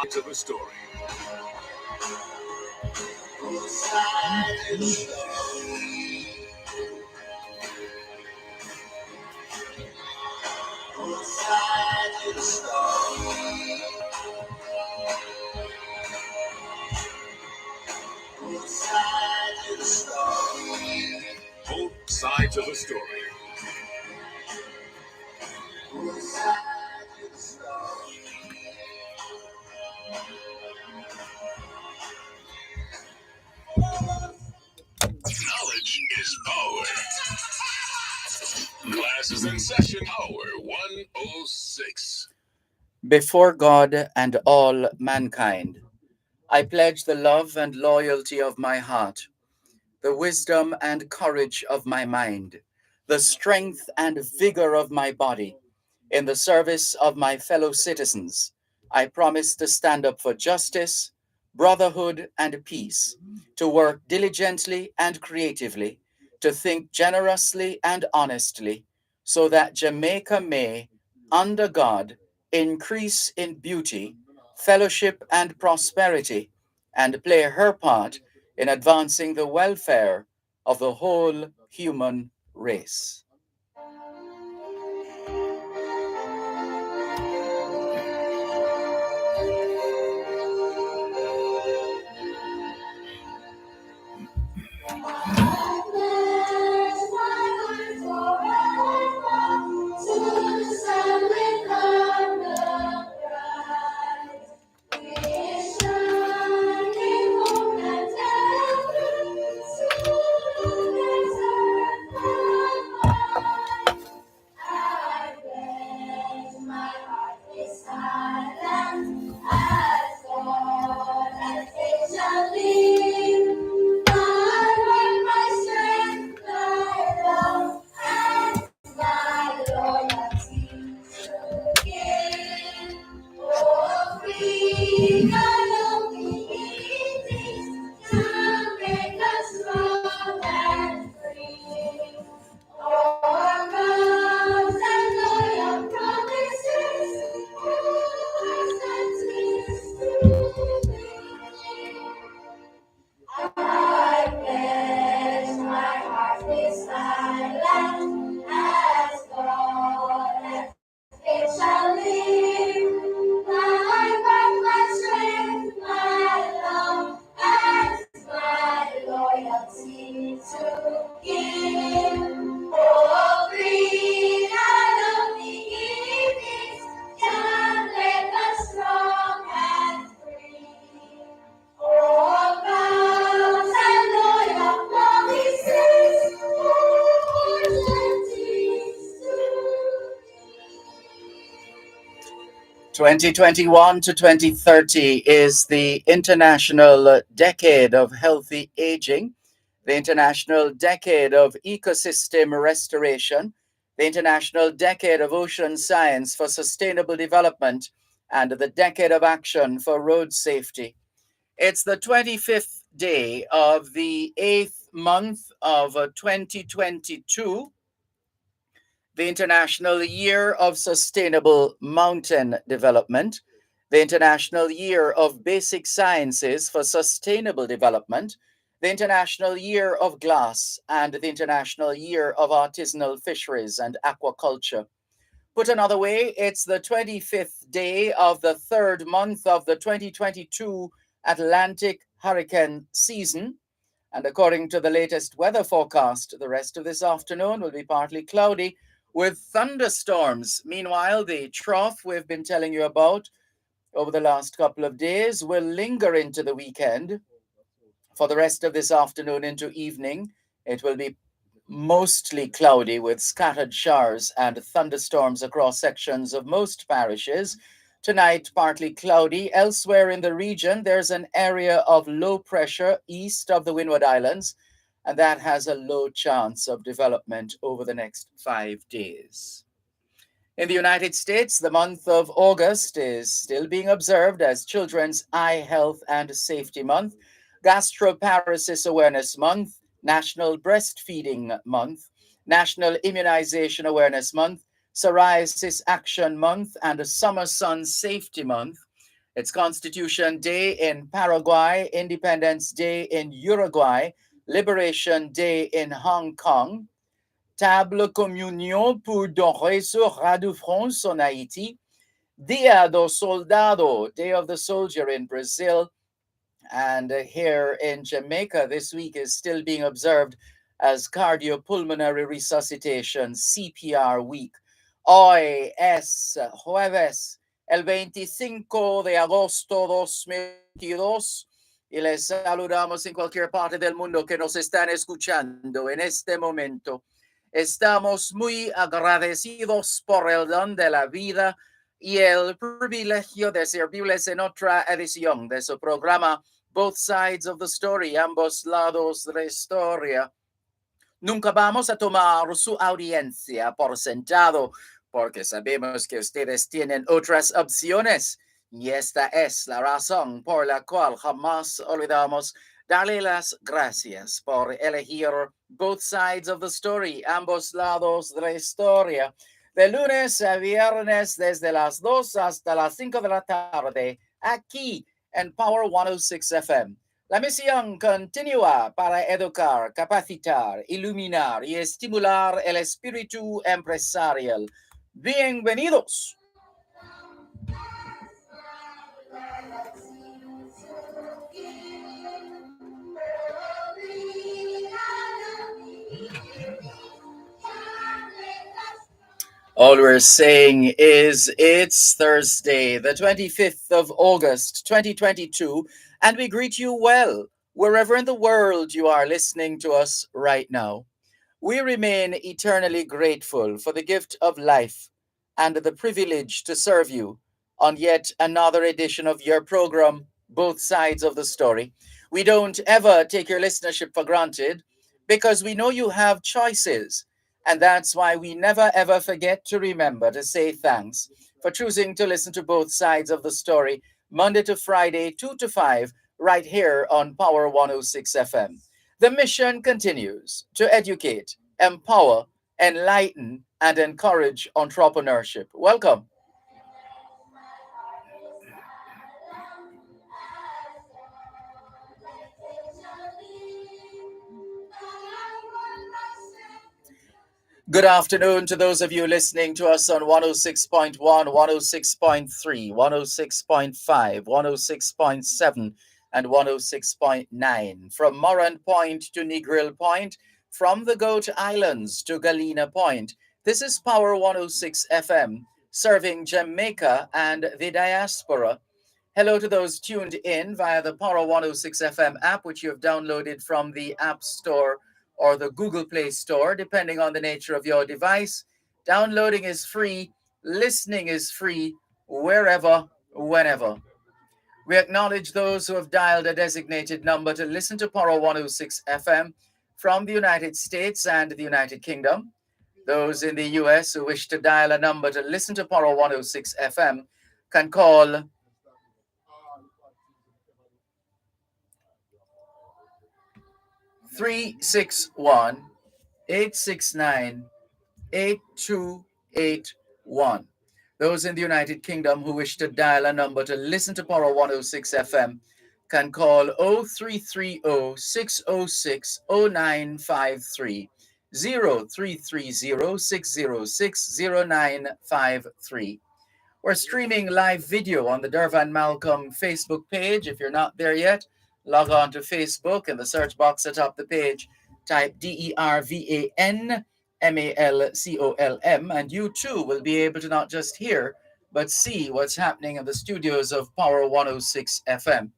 sides of a story. Both sides of the story. Both sides of the story. Both sides of the story. Both sides of the story. Both sides of the story. Knowledge is power. Class is in session, hour 106. Before God and all mankind, I pledge the love and loyalty of my heart, the wisdom and courage of my mind, the strength and vigor of my body, in the service of my fellow citizens. I promise to stand up for justice, brotherhood, and peace, to work diligently and creatively, to think generously and honestly, so that Jamaica may, under God, increase in beauty, fellowship, and prosperity, and play her part in advancing the welfare of the whole human race. (2021 to 2030 is the International Decade of Healthy Aging, the International Decade of Ecosystem Restoration, the International Decade of Ocean Science for Sustainable Development, and the Decade of Action for Road Safety. It's the 25th day of the 8th month of 2022, the International Year of Sustainable Mountain Development, the International Year of Basic Sciences for Sustainable Development, the International Year of Glass, and the International Year of Artisanal Fisheries and Aquaculture. Put another way, it's the 25th day of the 3rd month of the 2022 Atlantic hurricane season. And according to the latest weather forecast, the rest of this afternoon will be partly cloudy with thunderstorms. Meanwhile, the trough we've been telling you about over the last couple of days will linger into the weekend. For the rest of this afternoon into evening, it will be mostly cloudy with scattered showers and thunderstorms across sections of most parishes. Tonight, partly cloudy. Elsewhere in the region, there's an area of low pressure east of the Windward Islands, and that has a low chance of development over the next 5 days. In the United States, the month of August is still being observed as Children's Eye Health and Safety Month, Gastroparesis Awareness Month, National Breastfeeding Month, National Immunization Awareness Month, Psoriasis Action Month, and Summer Sun Safety Month. It's Constitution Day in Paraguay, Independence Day in Uruguay, Liberation Day in Hong Kong, Table Communion pour dorer sur Radio France en Haïti, Dia do Soldado, Day of the Soldier in Brazil, and here in Jamaica this week is still being observed as Cardiopulmonary Resuscitation CPR Week. Hoy es jueves, el 25 de agosto 2022, y les saludamos en cualquier parte del mundo que nos están escuchando en este momento. Estamos muy agradecidos por el don de la vida y el privilegio de servirles en otra edición de su programa Both Sides of the Story, ambos lados de la historia. Nunca vamos a tomar su audiencia por sentado, porque sabemos que ustedes tienen otras opciones. Y esta es la razón por la cual jamás olvidamos darle las gracias por elegir Both Sides of the Story, ambos lados de la historia, de lunes a viernes desde las 2 hasta las 5 de la tarde, aquí en Power 106 FM. La misión continúa para educar, capacitar, iluminar y estimular el espíritu empresarial. Bienvenidos. All we're saying is it's Thursday, the 25th of August, 2022, and we greet you well, wherever in the world you are listening to us right now. We remain eternally grateful for the gift of life and the privilege to serve you on yet another edition of your program, Both Sides of the Story. We don't ever take your listenership for granted because we know you have choices. And that's why we never ever forget to remember to say thanks for choosing to listen to both sides of the story Monday to Friday, 2 to 5, right here on Power 106 FM. The mission continues to educate, empower, enlighten, and encourage entrepreneurship. Welcome. Good afternoon to those of you listening to us on 106.1, 106.3, 106.5, 106.7, and 106.9. From Morant Point to Negril Point, from the Goat Islands to Galena Point. This is Power 106 FM, serving Jamaica and the diaspora. Hello to those tuned in via the Power 106 FM app, which you have downloaded from the App Store or the Google Play Store, depending on the nature of your device. Downloading is free, listening is free, wherever, whenever. We acknowledge those who have dialed a designated number to listen to Power 106 FM from the United States and the United Kingdom. Those in the US who wish to dial a number to listen to Power 106 FM can call 361 869 8281. Those in the United Kingdom who wish to dial a number to listen to Power 106 FM can call 0330 606 0953. 0330 606 0953. We're streaming live video on the Dervan Malcolm Facebook page. If you're not there yet, log on to Facebook in the search box atop the page. Type DERVAN MALCOLM, and you too will be able to not just hear, but see what's happening in the studios of Power 106 FM.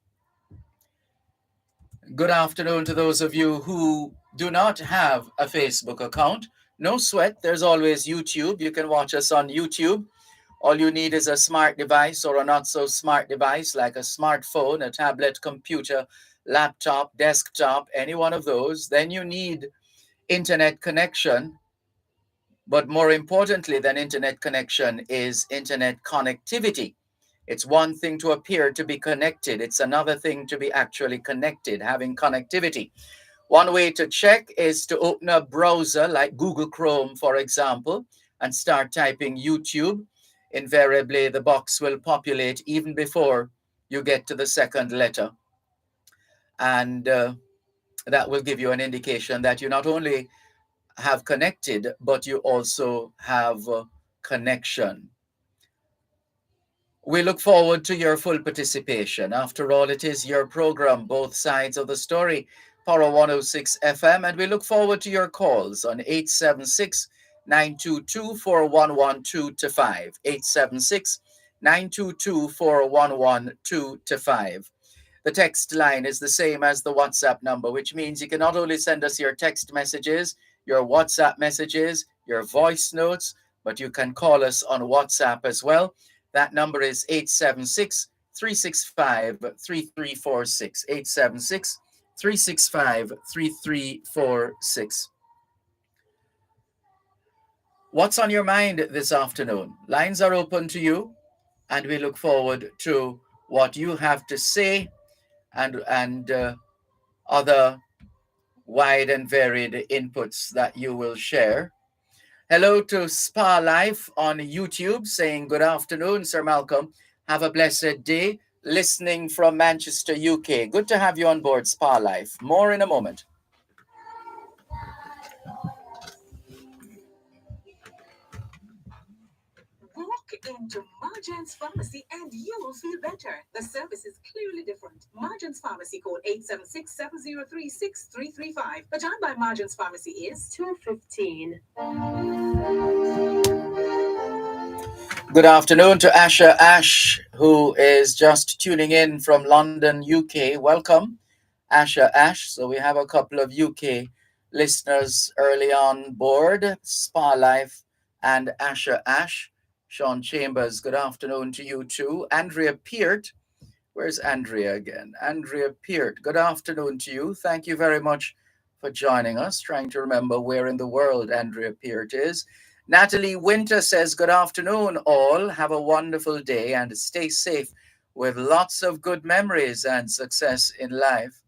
Good afternoon to those of you who do not have a Facebook account. No sweat, there's always YouTube. You can watch us on YouTube. All you need is a smart device or a not so smart device like a smartphone, a tablet, computer, laptop, desktop, any one of those. Then you need internet connection. But more importantly than internet connection is internet connectivity. It's one thing to appear to be connected. It's another thing to be actually connected, having connectivity. One way to check is to open a browser like Google Chrome, for example, and start typing YouTube. Invariably, the box will populate even before you get to the second letter. And that will give you an indication that you not only have connected, but you also have connection. We look forward to your full participation. After all, it is your program, Both Sides of the Story, Power 106 FM, and we look forward to your calls on 876 922 4112 to 5. 876 922 4112 to 5. The text line is the same as the WhatsApp number, which means you can not only send us your text messages, your WhatsApp messages, your voice notes, but you can call us on WhatsApp as well. That number is 876 365 3346. 876 365 3346. What's on your mind this afternoon? Lines are open to you, and we look forward to what you have to say and other wide and varied inputs that you will share. Hello to Spa Life on YouTube saying good afternoon, Sir Malcolm. Have a blessed day. Listening from Manchester, UK. Good to have you on board, Spa Life. More in a moment. Walk into Marjan's Pharmacy and you will feel better. The service is clearly different. Marjan's Pharmacy, code 876-703-6335. The time by Marjan's Pharmacy is 2:15. Good afternoon to Asha Ash, who is just tuning in from London, UK. Welcome, Asha Ash. So we have a couple of UK listeners early on board, Spa Life and Asha Ash. Sean Chambers, good afternoon to you too. Andrea Peart, where's Andrea again? Andrea Peart, good afternoon to you. Thank you very much for joining us. Trying to remember where in the world Andrea Peart is. Natalie Winter says, good afternoon, all. Have a wonderful day and stay safe with lots of good memories and success in life.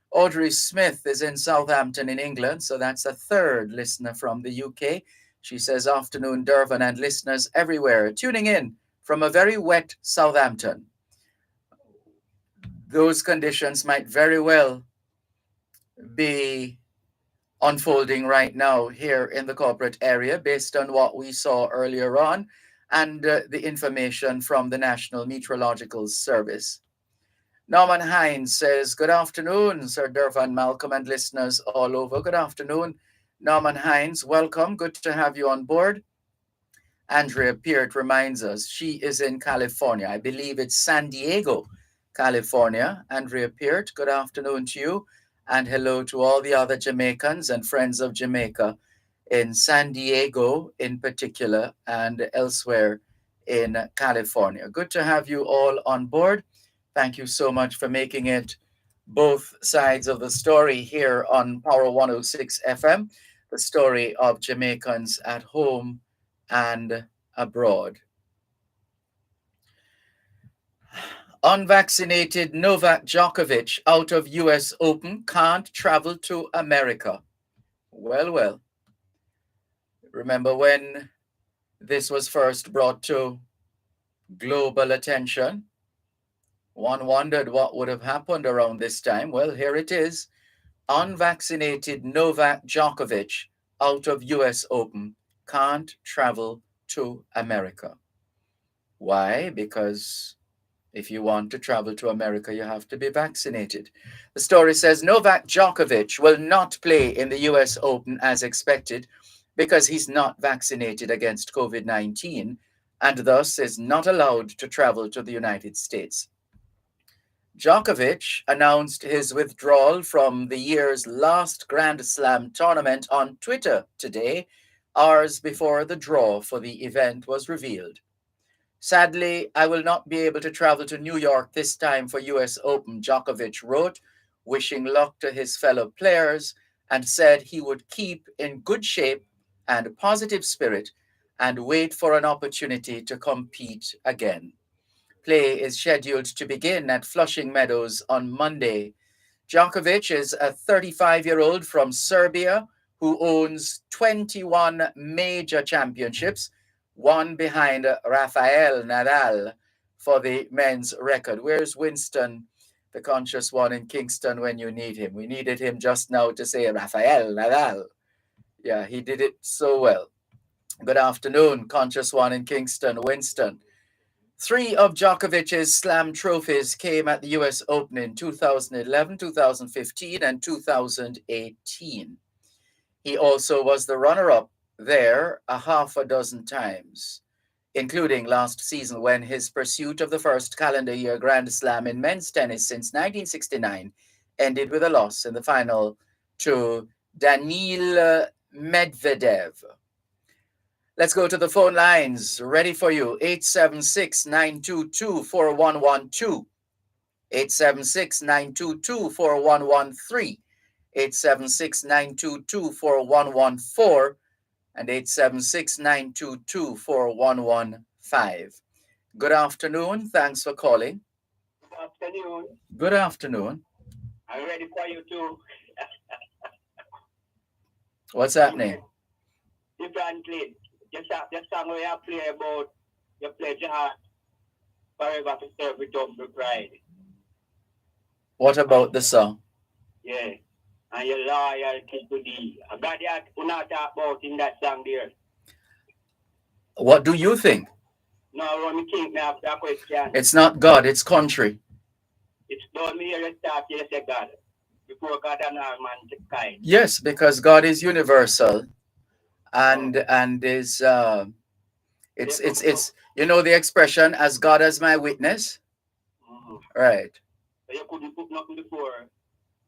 Audrey Smith is in Southampton in England, so that's a third listener from the UK. She says, afternoon, Dervan, and listeners everywhere tuning in from a very wet Southampton. Those conditions might very well be unfolding right now here in the corporate area based on what we saw earlier on and the information from the National Meteorological Service. Norman Hines says, good afternoon, Sir Dervan, Malcolm, and listeners all over. Good afternoon, Norman Hines. Welcome. Good to have you on board. Andrea Peart reminds us she is in California. I believe it's San Diego, California. Andrea Peart, good afternoon to you. And hello to all the other Jamaicans and friends of Jamaica in San Diego in particular and elsewhere in California. Good to have you all on board. Thank you so much for making it both sides of the story here on Power 106 FM, the story of Jamaicans at home and abroad. Unvaccinated Novak Djokovic out of US Open can't travel to America. Well, well. Remember when this was first brought to global attention? One wondered what would have happened around this time. Well, here it is. Unvaccinated Novak Djokovic out of US Open can't travel to America. Why? Because if you want to travel to America, you have to be vaccinated. The story says Novak Djokovic will not play in the US Open as expected because he's not vaccinated against COVID-19 and thus is not allowed to travel to the United States. Djokovic announced his withdrawal from the year's last Grand Slam tournament on Twitter today, hours before the draw for the event was revealed. Sadly, I will not be able to travel to New York this time for US Open, Djokovic wrote, wishing luck to his fellow players, and said he would keep in good shape and positive spirit and wait for an opportunity to compete again. Play is scheduled to begin at Flushing Meadows on Monday. Djokovic is a 35-year-old from Serbia who owns 21 major championships, one behind Rafael Nadal, for the men's record. Where's Winston, the conscious one in Kingston, when you need him? We needed him just now to say Rafael Nadal. Yeah, he did it so well. Good afternoon, conscious one in Kingston, Winston. Three of Djokovic's slam trophies came at the US Open in 2011, 2015, and 2018. He also was the runner up there a half a dozen times, including last season when his pursuit of the first calendar year Grand Slam in men's tennis since 1969 ended with a loss in the final to Daniil Medvedev. Let's go to the phone lines. Ready for you. 876-922-4112. 876-922-4113. 876-922-4114. And 876-922-4115. Good afternoon. Thanks for calling. Good afternoon. Good afternoon. I'm ready for you too. What's happening? Differently. Just song we have play about you pledge your heart forever to serve with humble pride. What about the song? Yeah. And your loyalty to thee. I got that we not talk about in that song there. What do you think? No, when me think me after a question. It's not God, it's country. It's done me here start you say God. Before God and all man to kind. Yes, because God is universal and is it's you know the expression as God as my witness, right? So you couldn't put nothing before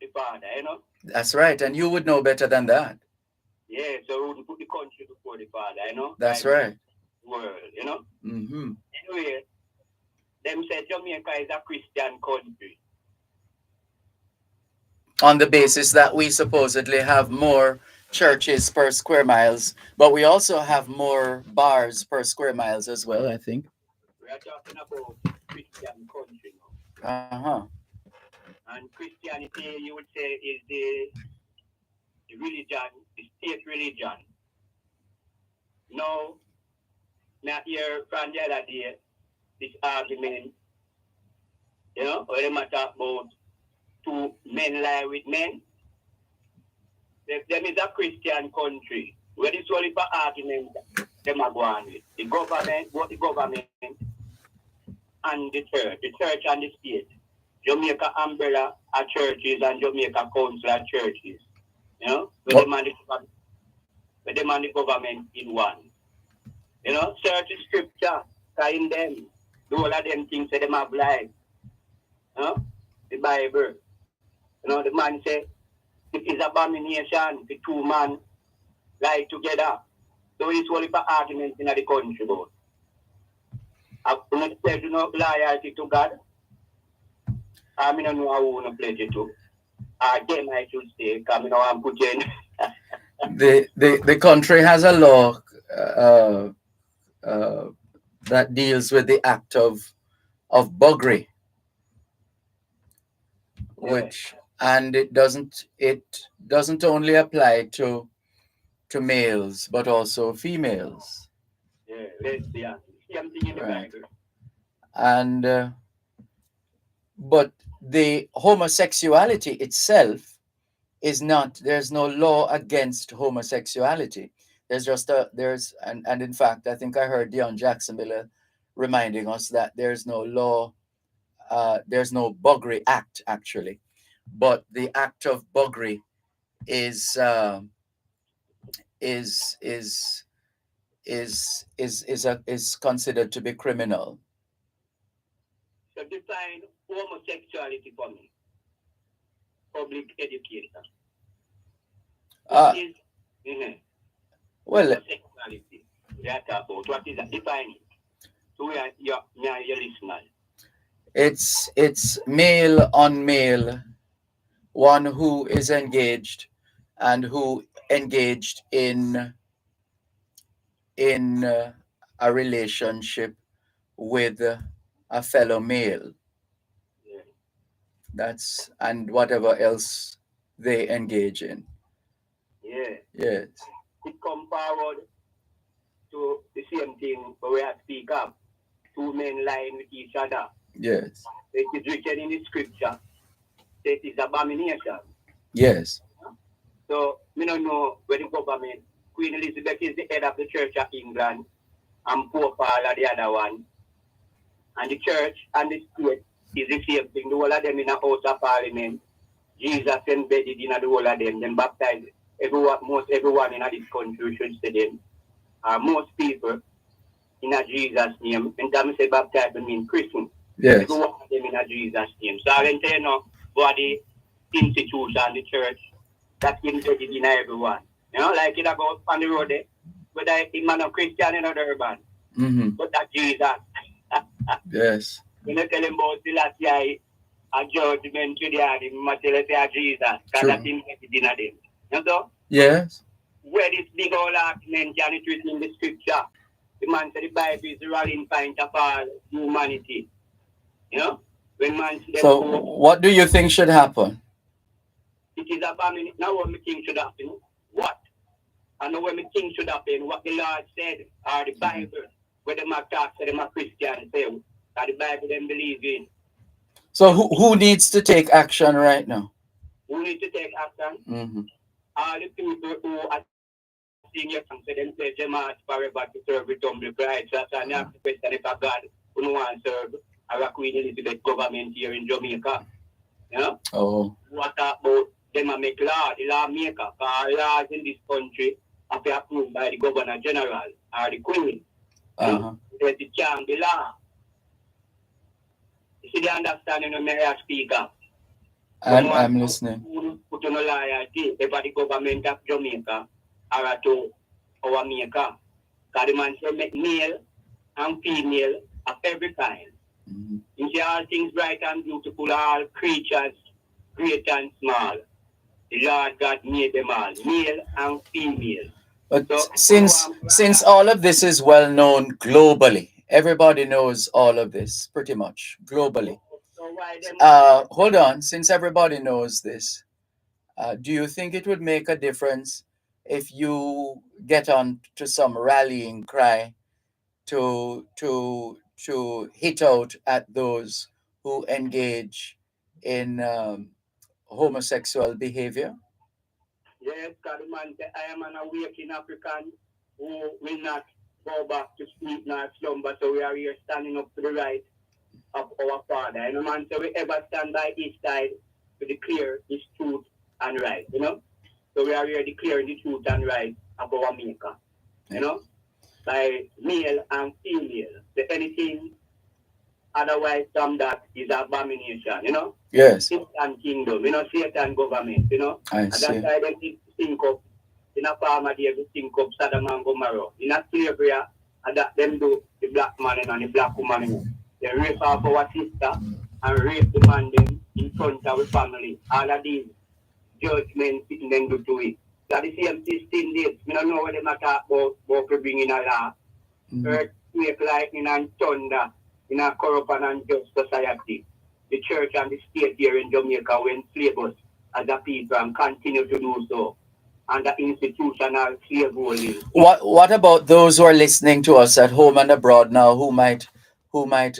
the Father, you know? That's right, and you would know better than that. Yeah, so we wouldn't put the country before the Father, you know? That's right. World, you know? Mm-hmm. Anyway, them say Jamaica is a Christian country. On the basis that we supposedly have more churches per square miles, but we also have more bars per square miles as well, I think. We are talking about Christian country now. Uh-huh. And Christianity, you would say, is the religion, the state religion. Now, not here from the other day, this argument, you know, where they talk about two men lie with men. Them is a Christian country. Where this only for argument, them are going with. The government, both the government and the church and the state. Jamaica umbrella are churches and Jamaica council are churches. You know, where they man the government in one. You know, search the scripture, find them. Do all of them things that them have life. You know, the Bible. You know, the man say, it is abomination, the two men lie together. So it's only for arguments in the country, but I don't pledge no loyalty to God. I mean, I know I won't pledge it to. Again, I should say, because I know I'm putting. The country has a law uh, uh, that deals with the act of buggery, which and it doesn't only apply to males but also females. Yeah, lesbian. Same thing in the Right. Bible. And but the homosexuality itself is not. There's no law against homosexuality. And in fact, I think I heard Dion Jacksonville reminding us that there's no law. There's no buggery act actually, but the act of buggery is is is is considered to be criminal. So define homosexuality for me. Public education. What Uh, is well, homosexuality? We are talking about what is that? Define it. So we are your listeners. it's male on male, one who is engaged and who engaged in a relationship with a fellow male. Yeah. That's and whatever else they engage in. Yeah. Yes. It come forward to the same thing where we have speak up. two men lying with each other. Yes. It is written in the scripture that it is abomination. Yes. So, we don't know where the government, Queen Elizabeth is the head of the Church of England, and Pope Paul are the other one. And the church and the state is the same thing. The whole of them in a house of parliament. Jesus embedded in the whole of them. Then baptized everyone, most everyone in this country should say them. Most people in a Jesus name. And time I say baptized, I mean Christian. Yes. Everyone of them in a Jesus name. So I can tell you now, what the institution, the church, that embedded in everyone. You know, like it about on the road there, whether the man of Christian in Dervan, Mm-hmm. but that Jesus. Yes. You know, tell him about the last year, a judgment to the other, but tell us say Jesus, because that's embedded in them. You know, Yes. where this big old argument can it written in the scripture, the man said the Bible is the rallying point of all humanity. You know, when man see them So, go, what do you think should happen? it is abomination. Now what me think should happen? What? I know what me think should happen, what the Lord said, or the Bible, where them are talk, so them are Christians, say, that the Bible them believe in. So, who needs to take action right now? Who need to take action? Mm-hmm. All the people who are seeing your song, so them say, Jema forever to serve with humble pride. So that's why I ask the question if a God who no want to serve a Queen Elizabeth government here in Jamaica. You know? Oh. What about them a make law, the lawmaker, because laws in this country are approved by the Governor General or the Queen. You know? Because it can't be law. You see the understanding of Mayor Speaker? I'm listening. Put on a loyalty if the government of Jamaica or to our maker. Because the man say make male and female of every kind. Mm-hmm. You see all things bright and beautiful, all creatures, great and small. The Lord God made them all, male and female. But so, since all of this is well known globally, everybody knows all of this pretty much globally. So why them Hold on. Since everybody knows this, do you think it would make a difference if you get on to some rallying cry to hit out at those who engage in homosexual behavior? Yes, because the man said, I am an awakened African who will not go back to sleep nor slumber. So we are here standing up to the right of our Father. And the man said, we ever stand by his side to declare his truth and right, you know? So we are here declaring the truth and right of our Maker, you know? By male and female. So anything otherwise from that is abomination, you know? Yes. Satan kingdom, you know, Satan government, you know? I And see. that's why they think of, in a farmer, they think of Sodom and Gomorrah. In a slavery, and that them do the black man and the black woman. They rape off our sister and rape the man them in front of the family. All of these judgments sitting them do to it. So the same 16 days, we don't know what they matter about bringing a law. Earthquake, lightning, and thunder in a corrupt and unjust society. The church and the state here in Jamaica will enslave us as a people and continue to do so under institutional slaveholding. What about those who are listening to us at home and abroad now who might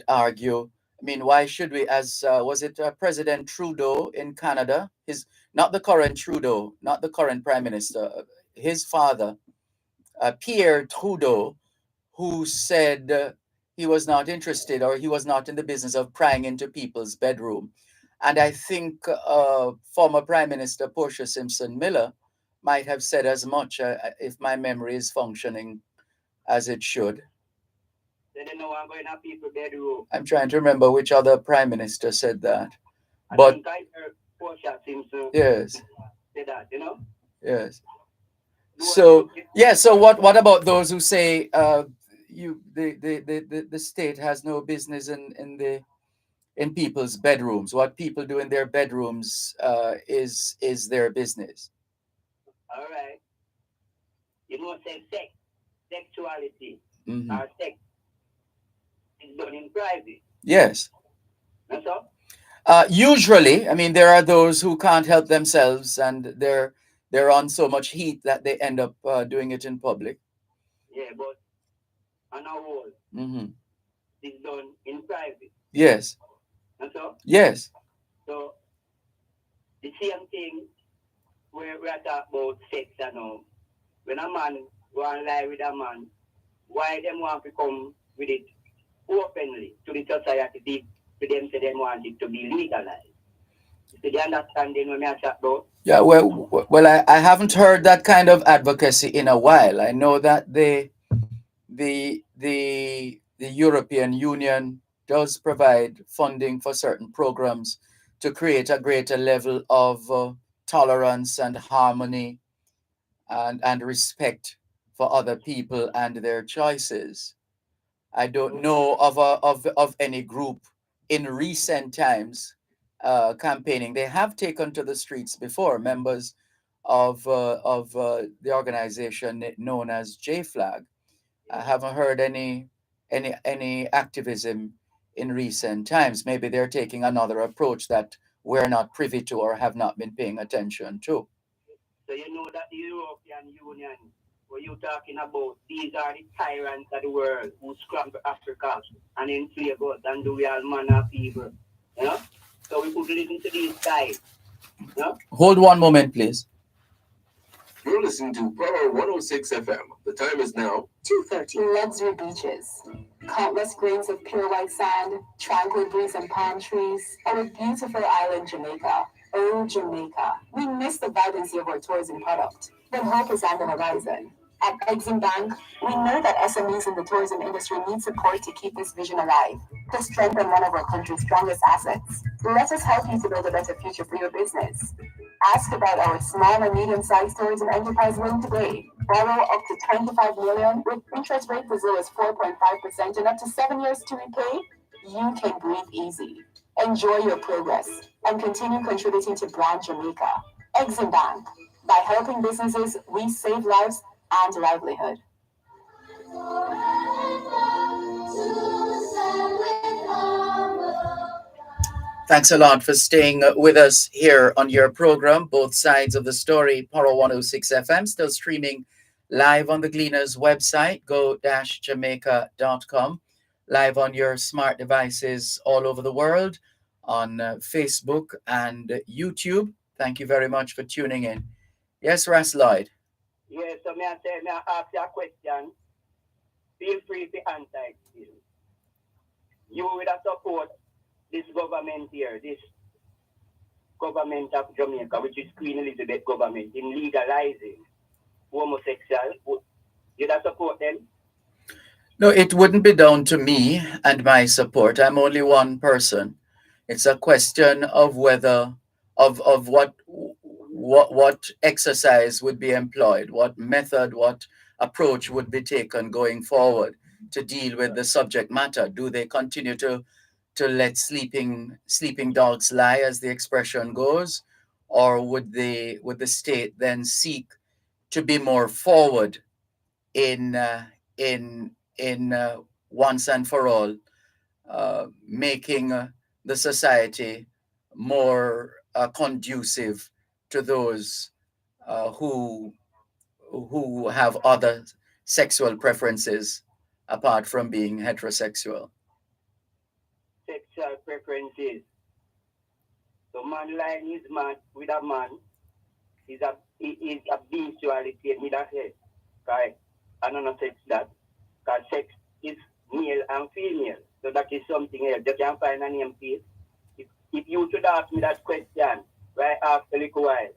argue? I mean, why should we? As was it President Trudeau in Canada? His not the current Trudeau, not the current Prime Minister. His father, Pierre Trudeau, who said he was not interested or he was not in the business of prying into people's bedroom. And I think former Prime Minister Portia Simpson Miller might have said as much if my memory is functioning as it should. They don't know I'm going to people's bedroom. I'm trying to remember which other Prime Minister said that. I But think I heard Portia Simpson yes, say that, you know? yes. So yeah. So what about those who say the state has no business in people's bedrooms? What people do in their bedrooms is their business. All right. You know, say sex, sexuality, Mm-hmm. or sex is done in private. Yes. That's all. Usually, I mean, there are those who can't help themselves, and they're on so much heat that they end up doing it in public. Yeah, but on a whole, Mm-hmm. is done in private. Yes. And Yes. so the same thing where we are talking about sex and all. When a man want to lie with a man, why them want to come with it openly to the society to them say they want it to be legalized. So the understanding when I chat about. Yeah, I haven't heard that kind of advocacy in a while. I know that the European Union does provide funding for certain programs to create a greater level of tolerance and harmony and respect for other people and their choices. I don't know of any group in recent times campaigning. They have taken to the streets before, members of the organization known as J Flag. I haven't heard any activism in recent times. Maybe they're taking another approach that we're not privy to or have not been paying attention to. So you know that the European Union, where you're talking about, these are the tyrants of the world who scramble Africa and enslave us and do real manner of people. You know? So we could listen to these guys. You know? Hold one moment, please. You're listening to Power 106 FM. The time is now 2:30. Luxury beaches, countless grains of pure white sand, tranquil breeze and palm trees, our beautiful island Jamaica. Oh, Jamaica. We miss the vibrancy of our tourism product, but hope is on the horizon. At Exim Bank, we know that SMEs in the tourism industry need support to keep this vision alive, to strengthen one of our country's strongest assets. Let us help you to build a better future for your business. Ask about our small and medium-sized tourism enterprise loan today. Borrow up to 25 million with interest rates as low as 4.5% and up to 7 years to repay. You can breathe easy. Enjoy your progress and continue contributing to Brand Jamaica. Exim Bank. By helping businesses, we save lives and livelihood. Thanks a lot for staying with us here on your program, Both Sides of the Story, Paro 106 FM, still streaming live on the Gleaners website, go-jamaica.com, live on your smart devices all over the world, on Facebook and YouTube. Thank you very much for tuning in. Yes, Ras Lloyd. Yes, so may I ask you a question? Feel free to answer it still. You will support this government here, this government of Jamaica, which is Queen Elizabeth government, in legalizing homosexual. You that support them? No, it wouldn't be down to me and my support. I'm only one person. It's a question of whether of what exercise would be employed, what method, what approach would be taken going forward to deal with the subject matter. Do they continue to let sleeping dogs lie, as the expression goes, or would the state then seek to be more forward in in once and for all making the society more conducive to those who have other sexual preferences apart from being heterosexual? Sexual preferences. So man lying is man with a man is a bestiality with a head. Right? I don't know sex that. Because sex is male and female. So that is something else. You can find a name for it. If you should ask me that question, right after a little while,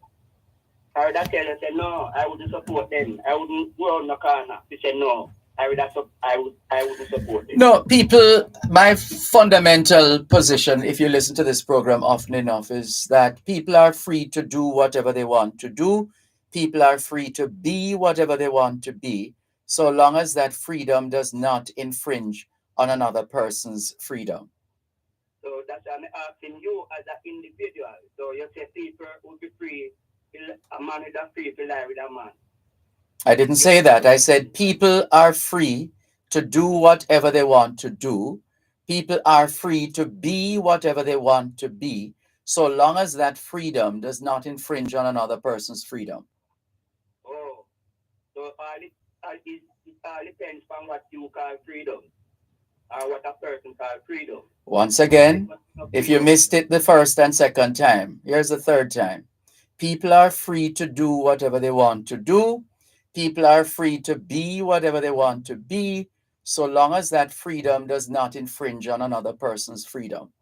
I would tell you, say, no, I wouldn't support them. I wouldn't go on the corner to say no. I wouldn't support them. No, people, my fundamental position, if you listen to this program often enough, is that people are free to do whatever they want to do. People are free to be whatever they want to be, so long as that freedom does not infringe on another person's freedom. So that's why I'm asking you as an individual. So you say people would be free, a man is free to lie with a man. I didn't say that. I said people are free to do whatever they want to do. People are free to be whatever they want to be, so long as that freedom does not infringe on another person's freedom. So all it all depends on what you call freedom. or what a person called freedom. Once It again, must not if be you no. missed it the first and second time, here's the third time. People are free to do whatever they want to do. People are free to be whatever they want to be, so long as that freedom does not infringe on another person's freedom.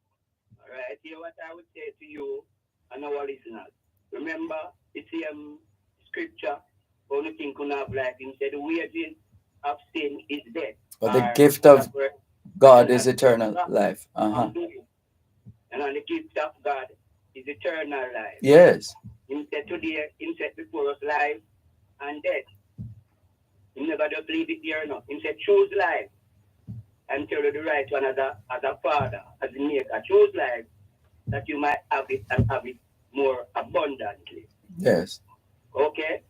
All right, here what I would say to you and our listeners. Remember, it's scripture, only thing could have life. He said, the wages of sin is death. But the Or gift other of word, God and is as eternal life. undoing. And on the gift of God is eternal life. Yes. He said today, he said before us life and death. He never just leave it here no. He said choose life and tell you the right one as a father, as a maker. Choose life that you might have it and have it more abundantly. Yes. Okay?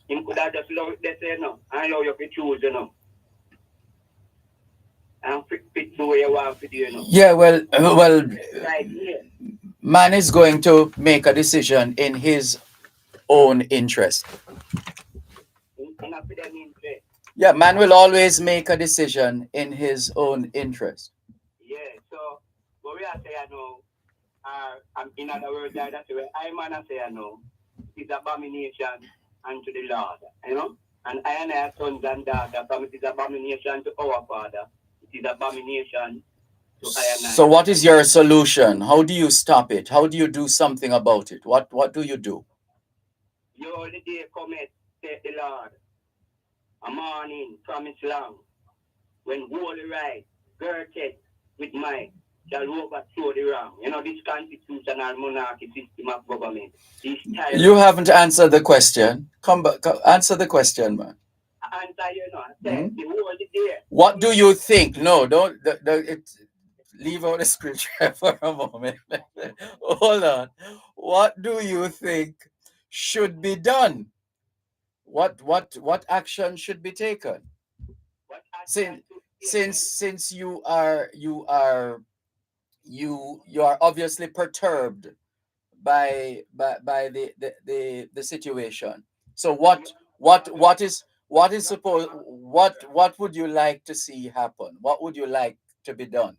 Him could have just allow it, they say no, and allow you to choose, and fit the way you want to do, Yeah, well, Right here. man is going to make a decision in his own interest. In a for them interest. Yeah, man will always make a decision in his own interest. Yeah, so what we are saying now, in other words, that's where I man I say no, it is abomination unto the Lord, And I and our sons and daughters, from it is abomination to our Father, it is abomination to I and So what I. is your solution? How do you stop it? How do you do something about it? What do you do? You only day cometh, said the Lord, a morning promise long, when holy right, girded with might, shall overthrow the wrong. This constitutional monarchy system of government, this You tyrant. haven't answered the question. Come back, answer the question, man. Answer, I said, the whole day. What do you think? No, don't. Leave out the scripture for a moment. Hold on. What do you think should be done? What action should be taken? What Since action to since taken? since you are obviously perturbed by the situation. So And you what is have supposed what would you like to see happen? What would you like to be done?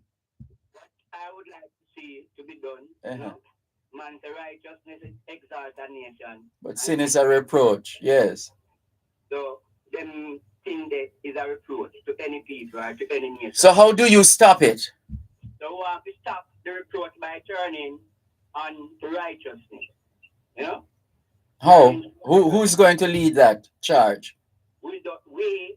what I would like to see to be done, Uh-huh. man's righteousness exalt a nation, But and sin is sin a reproach. Yes. so them thing that is a reproach to any people or to any So nation. how do you stop it? So we have to stop the reproach by turning on to righteousness. You know? How? Turning to Who's righteousness. going to lead that charge? We,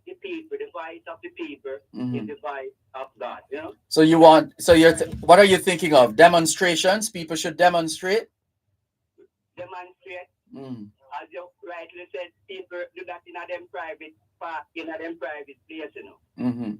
the people, the voice of the people is Mhm. the voice of God. So you want? So what are you thinking of? Demonstrations? People should demonstrate. Demonstrate, Mm. as you rightly said, people do that in a them private part, in a them private place. Mm-hmm.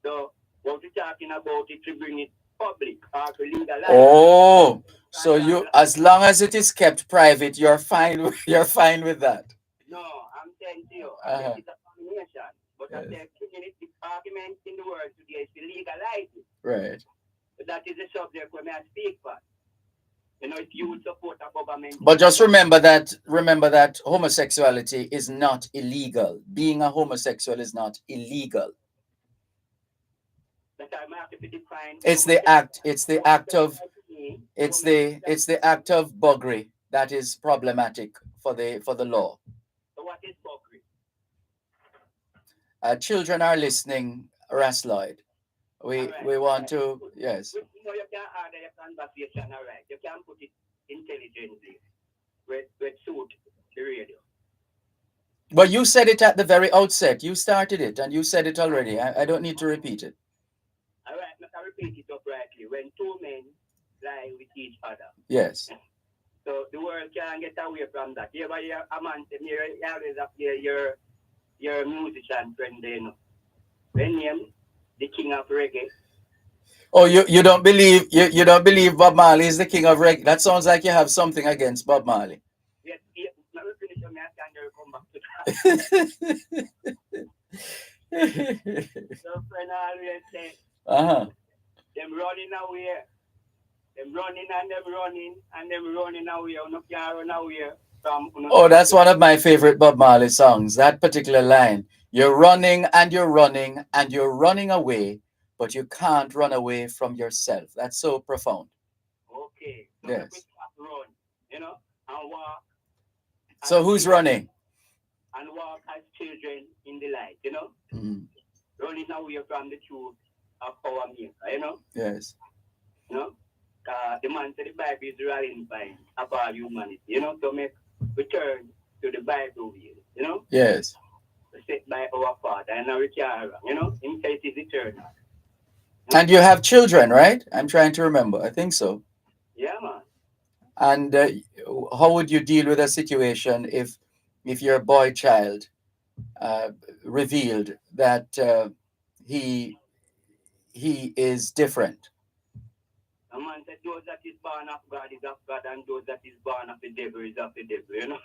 So what we're talking about is to bring it public or to legalize it. Oh, so Rather you, than as long as it is kept private, you're fine. You're fine with that. no, I'm saying to you, I said Uh-huh. it's a combination. But I Yes. said community argument in the world today is to legalize it. Right. So that is the subject where I speak for. If you would support a government But just that remember that homosexuality is not illegal. Being a homosexual is not illegal. I might have to define It's the act. It's the act of. homosexual to me, It's the homosexual. it's the act of buggery that is problematic for the law. So what is buggery? Children are listening, Rasloid. All We right, want to, yes. you can order your conversation, all right. You can put it intelligently with suit the radio. Well, you said it at the very outset. You started it and you said it already. I don't need to repeat it. All right, I repeat it uprightly. When two men lie with each other, Yes. so the world can't get away from that. You ever hear a man say, you always have your musician friend, When him, the king of reggae. Oh, you don't believe you don't believe Bob Marley is the king of reggae? That sounds like you have something against Bob Marley. Yes, let me finish on my can come back to that. So friend always say, Uh-huh. them running away, them running and them running and them running away. You no can run away from Oh, that's one of my favorite Bob Marley songs. That particular line. You're running and you're running and you're running away, but you can't run away from yourself. That's so profound. Okay. So we Yes. run, and walk as So who's children, running? and walk as children in the light, Mhm. running away from the truth of our maker, Yes. you know. The man said the Bible is rallying point of all humanity, to make return to the Bible will, Yes. set by our Father, and now we can't wrong, him say it is eternal. And you have children, right? I'm trying to remember. I think so. Yeah, man. And how would you deal with a situation if your boy child uh, revealed that he he is different? A man said those that is born of God is of God, and those that is born of the devil is of the devil,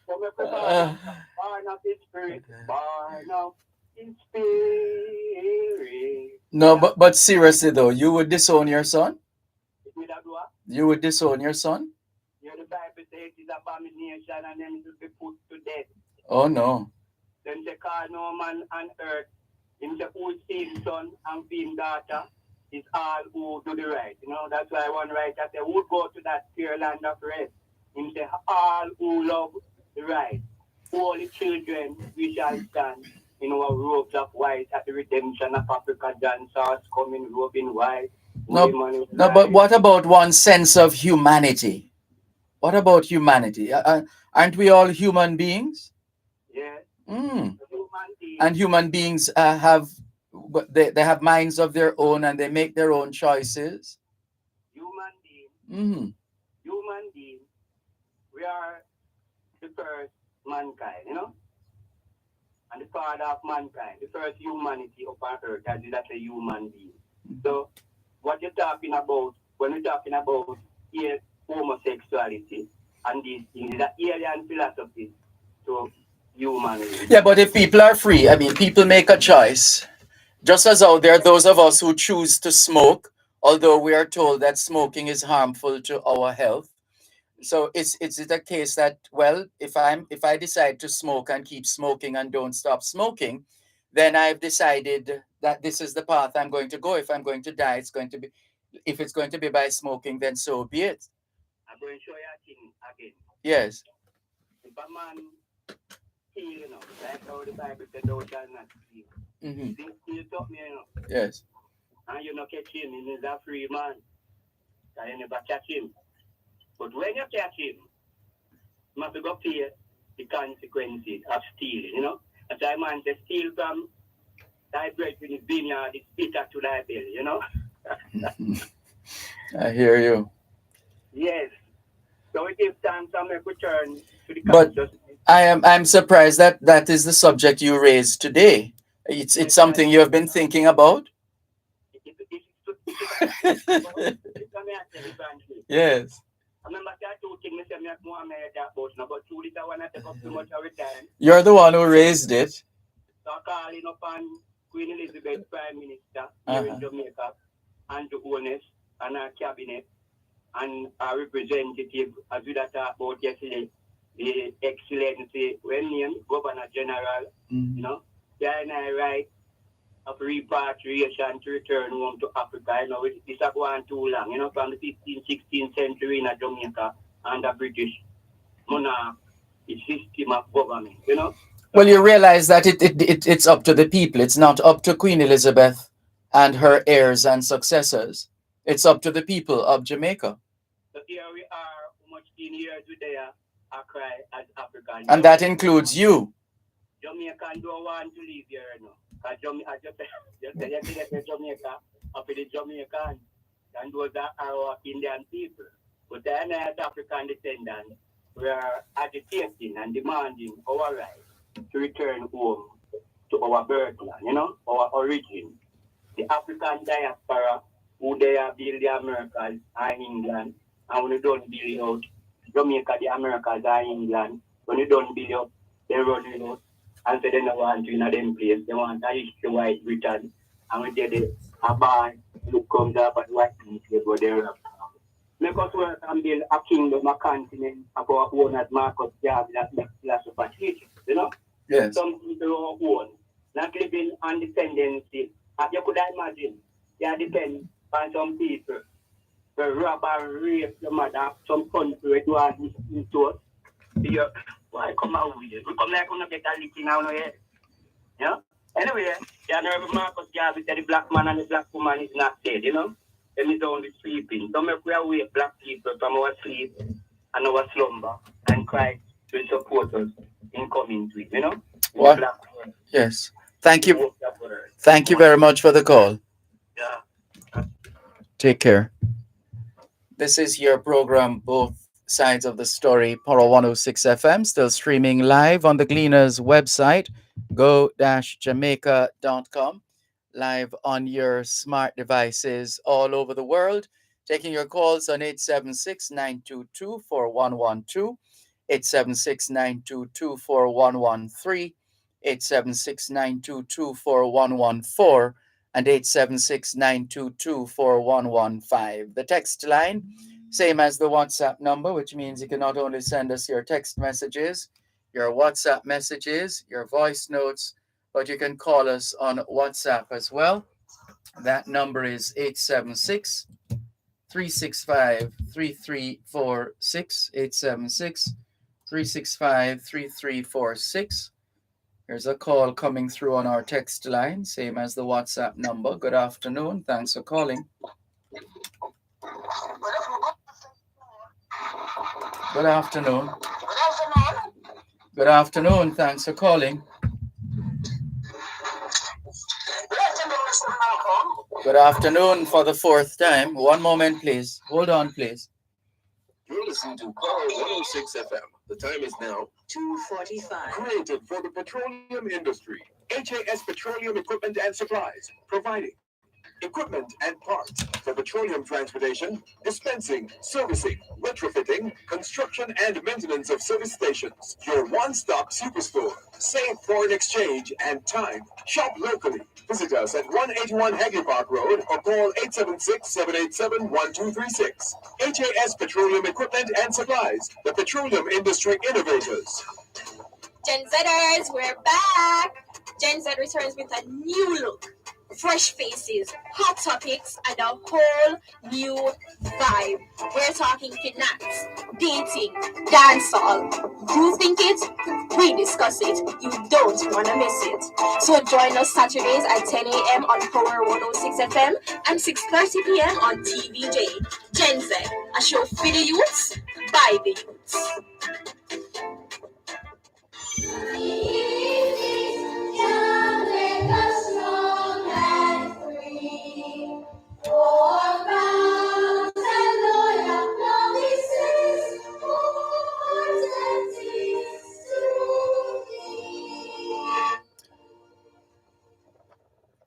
So me born of his spirit, born of his spirit. No, but seriously though, you would disown your son? If me that do You would disown your son? the Bible says it is abomination and them to be put to death. Oh no. Then they call no man on earth. Him say who sees son and sees daughter is all who do the right. That's why one writer say who go to that pure land of rest. Him say all who love the right. Holy children we shall stand in our robes of white at the redemption of Africa. Dancers coming robed in white. No, Women in no, but white. what about one's sense of humanity? What about humanity? Aren't we all human beings? Yeah. Mm. Human being. And human beings they have minds of their own and they make their own choices. Human being. Mm. Human being. We are the first mankind, and the father of mankind, the first humanity upon earth, that's a human being. So, what you're talking about when we're talking about homosexuality and these things is an alien philosophy to humanity. Yeah, but if people are free, I mean, people make a choice. Just as how there are those of us who choose to smoke, although we are told that smoking is harmful to our health. So is it a case that, well, if I decide to smoke and keep smoking and don't stop smoking, then I've decided that this is the path I'm going to go. If I'm going to die, it's going to be, if it's going to be by smoking, then so be it. I'm going to show you a thing again. Yes. If a man steal, like how the Bible said, thou shalt not steal. Mm-hmm. Steal taught me, Yes. and you not catch him, he is a free man. And you never catch him. But when you catch him, you must go pay the consequences of stealing, As I man say, steal from thy bread in his vineyard, it's bitter to thy belly, I hear you. Yes. So it is time to make return to the But consciousness. I'm surprised that that is the subject you raised today. It's something you have been thinking about. Yes. I remember that two things I say more but truly that one I take up too much of the time. You're the one who raised it. So calling upon Queen Elizabeth, Prime Minister, here in Jamaica, and the owners and our cabinet and our representative, as we talked about yesterday, the Excellency, when named Governor General, they are right of repatriation to return home to Africa. This is going too long, from the 15th, 16th century in Jamaica under British monarch, the system of government. Well, you realize that it's up to the people. It's not up to Queen Elizabeth and her heirs and successors. It's up to the people of Jamaica. So here we are, how much years we there, I cry as African. And that includes you. Jamaican don't want to leave here, Because I just say Jamaica, up in the Jamaican, and those are our Indian people. But the other African descendants, we are agitating and demanding our right to return home to our birthland, our origin. The African diaspora, who they are build the Americas and England, and when you don't build out Jamaica, the Americas and England, when you don't build out, they run out and say they don't want to in a them place. They want to issue the white Britain. And we did it, a bar, look comes up at white people go there. Make us work and build a kingdom, a continent of our own as Marcus Garvey that makes philosopher teach. You know? Yes. Some people are own, not living on dependency. As you could imagine, you depend on some people. The rob and rape your mother, some country where you are into us. You, why come out with it? We come like to get a lick now, no, yeah? Yeah? Anyway, you know, Marcus Garvey said the black man and the black woman is not dead, you know? Them is only sleeping. So make we awake black people from our sleep and our slumber, and Christ will support us in coming to it, you know? What? Yes. Thank you. Thank you very much for the call. Yeah. Take care. This is your program, Both Sides of the Story, Power 106 FM, still streaming live on the Gleaners website, go-jamaica.com, live on your smart devices all over the world, taking your calls on 876-922-4112, 876-922-4113, 876-922-4114, and 876-922-4115. The text line, same as the WhatsApp number, which means you can not only send us your text messages, your WhatsApp messages, your voice notes, but you can call us on WhatsApp as well. That number is 876 365 3346. 876 365 3346. Here's a call coming through on our text line, same as the WhatsApp number. Good afternoon. Thanks for calling. Good afternoon. Good afternoon. Thanks for calling. Good afternoon for the fourth time. One moment, please. Hold on, please. You're listening to Power 106 FM. The time is now 2:45. Created for the petroleum industry. HAS Petroleum Equipment and Supplies, providing equipment and parts for petroleum transportation, dispensing, servicing, retrofitting, construction, and maintenance of service stations. Your one-stop superstore. Save foreign exchange and time. Shop locally. Visit us at 181 Hagley Park Road or call 876-787-1236. HAS Petroleum Equipment and Supplies, the petroleum industry innovators. Gen Zers, we're back! Gen Z returns with a new look, fresh faces, hot topics, and a whole new vibe. We're talking finance, dating, dancehall. You think it? We discuss it. You don't want to miss it. So join us Saturdays at 10 a.m. on Power 106 FM and 6:30 p.m. on TVJ. Gen Z, a show for the youths, by the youths.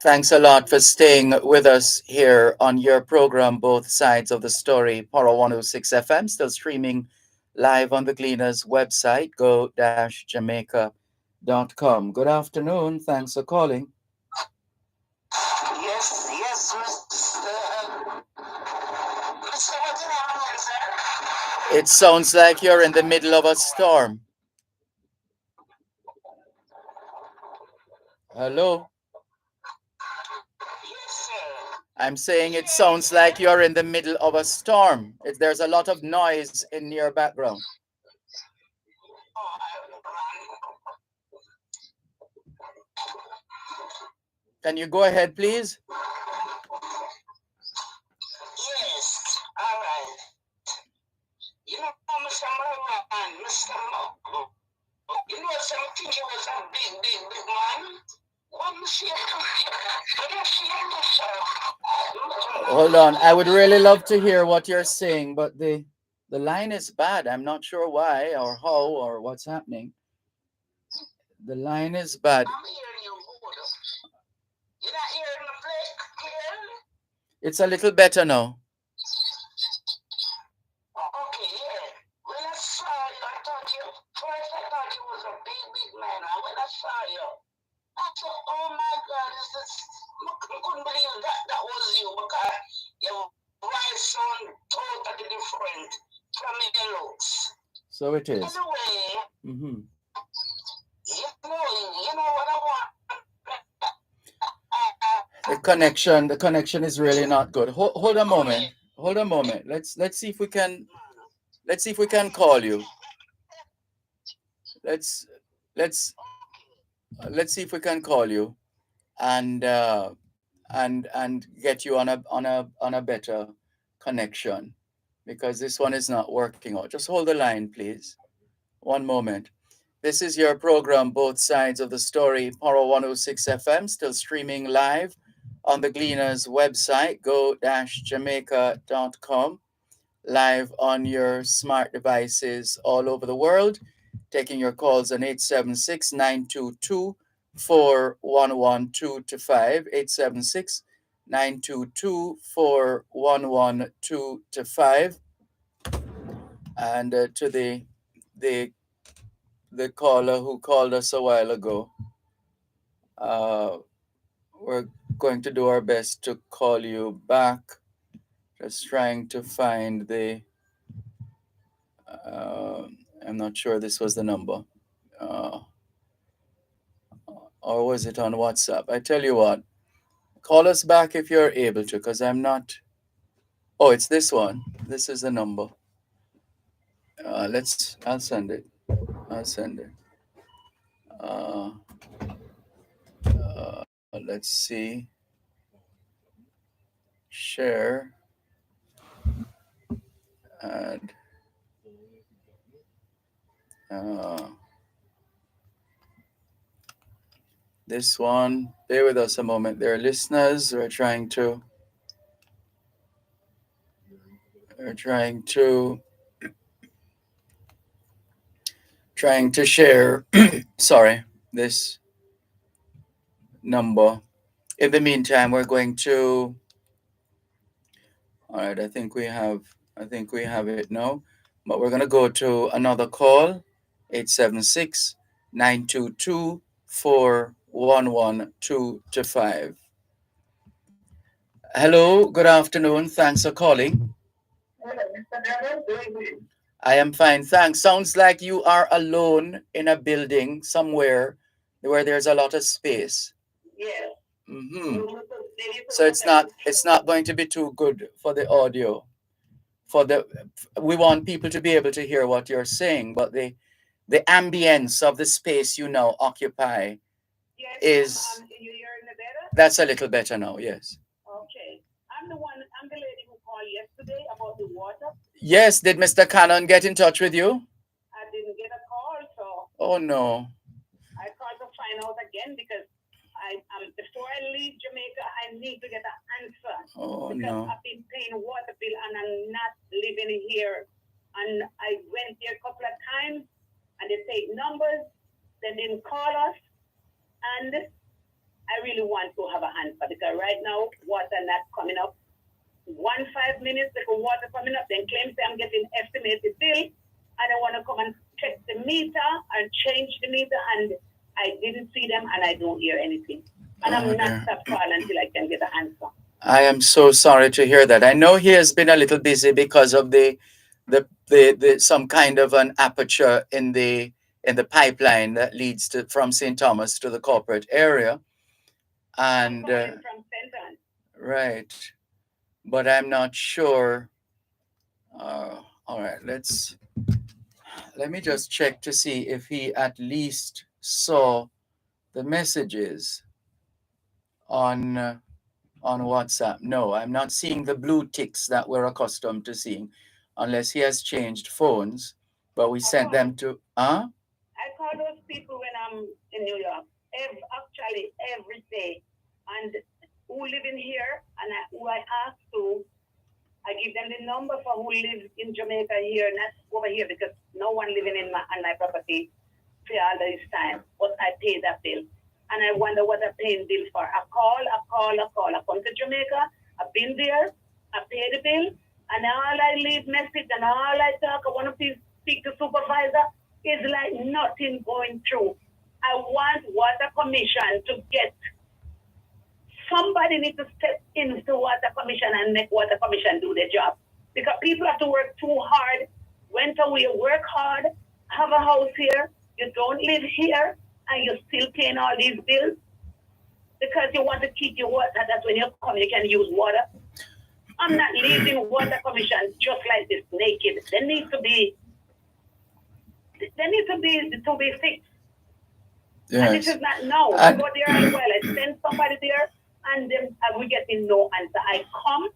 Thanks a lot for staying with us here on your program, Both Sides of the Story, Power 106 FM, still streaming live on the Gleaners website, go-jamaica.com. Good afternoon. Thanks for calling. Yes, Mr. It sounds like you're in the middle of a storm. Hello? Yes, sir. I'm saying it sounds like you're in the middle of a storm. There's a lot of noise in your background. Can you go ahead, please? Yes, all right. You know, Mr. Marwan, Mr. Mo, you know, some think he was a big man. Hold on. I would really love to hear what you're saying, but the line is bad. I'm not sure why or how or what's happening. The line is bad. I'm hearing you good. You're not hearing me clearly? It's a little better now. Okay, yeah. When I saw you, I thought you first I thought you was a big, big man. And when I saw you, I said, oh my God, I couldn't believe that was you because your voice sound totally different from your looks. So it is. Anyway, Mm-hmm. you know what I want? The connection is really not good. Hold a moment. Hold a moment. Let's see if we can call you. Let's let's let's see if we can call you and and get you on a better connection, because this one is not working out. Just hold the line, please. One moment. This is your program, Both Sides of the Story, Power 106 FM, still streaming live on the Gleaners website, go-jamaica.com, live on your smart devices all over the world, taking your calls on 876-922-4112 876-922-4112. And to the the caller who called us a while ago, uh, we're going to do our best to call you back. Just trying to find the. Uh, I'm not sure this was the number. Uh, or was it on WhatsApp? I tell you what, call us back if you're able to, because I'm not. Oh, it's this one. This is the number. I'll send it. I'll send it. Uh, let's see. Share and uh, this one. Bear with us a moment. There are listeners who are trying to share. Sorry, this number. In the meantime, we're going to. All right, I think we have it now. But we're going to go to another call, 876-922-4112 Hello, good afternoon. Thanks for calling. Hello, Mr. Dervan, doing I am fine, thanks. Sounds like you are alone in a building somewhere where there's a lot of space. Yes. Mm-hmm. So it's not going to be too good for the audio. We want people to be able to hear what you're saying, but the ambience of the space you now occupy is you hearing me better? that's a little better now. Yes. Okay. I'm the lady who called yesterday about the water. Yes. Did Mr. Cannon get in touch with you? I didn't get a call, so Oh no. I called to find out again because before I leave Jamaica, I need to get an answer. Oh because no. I've been paying water bill and I'm not living here. And I went there a couple of times and they take numbers, they didn't call us. And I really want to have an answer because right now water not coming up. 5 minutes, the water coming up, then claims I'm getting estimated bill. And I want to come and check the meter and change the meter, and I didn't see them and I don't hear anything. And I'm not stop calling until I can get an answer. I am so sorry to hear that. I know he has been a little busy because of the some kind of an aperture in the pipeline that leads from St. Thomas to the corporate area, and I'm from St. Anne. right, but I'm not sure. All right, let me just check to see if he at least saw the messages on WhatsApp. No, I'm not seeing the blue ticks that we're accustomed to seeing, unless he has changed phones. But we sent them to. I call those people when I'm in New York. Actually, every day, and who live in here, and who I ask to. I give them the number for who lives in Jamaica here, not over here, because no one living on my property for all this time. But I pay that bill. And I wonder what I'm paying bill for. I call. I come to Jamaica. I've been there. I pay the bill. And all I leave message and all I talk, I want to speak to supervisor. It's like nothing going through. I want water commission to get somebody need to step into water commission and make water commission do their job. Because people have to work too hard, went away, work hard, have a house here, you don't live here, and you're still paying all these bills because you want to keep your water. That's when you come, you can use water. I'm not leaving water commission just like this naked. They need to be fixed. And this Yes. is not now. I go there as well. I send somebody there and then we getting no answer. I come,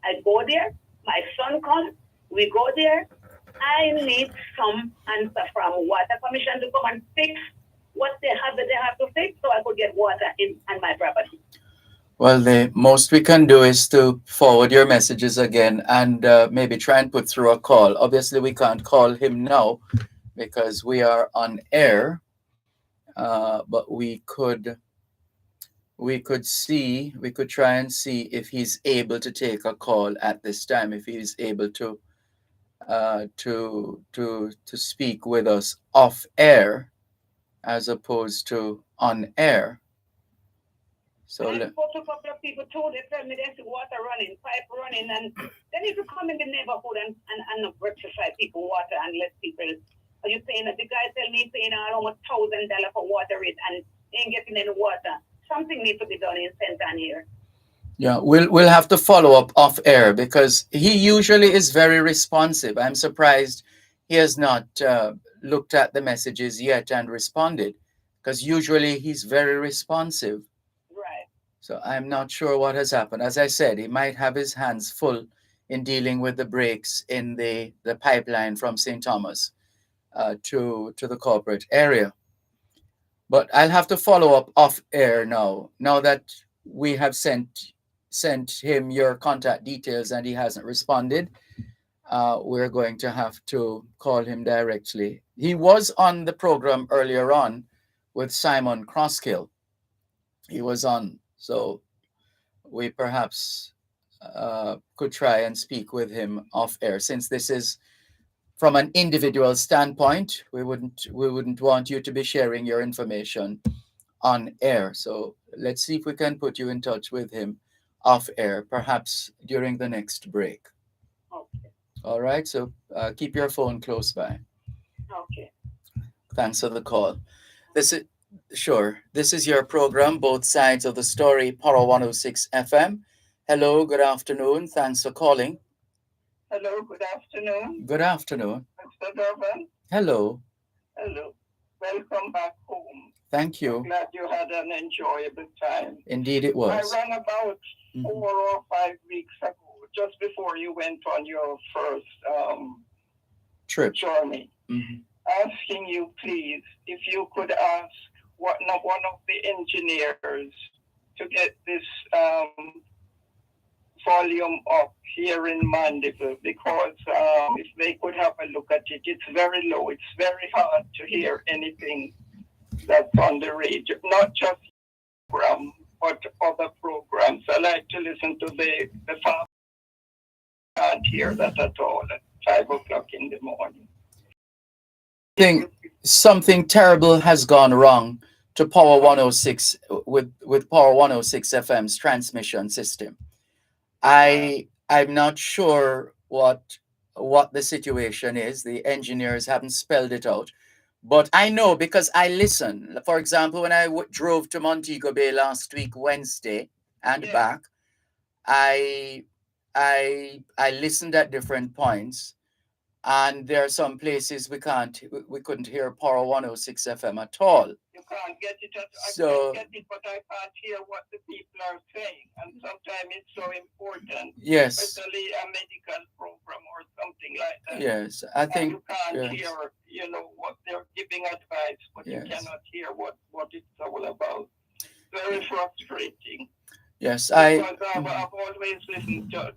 I go there, my son comes, we go there. I need some answer from water commission to come and fix what they have to fix so I could get water in on my property. Well, the most we can do is to forward your messages again and maybe try and put through a call. Obviously, we can't call him now because we are on air, but we could try and see if he's able to take a call at this time, if he's able to speak with us off air as opposed to on air. So I spoke to a couple of people too. They tell me there's water running, pipe running, and they need to come in the neighborhood and rectify people water and let people. Are you saying that the guy tell me he's paying almost $1,000 for water rate and ain't getting any water? Something needs to be done in Centan here. yeah, we'll have to follow up off air because he usually is very responsive. I'm surprised he has not looked at the messages yet and responded because usually he's very responsive. Right. So I'm not sure what has happened. As I said, he might have his hands full in dealing with the breaks in the pipeline from St. Thomas to the corporate area. But I'll have to follow up off air now. Now that we have sent him your contact details and he hasn't responded, we're going to have to call him directly. He was on the program earlier on with Simon Crosskill. He was on, so we perhaps could try and speak with him off air. Since this is from an individual standpoint, we wouldn't want you to be sharing your information on air. So let's see if we can put you in touch with him off air, perhaps during the next break. Okay. All right. So keep your phone close by. Okay. Thanks for the call. This is sure. This is your program, Both Sides of the Story, Power 106 FM. Hello. Good afternoon. Thanks for calling. Hello, good afternoon. Good afternoon. Mr. Dervan. Hello. Hello. Welcome back home. Thank I'm you. glad you had an enjoyable time. Indeed, it I was. rang about 4 or 5 weeks ago, just before you went on your first Trip. journey, Mhm. asking you, please, if you could ask one of the engineers to get this volume up here in Mandeville, because if they could have a look at it, it's very low. It's very hard to hear anything that's on the radio, not just program, but other programs. I like to listen to the farm. Can't hear that at all at 5 o'clock in the morning. Something terrible has gone wrong to Power 106 with Power 106 FM's transmission system. I'm not sure what the situation is. The engineers haven't spelled it out, but I know because I listen. For example, when I drove to Montego Bay last week Wednesday and back, I listened at different points, and there are some places we couldn't hear Power 106 FM at all. You can't get it. I So- can get it, but I can't hear what the people are saying. And sometimes it's so important, Yes, especially a medical program or something like that. yes, I And think you can't yes. hear, what they're giving advice, but you Yes. cannot hear what it's all about. Very frustrating. Yes, Because I've always listened to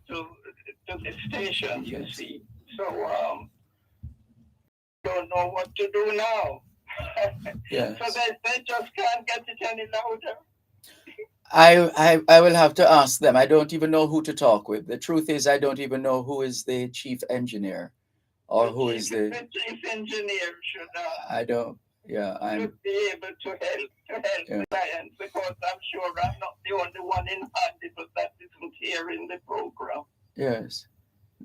the station, you Yes. see. So don't know what to do now. yes. So they just can't get it any louder. I will have to ask them. I don't even know who to talk with. The truth is, I don't even know who is the chief engineer or The who is the? chief engineer I don't. Yeah, should be able to help Yeah. clients, because I'm sure I'm not the only one in Handle that isn't here in the program. Yes.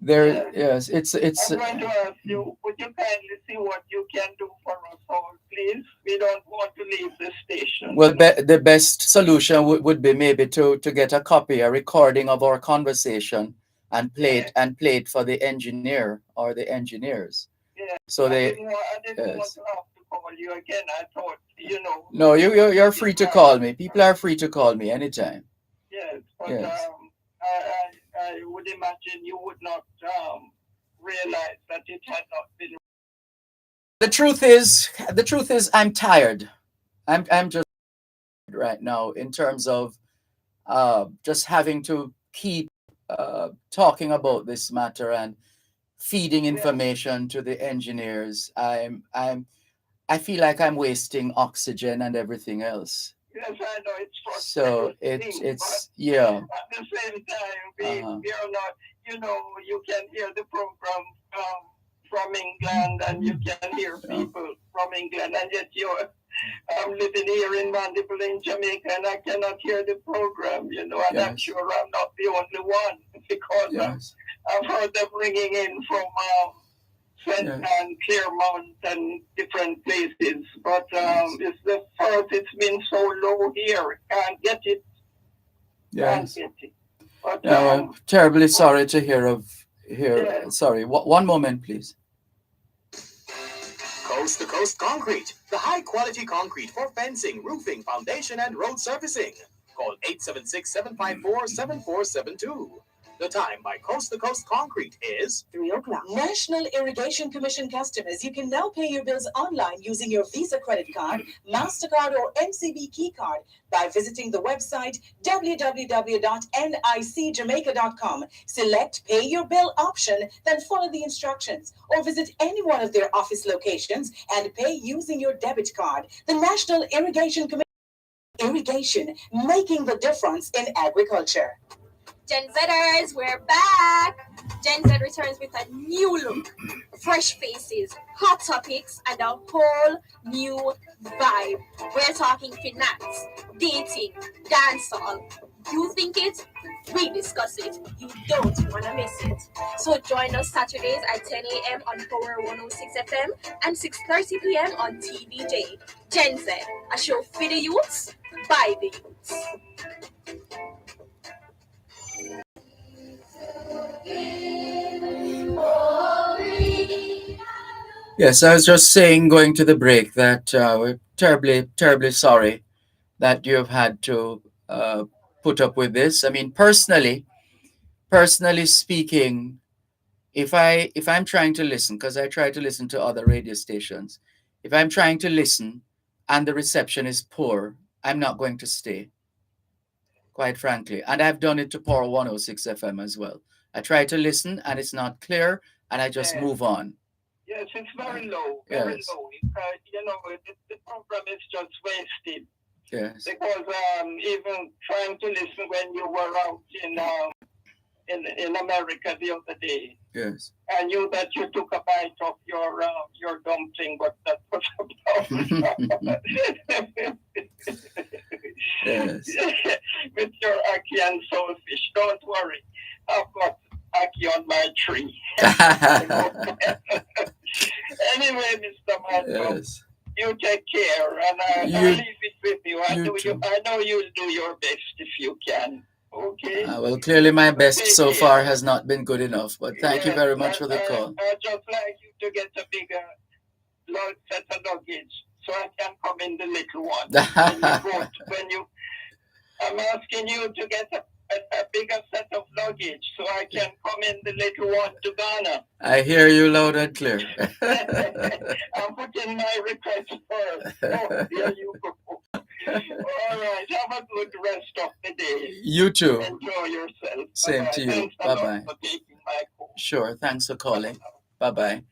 There. Yes. Yes. It's. I'm going to ask you, would you kindly see what you can do for us all, please? We don't want to leave the station. Well, the best solution would be maybe to get a copy, a recording of our conversation, and play it for the engineer or the engineers. Yeah. So I didn't want yes. to have to call you again. I thought, No, you're free to call me. People are free to call me anytime. Yes, but Yes. I would imagine you would not realize that it had not been. The truth is, I'm tired. I'm just right now in terms of just having to keep talking about this matter and feeding information to the engineers. I feel like I'm wasting oxygen and everything else. Yes, I know it's So frustrating. it's yeah. At the same time, we are not. You can hear the program from England, and you can hear people from England, and yet I'm living here in Mandeville in Jamaica, and I cannot hear the program. And I'm sure I'm not the only one, because I've heard them ringing in from St. and Claremont and different places, but it's the first. It's been so low here. Can't get it. Yes. Can't get it. But, I'm terribly sorry to hear. Sorry. One moment, please. Coast to Coast Concrete, the high quality concrete for fencing, roofing, foundation, and road surfacing. Call 876-754-7472. The time by Coast to Coast Concrete is 3 o'clock. National Irrigation Commission customers, you can now pay your bills online using your Visa credit card, MasterCard, or MCB key card by visiting the website www.nicjamaica.com. Select Pay Your Bill option, then follow the instructions, or visit any one of their office locations and pay using your debit card. The National Irrigation Commission. Irrigation, making the difference in agriculture. Gen Zers, we're back. Gen Z returns with a new look, fresh faces, hot topics, and a whole new vibe. We're talking finance, dating, dancehall. You think it? We discuss it. You don't want to miss it. So join us Saturdays at 10 a.m. on Power 106 FM and 6:30 p.m. on TVJ. Gen Z, a show for the youths, by the youths. Yes, I was just saying, going to the break, that we're terribly, terribly sorry that you have had to put up with this. I mean, personally speaking, if I'm trying to listen, because I try to listen to other radio stations, if I'm trying to listen and the reception is poor, I'm not going to stay, quite frankly. And I've done it to Power 106 FM as well. I try to listen and it's not clear, and I just move on. Yes, it's very low, very low. The program is just wasted. Yes. Because even trying to listen when you were out in America the other day, yes, I knew that you took a bite of your dumpling, but that was about yes. with your ackee and saltfish. Don't worry, I've got ackee on my tree. Anyway, Mr. Malcolm, you take care, and I'll leave it with you. I know you'll do your best if you can. Okay. Well, clearly my best so far has not been good enough, but thank you very much for the call. I'd just like you to get a bigger set of luggage so I can come in the little one. I'm asking you to get a bigger set of luggage so I can come in the little one to Ghana. I hear you loud and clear. I'm putting my request first. Oh, there you go. All right, have a good rest of the day. You too. Enjoy yourself. Same to you. Thanks a lot for taking my call. Sure, thanks for calling. Bye-bye.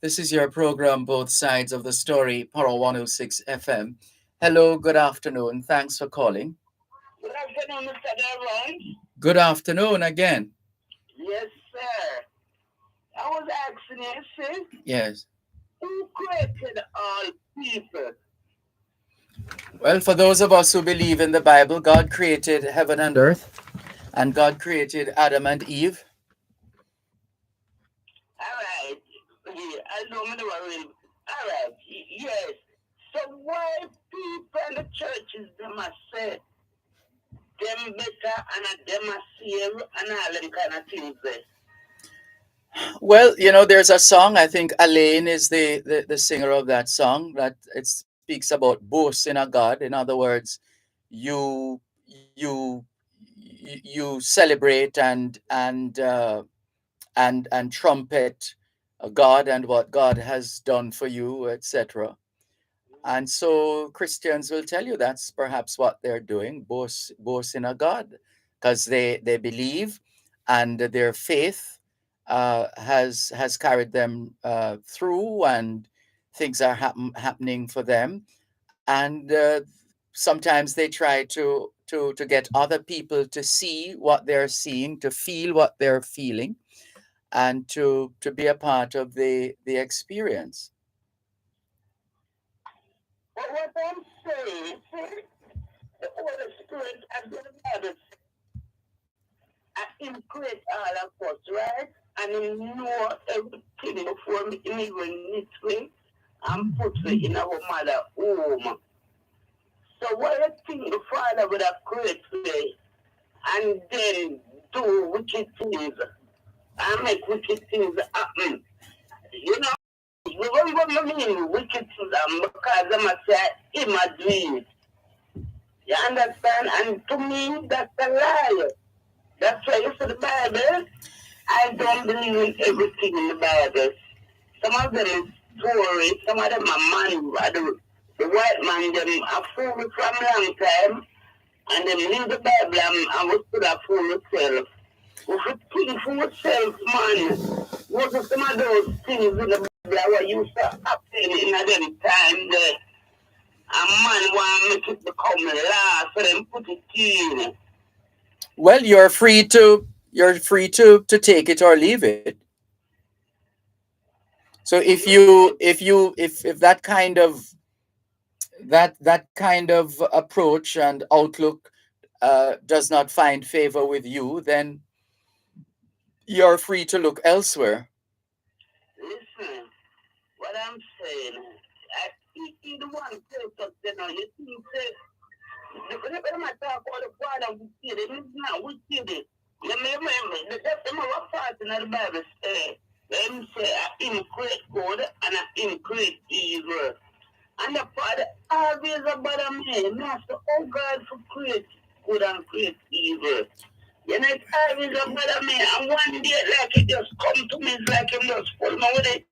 This is your program, Both Sides of the Story, Power 106 FM. Hello, good afternoon. Thanks for calling. Good afternoon, Mr. Dervan. Good afternoon again. Yes, sir. I was asking you, sis, Yes. who created all people? Well, for those of us who believe in the Bible, God created heaven and earth, and God created Adam and Eve. All right. Yeah, I know me never really. All right. Yes. So why people in the churches them are say them better and them are save and all them kind of things there? Well, there's a song, I think Elaine is the singer of that song, that it speaks about boasting a God. In other words, you you you celebrate and trumpet God and what God has done for you, etc. And so Christians will tell you that's perhaps what they're doing, boast in a God, because they believe, and their faith has carried them through, and things are happening for them. And sometimes they try to get other people to see what they're seeing, to feel what they're feeling, and to be a part of the experience. But what I'm saying, see, the Holy Spirit has been the Bible Him create all of us, right? And Him know everything before me Him even knit we and put we in our mother home. So what you think the Father would have created we and then do wicked things and make wicked things happen? You know, you remember me wicked things because I'm a say Him a do it. You understand? And to me, that's a lie. That's why you see the Bible. I don't believe in everything in the Bible. Some of them is stories, some of them are man, the white man, them are fool from a long time, and them leave the Bible and we still are fool itself. If you think for yourself, man, what are some of those things in the Bible what used to happen in a them time that a man want to make it become law, so them put it in. Well, you're free to take it or leave it. So if that kind of approach and outlook does not find favor with you, then you're free to look elsewhere. Listen, what I'm saying, I think the one person, you think that when I talk about the Father, we see it, it's not, we see it. You remember, that's what part in the Bible say. Them say, I am create good and I am create evil. And the Father always about a man, master, oh God, for create good and create evil. You know, it's always about a man. And one day, like, it just come to me, it's like him just pull me with it.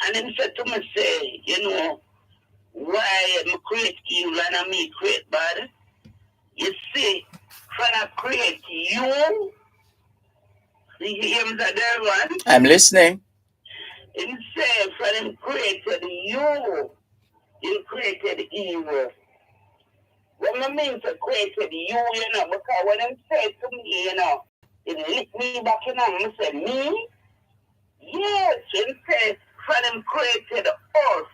And him said to me, say, why I create evil and I me create bad? You see, when I create you, you hear me say, Dervan? I'm listening. He said, when he created you, he created evil. What I mean to created you, because when he said to me, he licked me back in and he said, me? Yes, he said, when he created us,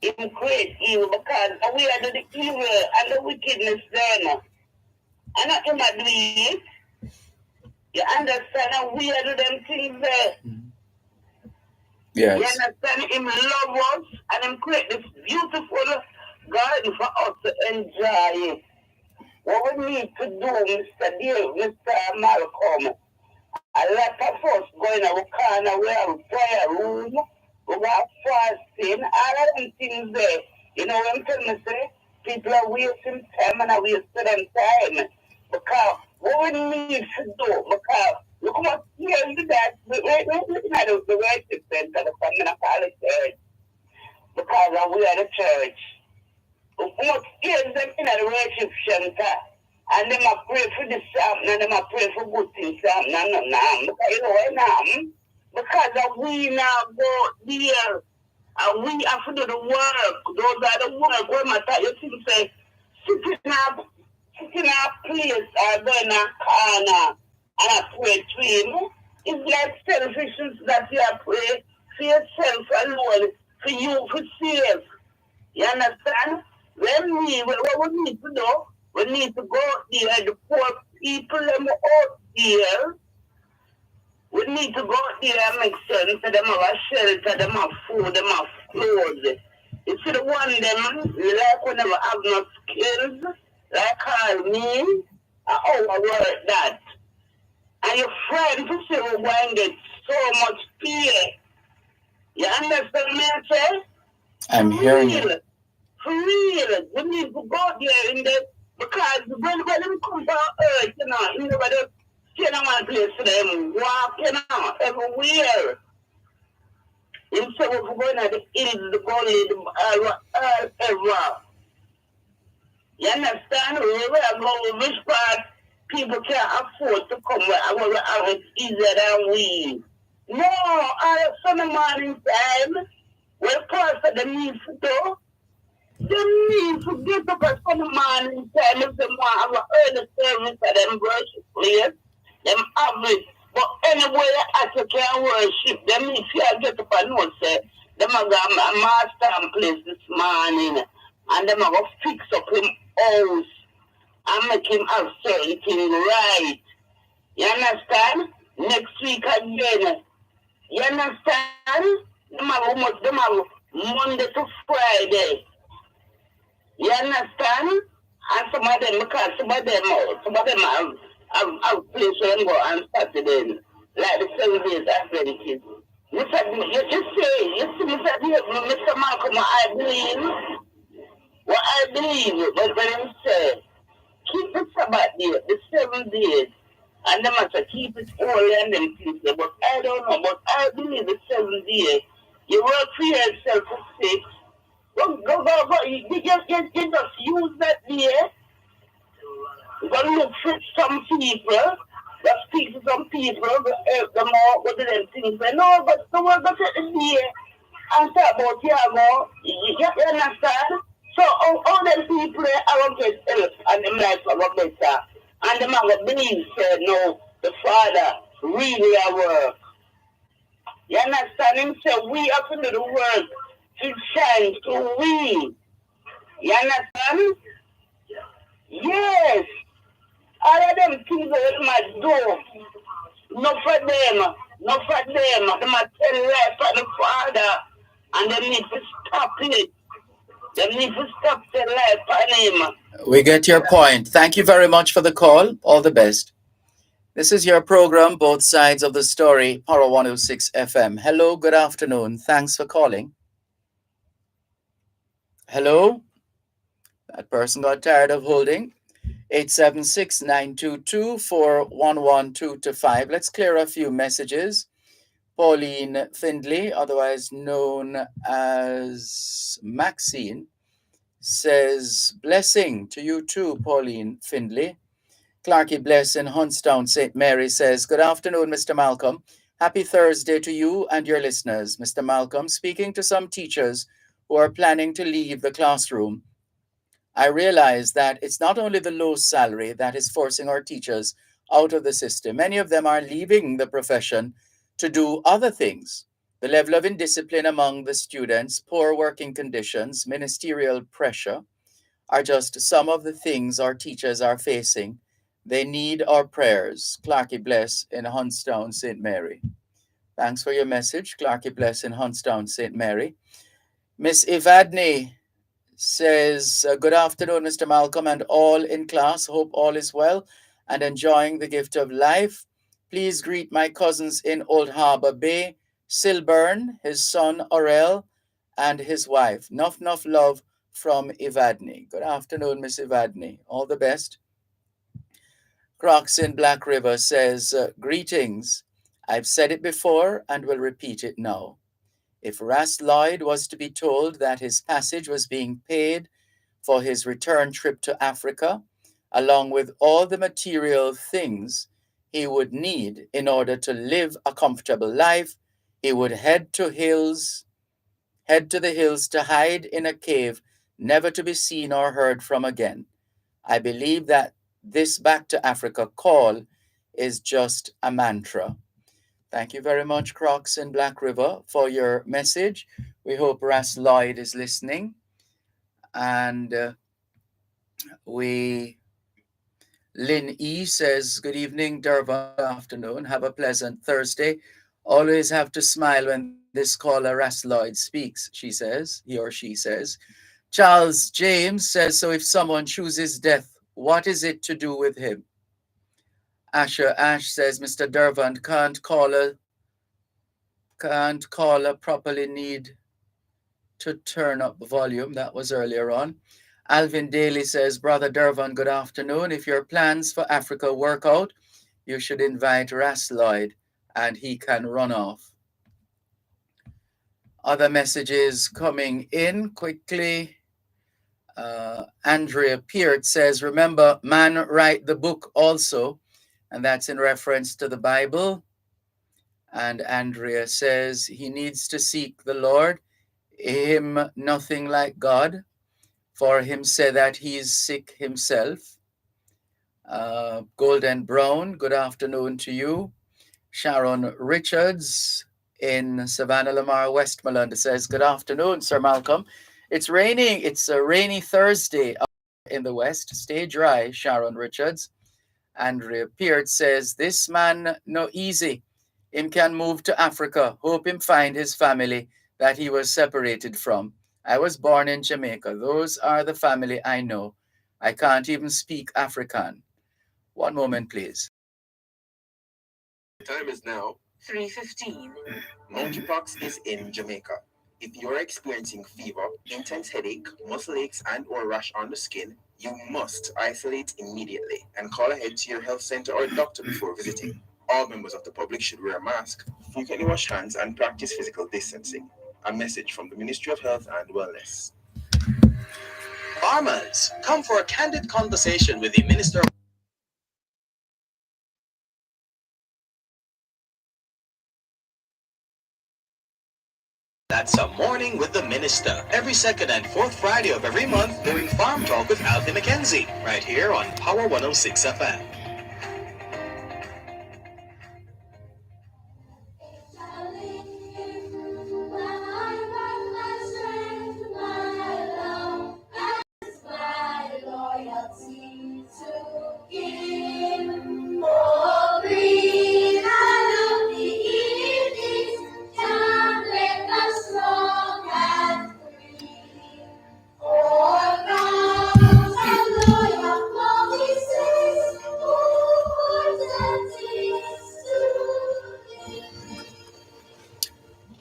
he created evil because we are the evil and the wickedness then. And not him do it. You understand? And we are do them things there. You Yes. understand? Him love us and him create this beautiful garden for us to enjoy it. What we need to do, Mr. Deal, Mr. Malcolm, a lot of us go in our corner, we have prayer room, we have fasting, all of them things there. You know what I'm telling you, say? People are wasting time and are wasting them time. Because what we need to do, because look what here is that, we're looking at the worship center, the coming of college church, because we are the church. What is them in the worship center? And them a pray for the something, and them a pray for good things, something, and because you know why now? Because we now go there, and we have to do the work. Those are the work. What matter? You think say, sitting in a place or go in a corner and I pray to him. It's like selfishness that you are praying for yourself alone, for you, for save. You understand? What we need to do, we need to go out there, the poor people them out there. We need to go out there and make sense of them have a shelter, them have food, them have clothes. You see the one them, like we never have no skills, like all me, our work that. And your friend to say we're going to get so much pay. You understand me, I say? I'm hearing you. For real. We need to go there in the, because when them come to earth, you know, you never just stay in one place for them, walk, you know, everywhere. Instead of going at the hills, the gully, everywhere. You understand? We are going which part people can't afford to come where we have it easier than we. No, I Sunday morning time, when pastor the needs to do, they need to get up at Sunday morning time if they want to have an early service at them worship place, them have it. But anyway, as you can worship, them if you get up and know, say, them have got a master place this morning, and them have to fix up him house and make him have certain things right. You understand? Next week again. You understand? Them have Monday to Friday. You understand? And some of them, because some of them have place where them go on Saturday. Like the 7 days Adventist. You see, Mr. Malcolm, what I believe, but when he said, keep the Sabbath day, the 7 days, and they must keep it holy and them things. But I don't know, but I believe the 7 days, you work for yourself for 6. Go. You just use that day. Go look for some people. Go speak to some people. Go help them out with them things. No, but the work go take the day and talk about you understand? So all them people are going to get help and them life will go better. And them have a belief said no, the Father really at work. You understand him? So we have to do the work. It shines to we. You understand? Yes. All of them things that might do. Not for them. Not for them. They might tell life for the Father. And they need to stop it. They need to stop their life on him. We get your point. Thank you very much for the call. All the best. This is your program, Both Sides of the Story, Power 106 FM. Hello, good afternoon. Thanks for calling. Hello? That person got tired of holding. 876-922-4112-5. Let's clear a few messages. Pauline Findlay, otherwise known as Maxine, says, blessing to you too, Pauline Findlay. Clarky Bless in Huntstown, St. Mary says, good afternoon, Mr. Malcolm. Happy Thursday to you and your listeners. Mr. Malcolm, speaking to some teachers who are planning to leave the classroom, I realize that it's not only the low salary that is forcing our teachers out of the system. Many of them are leaving the profession to do other things. The level of indiscipline among the students, poor working conditions, ministerial pressure are just some of the things our teachers are facing. They need our prayers. Clarky Bless in Huntstown, St. Mary. Thanks for your message, Clarky Bless in Huntstown, St. Mary. Miss Evadne says, good afternoon, Mr. Malcolm and all in class. Hope all is well and enjoying the gift of life. Please greet my cousins in Old Harbor Bay, Silburn, his son Aurel, and his wife. Nuff love from Evadne. Good afternoon, Miss Evadne. All the best. Crocs in Black River says, greetings. I've said it before and will repeat it now. If Ras Lloyd was to be told that his passage was being paid for his return trip to Africa, along with all the material things he would need in order to live a comfortable life, he would head to the hills to hide in a cave, never to be seen or heard from again. I believe that this Back to Africa call is just a mantra. Thank you very much, Crocs in Black River, for your message. We hope Ras Lloyd is listening. And Lynn E says, good evening, Dervan, good afternoon. Have a pleasant Thursday. Always have to smile when this caller, Ras Lloyd, speaks, she says, he or she says. Charles James says, so if someone chooses death, what is it to do with him? Asher Ash says, Mr. Dervan can't caller properly need to turn up the volume. That was earlier on. Alvin Daly says, Brother Dervan, good afternoon. If your plans for Africa work out, you should invite Ras Lloyd and he can run off. Other messages coming in quickly. Andrea Peart says, remember, man write the book also, and that's in reference to the Bible. And Andrea says, he needs to seek the Lord, him nothing like God, for him say that he is sick himself. Golden Brown, good afternoon to you. Sharon Richards in Savannah Lamar, Westmoreland says, good afternoon, Sir Malcolm. It's raining. It's a rainy Thursday in the West. Stay dry, Sharon Richards. Andrea Peart says, this man no easy. Him can move to Africa. Hope him find his family that he was separated from. I was born in Jamaica. Those are the family I know. I can't even speak African. One moment, please. The time is now 3:15. Monkeypox is in Jamaica. If you're experiencing fever, intense headache, muscle aches, and/or rash on the skin, you must isolate immediately and call ahead to your health center or doctor before visiting. All members of the public should wear a mask, frequently wash hands, and practice physical distancing. A message from the Ministry of Health and Wellness. Farmers, come for a candid conversation with the Minister. That's a morning with the minister. Every second and fourth Friday of every month during Farm Talk with Alfie McKenzie, right here on Power 106 FM.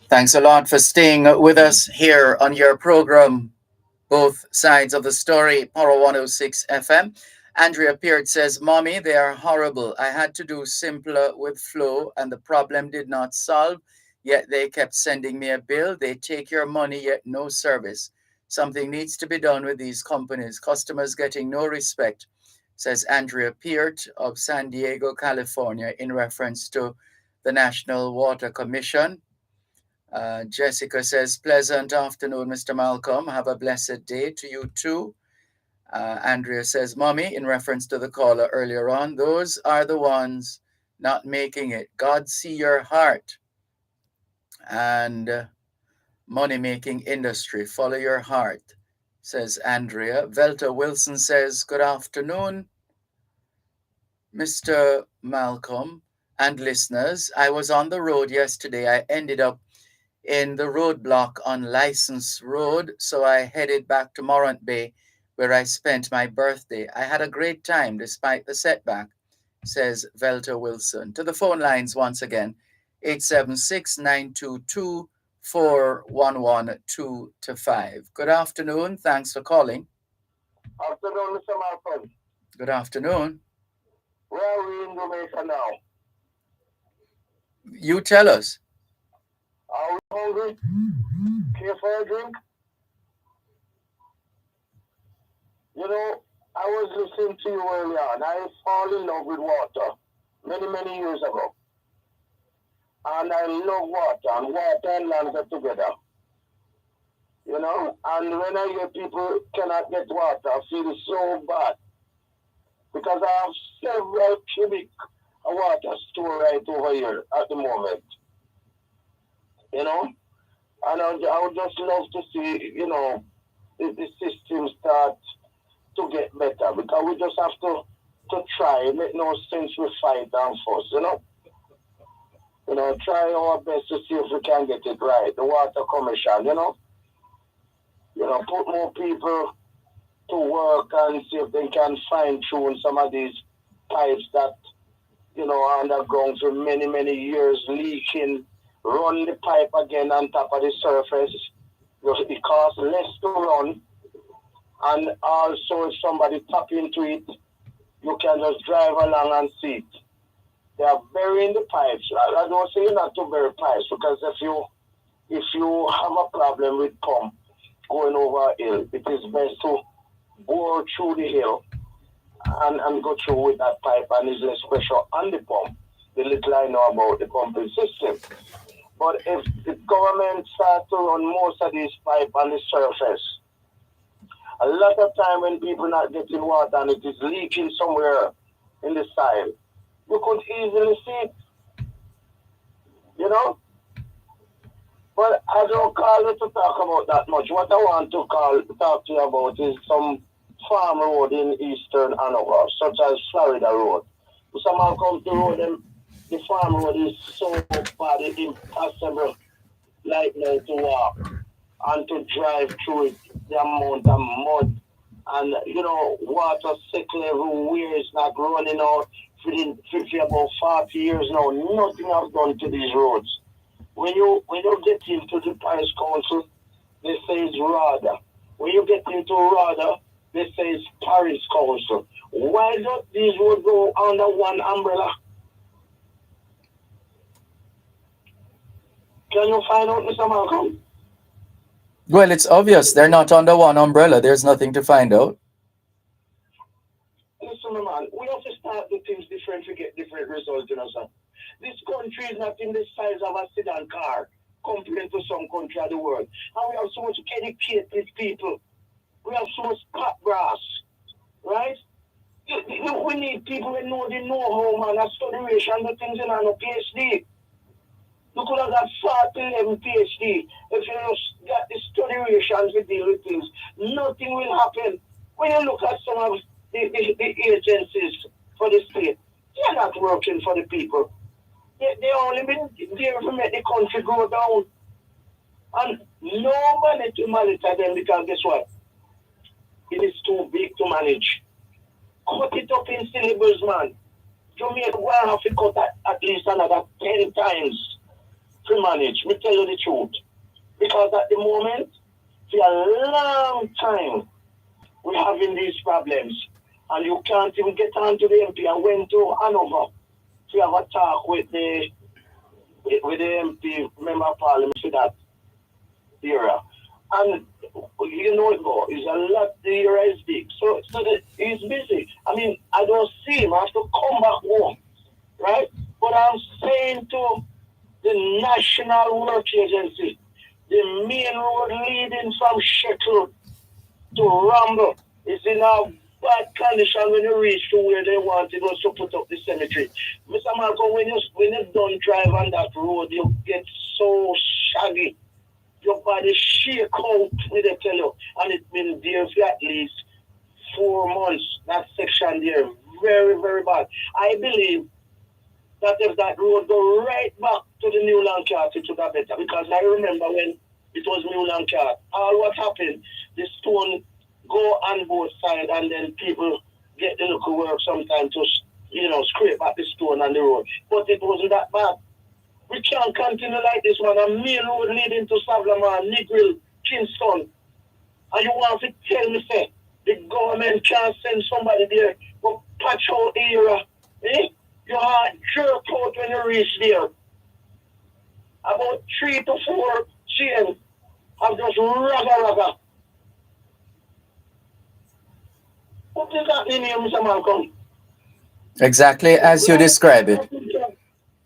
Thanks a lot for staying with us here on your program, Both Sides of the Story, Power 106 FM. Andrea Peart says, Mommy, they are horrible. I had to do simpler with Flow and the problem did not solve, yet they kept sending me a bill. They take your money, yet no service. Something needs to be done with these companies. Customers getting no respect, says Andrea Peart of San Diego, California, in reference to the National Water Commission. Jessica says, pleasant afternoon, Mr. Malcolm. Have a blessed day to you too. Andrea says, Mommy, in reference to the caller earlier on, those are the ones not making it. God see your heart. And money-making industry, follow your heart, says Andrea. Velta Wilson says, good afternoon, Mr. Malcolm and listeners. I was on the road yesterday. I ended up in the roadblock on License Road, so I headed back to Morant Bay, where I spent my birthday. I had a great time despite the setback, says Velta Wilson. To the phone lines once again, 876-922-4112-5. Good afternoon. Thanks for calling. Afternoon, Mr. Malcolm. Good afternoon. Where are we in Jamaica now? You tell us. Are we hungry? Care for a drink? You know, I was listening to you earlier and I fall in love with water many years ago. And I love water, and water and land are together. You know, and when I hear people cannot get water, I feel so bad. Because I have several cubic a water store right over here at the moment. You know? And I would just love to see, the system start to get better because we just have to try. It make no sense we fight and fuss, try our best to see if we can get it right. The water commission, put more people to work and see if they can fine tune some of these pipes that, are underground for many, many years, leaking, run the pipe again on top of the surface. It costs less to run. And also, if somebody tap into it, you can just drive along and see it. They are burying the pipes. I don't say not to bury pipes because if you have a problem with pump going over a hill, it is best to bore through the hill and go through with that pipe, and is less pressure on the pump. The little I know about the pumping system. But if the government starts to run most of these pipes on the surface, a lot of time when people not getting water and it is leaking somewhere in the soil, you could easily see it, But I don't call you to talk about that much. What I want to talk to you about is some farm road in eastern Hanover, such as Florida Road. Someone come to road, the farm road is so bad, it's impossible like now to walk and to drive through it, the amount of mud and, water cycle everywhere is not running out for about 40 years now. Nothing has done to these roads. When you get into the parish council, they say it's RADA. When you get into RADA, they say it's parish council. Why don't these roads go under one umbrella? Can you find out, Mr. Malcolm? Well, it's obvious they're not under one umbrella. There's nothing to find out. Listen, man, we have to start the things different to get different results, sir. This country is not in the size of a sedan car compared to some country of the world. And we have so much educated people. We have so much cut grass, right? We need people who know the know-how, man, a studiation, the things in a PhD. You could have got 40 PhD. If you just got the studiations to deal with things, nothing will happen. When you look at some of the agencies for the state, they're not working for the people. They only been there to make the country go down. And nobody to monitor them because guess what? It is too big to manage. Cut it up in syllables, man. Jamaica will have to cut at least another 10 times to manage. Me tell you the truth. Because at the moment, for a long time, we're having these problems. And you can't even get on to the MP. I went to Hanover to have a talk with the MP member of parliament for that era. And it's a lot, the era is big. So he's busy. I mean, I don't see him. I have to come back home. Right? But I'm saying to the National Work Agency, the main road leading from Sheffield to Rumble is in a bad condition when you reach to where they want it was to put up the cemetery. Mr. Malcolm, when you don't drive on that road, you get so shaggy. Your body shake out, me they tell you. And it's been there for at least 4 months, that section there. Very, very bad. I believe that if that road go right back to the New Lancaster, it would have better. Because I remember when it was New Lancaster, all what happened, the stone go on both sides and then people get the local work sometimes to, scrape back the stone on the road. But it wasn't that bad. We can't continue like this, man. A main road leading to Savlaman, Negril, Kingston. And you want to tell me, say, the government can't send somebody there to patch out the area. Eh? Your heart jerk out when you reach there. About 3 to 4 chains have just raga. What is that in here, Mr. Malcolm? Exactly as you describe it.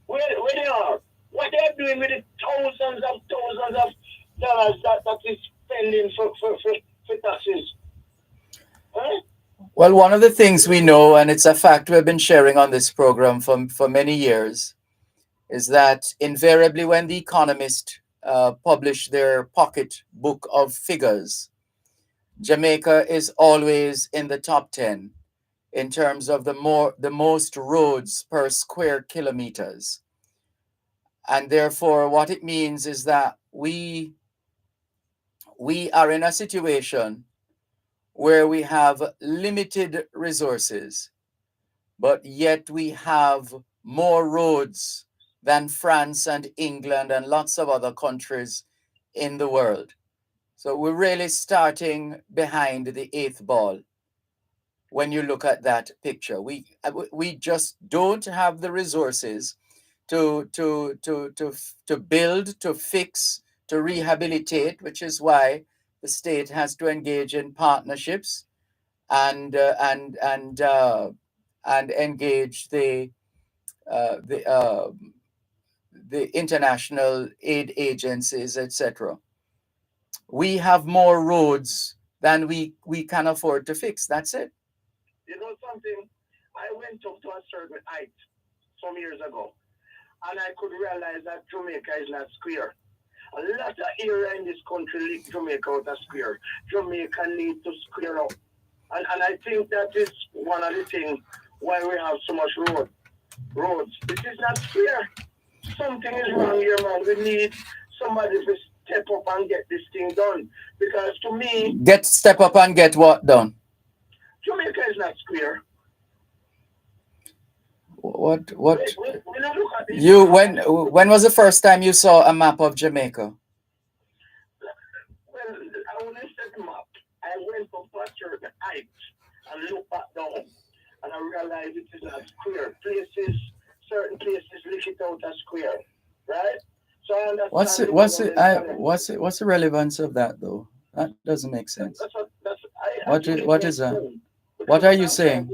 Where they are? What they're doing with the thousands of dollars that is spending for taxes? Huh? Well, one of the things we know, and it's a fact we've been sharing on this program for many years, is that invariably when the Economist publish their pocket book of figures, Jamaica is always in the top 10 in terms of the most roads per square kilometers. And therefore, what it means is that we are in a situation where we have limited resources, but yet we have more roads than France and England and lots of other countries in the world. So we're really starting behind the eighth ball when you look at that picture. We just don't have the resources to build, to fix, to rehabilitate, which is why the state has to engage in partnerships and engage the the international aid agencies, etc. We have more roads than we can afford to fix. That's it. You know something? I went up to a certain height some years ago, and I could realize that Jamaica is not square. A lot of area in this country leave Jamaica out of square. Jamaica needs to square up. And I think that is one of the things why we have so much roads. It is not square. Something is wrong here, man. We need somebody to step up and get this thing done. Because to me, Step up and get what done? Jamaica is not square. What When I look at this, you when was the first time you saw a map of Jamaica? well, I wouldn't set them up. I went up to a certain height and looked back down, and I realized it is not square. Certain places lift it out as square, right? So I understand. What's the relevance of that though? That doesn't make sense. What is that? What are you saying?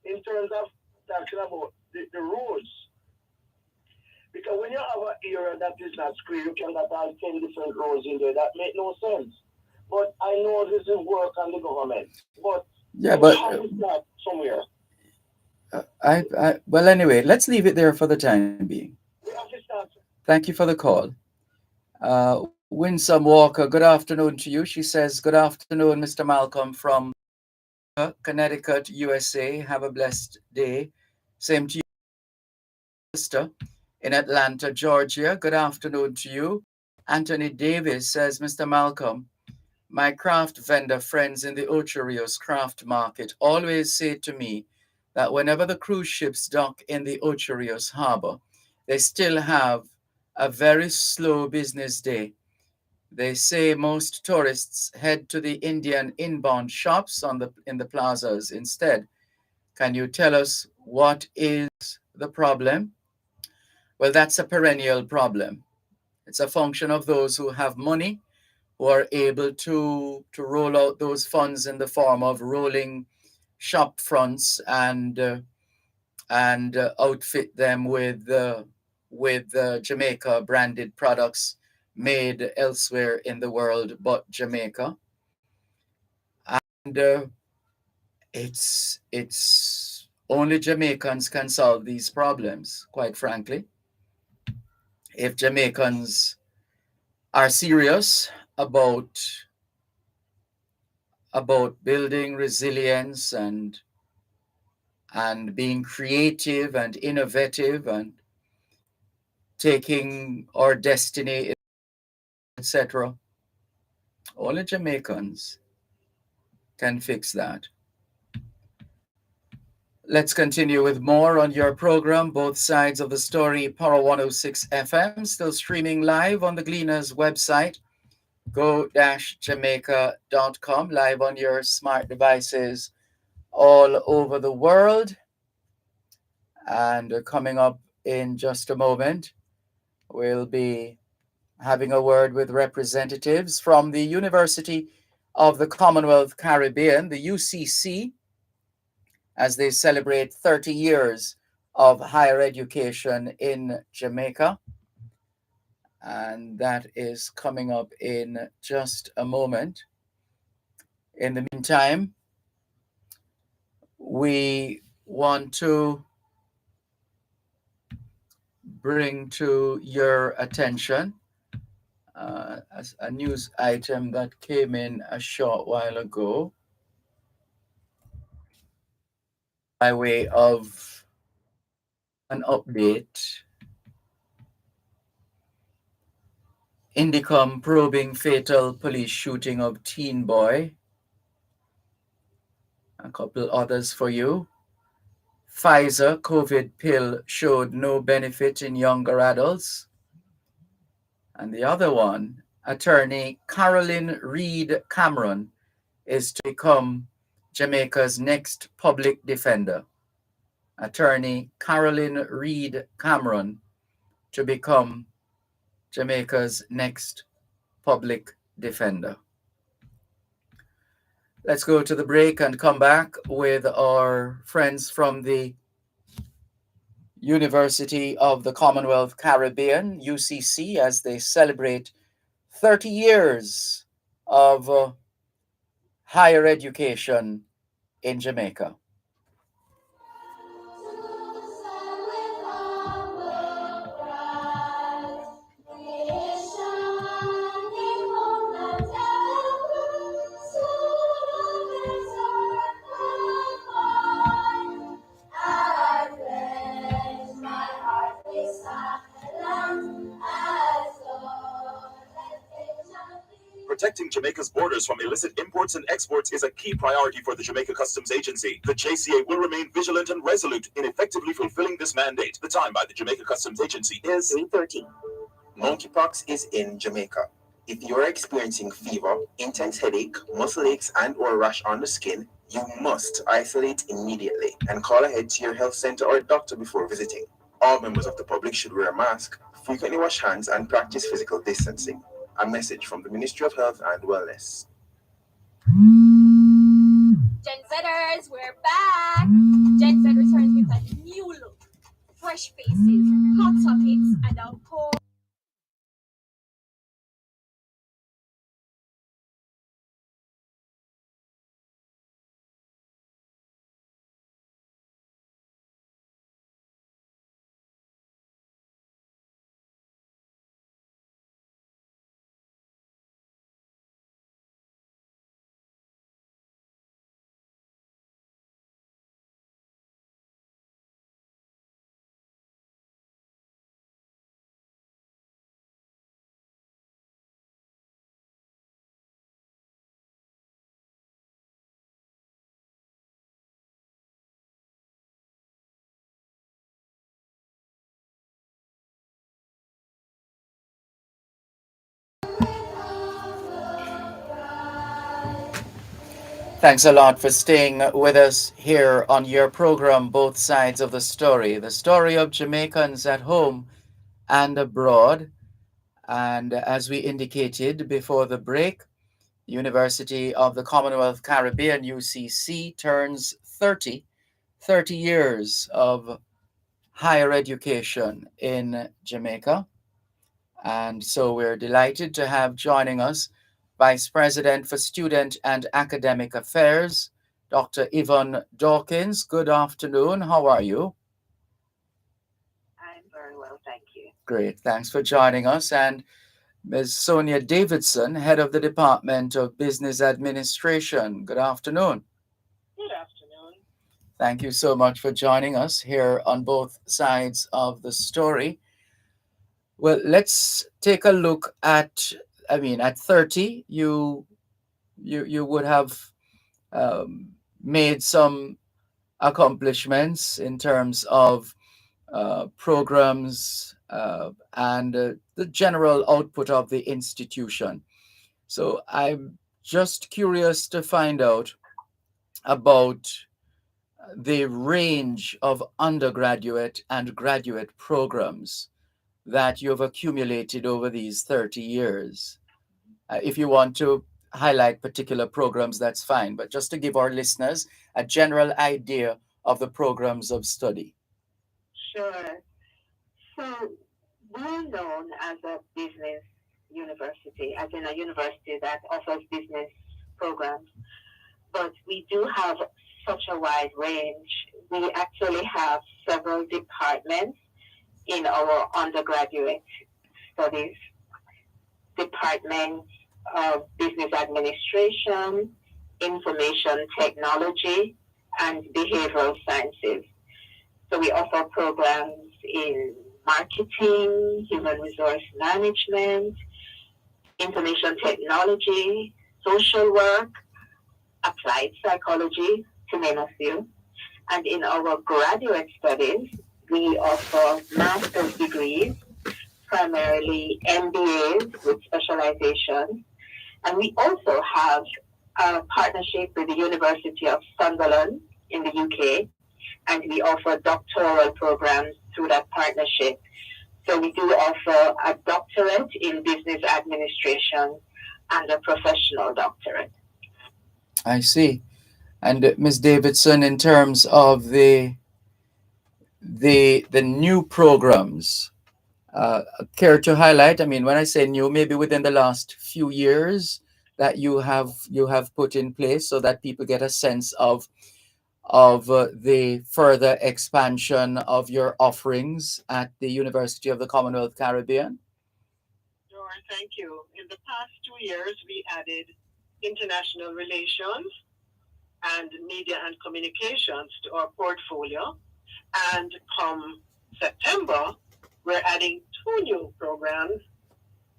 In terms of talking about the roads, because when you have an area that is not square, you can have all 10 different roads in there. That make no sense. But I know this is work on the government. But Yeah, but that somewhere. well, anyway, let's leave it there for the time being. We have to start. Thank you for the call. Winsome Walker, good afternoon to you. She says, good afternoon, Mr. Malcolm from Connecticut, USA. Have a blessed day. Same to you, sister, in Atlanta, Georgia. Good afternoon to you. Anthony Davis says, Mr. Malcolm, my craft vendor friends in the Ocho Rios craft market always say to me that whenever the cruise ships dock in the Ocho Rios harbor, they still have a very slow business day. They say most tourists head to the Indian inbound shops in the plazas instead. Can you tell us what is the problem? Well, that's a perennial problem. It's a function of those who have money, who are able to roll out those funds in the form of rolling shop fronts and outfit them with Jamaica branded products made elsewhere in the world but Jamaica. And it's only Jamaicans can solve these problems, quite frankly. If Jamaicans are serious about building resilience and being creative and innovative and taking our destiny, etc., only Jamaicans can fix that. Let's continue with more on your program, Both Sides of the Story, Power 106 FM, still streaming live on the Gleaners website, go-jamaica.com, live on your smart devices all over the world. And coming up in just a moment, we'll be having a word with representatives from the University of the Commonwealth Caribbean, the UCC, as they celebrate 30 years of higher education in Jamaica. And that is coming up in just a moment. In the meantime, we want to bring to your attention as a news item that came in a short while ago by way of an update. Indicom probing fatal police shooting of teen boy. A couple others for you. Pfizer COVID pill showed no benefit in younger adults. And the other one, attorney Carolyn Reed Cameron is to become Jamaica's next public defender. Attorney Carolyn Reed Cameron to become Jamaica's next public defender. Let's go to the break and come back with our friends from the University of the Commonwealth Caribbean, UCC, as they celebrate 30 years of higher education in Jamaica. Protecting Jamaica's borders from illicit imports and exports is a key priority for the Jamaica Customs Agency. The JCA will remain vigilant and resolute in effectively fulfilling this mandate. The time by the Jamaica Customs Agency is 3:30. Monkeypox is in Jamaica. If you're experiencing fever, intense headache, muscle aches, and/or rash on the skin, you must isolate immediately and call ahead to your health center or doctor before visiting. All members of the public should wear a mask, frequently wash hands, and practice physical distancing. A message from the Ministry of Health and Wellness. Gen Zers, we're back. Gen Z returns with a new look, fresh faces, hot topics, and a whole Thanks a lot for staying with us here on your program, Both Sides of the story of Jamaicans at home and abroad. And as we indicated before the break, University of the Commonwealth Caribbean, UCC, turns 30 years of higher education in Jamaica. And so we're delighted to have joining us Vice President for Student and Academic Affairs, Dr. Yvonne Dawkins. Good afternoon. How are you? I'm very well, thank you. Great. Thanks for joining us. And Ms. Sonia Davidson, Head of the Department of Business Administration. Good afternoon. Good afternoon. Thank you so much for joining us here on Both Sides of the Story. Well, let's take a look at, at 30, you would have made some accomplishments in terms of programs and the general output of the institution. So I'm just curious to find out about the range of undergraduate and graduate programs that you've accumulated over these 30 years. If you want to highlight particular programs, that's fine, but just to give our listeners a general idea of the programs of study. Sure. So we're known as a business university, as in a university that offers business programs, but we do have such a wide range. We actually have several departments in our undergraduate studies. Departments of Business Administration, Information Technology, and Behavioral Sciences. So we offer programs in marketing, human resource management, information technology, social work, applied psychology, to name a few. And in our graduate studies, we offer master's degrees, primarily MBAs with specialization. And we also have a partnership with the University of Sunderland in the UK, and we offer doctoral programs through that partnership. So we do offer a doctorate in business administration and a professional doctorate. I see. And Ms. Davidson, in terms of the new programs, care to highlight? I mean, when I say new, maybe within the last few years that you have put in place, so that people get a sense of the further expansion of your offerings at the University of the Commonwealth Caribbean. Sure, thank you. In the past 2 years, we added international relations and media and communications to our portfolio. And come September, we're adding 2 new programs,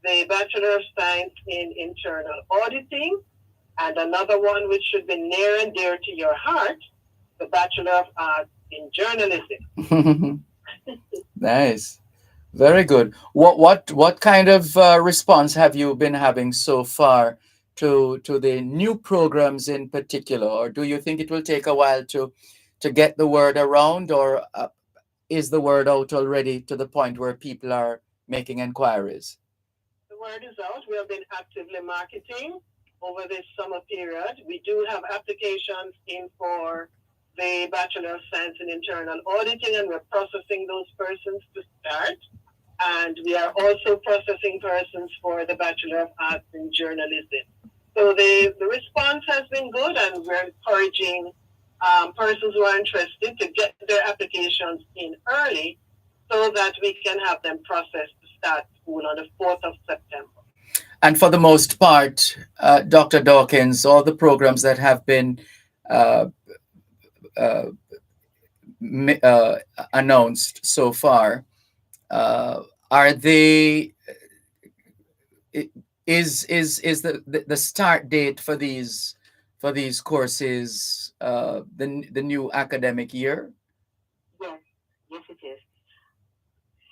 the Bachelor of Science in Internal Auditing, and another one which should be near and dear to your heart, the Bachelor of Arts in Journalism. Nice. Very good. What kind of response have you been having so far to the new programs in particular, or do you think it will take a while to get the word around, or is the word out already to the point where people are making inquiries? The word is out. We have been actively marketing over this summer period. We do have applications in for the Bachelor of Science in Internal Auditing, and we're processing those persons to start. And we are also processing persons for the Bachelor of Arts in Journalism. So the response has been good, and we're encouraging persons who are interested to get their applications in early so that we can have them processed to start school on the 4th of September. And for the most part, Dr. Dawkins, all the programs that have been announced so far, are they? Is the start date for these courses the new academic year? Yes, it is.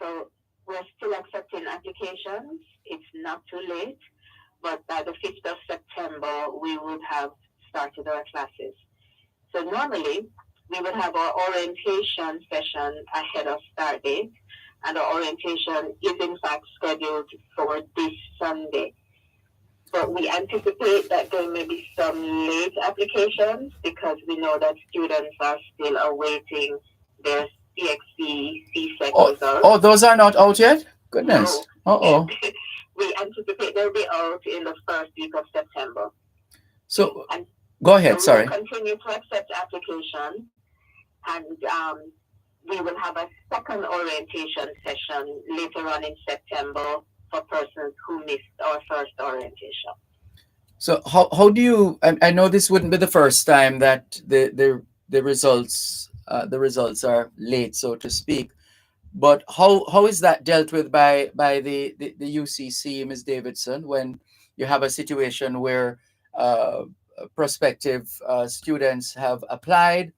So we're still accepting applications. It's not too late, but by the 5th of September, we would have started our classes. So normally, we would have our orientation session ahead of start date, and our orientation is in fact scheduled for this Sunday. But we anticipate that there may be some late applications because we know that students are still awaiting their CXC, CSEC results. Oh, those are not out yet? Goodness. No. We anticipate they'll be out in the first week of September. So, go ahead, so sorry. We will continue to accept applications, and we will have a second orientation session later on in September for persons who missed our first orientation. So how do you? I know this wouldn't be the first time that the results are late, so to speak. But how is that dealt with by the UCC, Ms. Davidson, when you have a situation where prospective students have applied,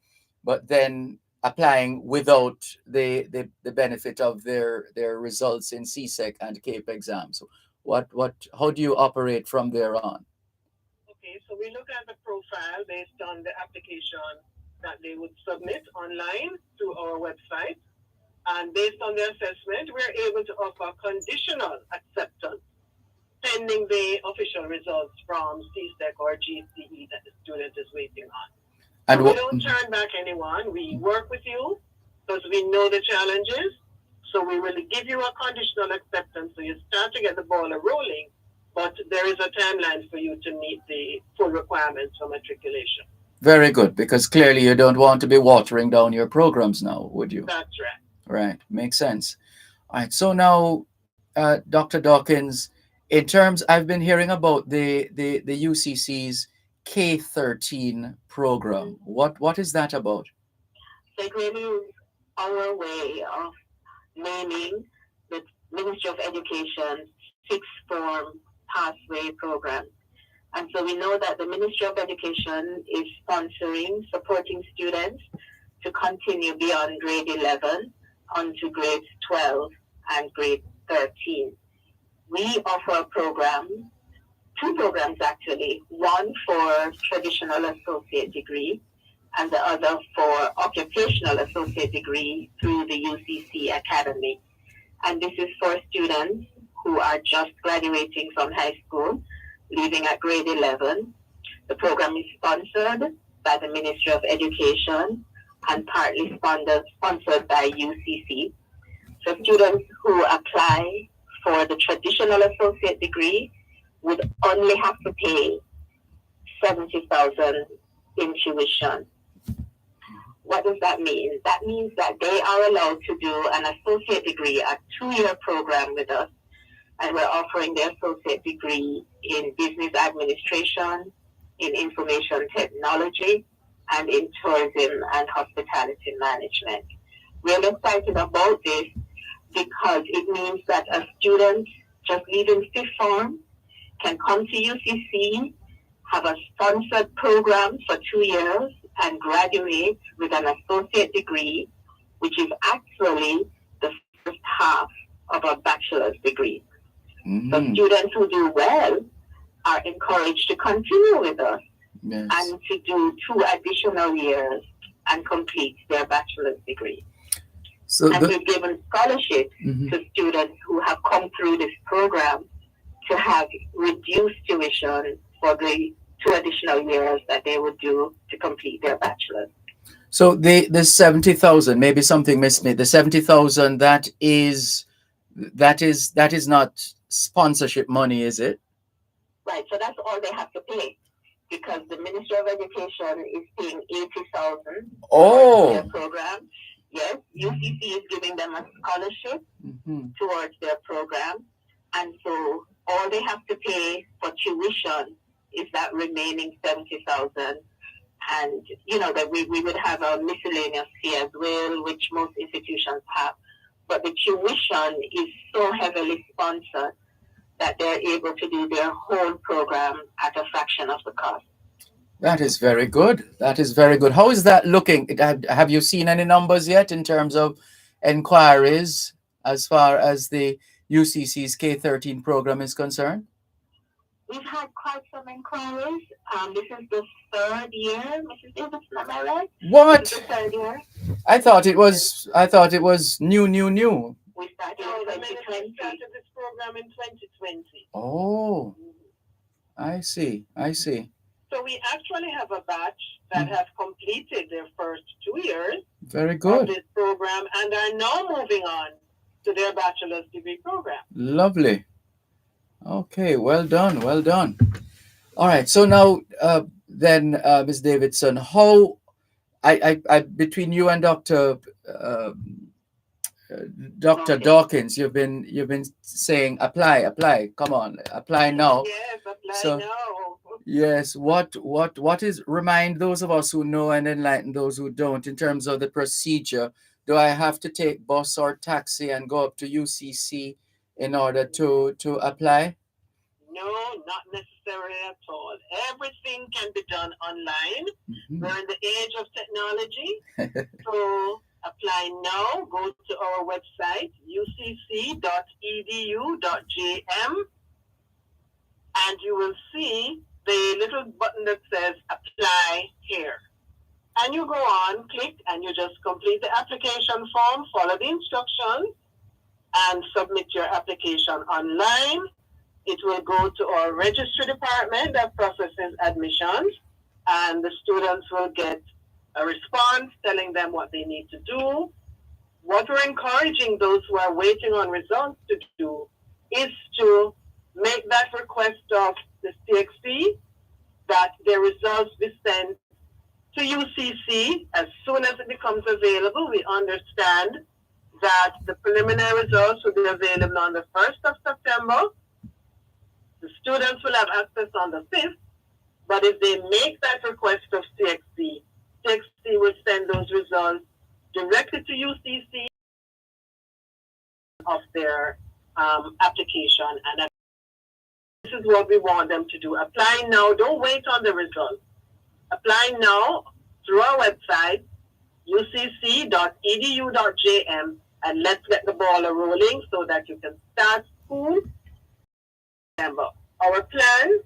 but then applying without the benefit of their results in CSEC and CAPE exams? How do you operate from there on? Okay, so we look at the profile based on the application that they would submit online to our website. And based on the assessment, we're able to offer conditional acceptance pending the official results from CSEC or GCE that the student is waiting on. And so we don't turn back anyone. We work with you because we know the challenges. So we will give you a conditional acceptance so you start to get the ball rolling, but there is a timeline for you to meet the full requirements for matriculation. Very good, because clearly you don't want to be watering down your programs now, would you? That's right. Right, makes sense. All right, so now, Dr. Dawkins, in terms, I've been hearing about the UCC's K13 program. What is that about? So it really is our way of naming the Ministry of Education's sixth form pathway program. And so we know that the Ministry of Education is sponsoring, supporting students to continue beyond grade 11 onto grade 12 and grade 13. We offer a program, two programs actually, one for traditional associate degree and the other for occupational associate degree through the UCC Academy. And this is for students who are just graduating from high school, leaving at grade 11. The program is sponsored by the Ministry of Education and partly sponsored by UCC. So students who apply for the traditional associate degree would only have to pay 70,000 in tuition. What does that mean? That means that they are allowed to do an associate degree, a 2-year program with us, and we're offering the associate degree in business administration, in information technology, and in tourism and hospitality management. We're excited about this because it means that a student just leaving fifth form can come to UCC, have a sponsored program for 2 years, and graduate with an associate degree, which is actually the first half of a bachelor's degree. So students who do well are encouraged to continue with us and to do 2 additional years and complete their bachelor's degree. So and we've given scholarships to students who have come through this program to have reduced tuition for the 2 additional years that they would do to complete their bachelor's. So the 70,000, maybe something missed me. The 70,000, that is not sponsorship money, is it? Right. So that's all they have to pay, because the Ministry of Education is paying 80,000 for their program. Yes, UCC is giving them a scholarship towards their program, and so all they have to pay for tuition is that remaining 70,000. And you know that we would have a miscellaneous fee as well, which most institutions have. But the tuition is so heavily sponsored that they're able to do their whole program at a fraction of the cost. That is very good. That is very good. How is that looking? Have you seen any numbers yet in terms of inquiries as far as the UCC's K13 program is concerned? We've had quite some inquiries. This is the 3rd year, Mrs. Davidson, am I right? What? This is the 3rd year. I thought it was new. We started in 2020. Started this program in 2020. Oh, I see. So we actually have a batch that have completed their first 2 years Very good. of this program and are now moving on to their bachelor's degree program. Lovely. Okay, well done. All right, so now then, Ms. Davidson, how I between you and Dr. Dawkins, you've been saying apply. Come on, apply now. Yes, apply So, now. yes, what is, remind those of us who know and enlighten those who don't in terms of the procedure. Do I have to take bus or taxi and go up to UCC in order to apply? No, not necessarily at all. Everything can be done online. We're in the age of technology. So apply now. Go to our website, ucc.edu.jm, and you will see the little button that says apply here. And you go on, click, and you just complete the application form, follow the instructions, and submit your application online. It will go to our registry department that processes admissions, and the students will get a response telling them what they need to do. What we're encouraging those who are waiting on results to do is to make that request of the CXC that their results be sent to UCC as soon as it becomes available. We understand that the preliminary results will be available on the 1st of September. The students will have access on the 5th, but if they make that request of CXC will send those results directly to UCC of their application. And this is what we want them to do. Apply now. Don't wait on the results. Apply now through our website, ucc.edu.jm, and let's get the ball rolling so that you can start school. Remember, our plan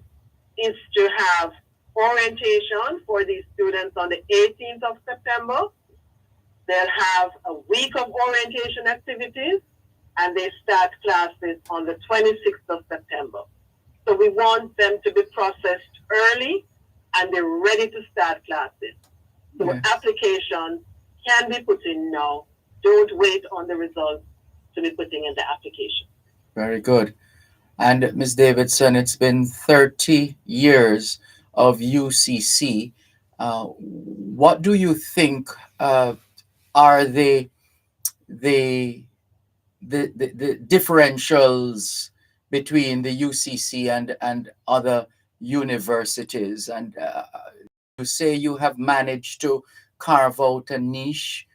is to have orientation for these students on the 18th of September. They'll have a week of orientation activities, and they start classes on the 26th of September. So we want them to be processed early and they're ready to start classes. So application can be put in now. Don't wait on the results to be putting in the application. Very good. And Ms. Davidson, it's been 30 years of UCC. What do you think are the differentials between the UCC and other universities? And you say you have managed to carve out a niche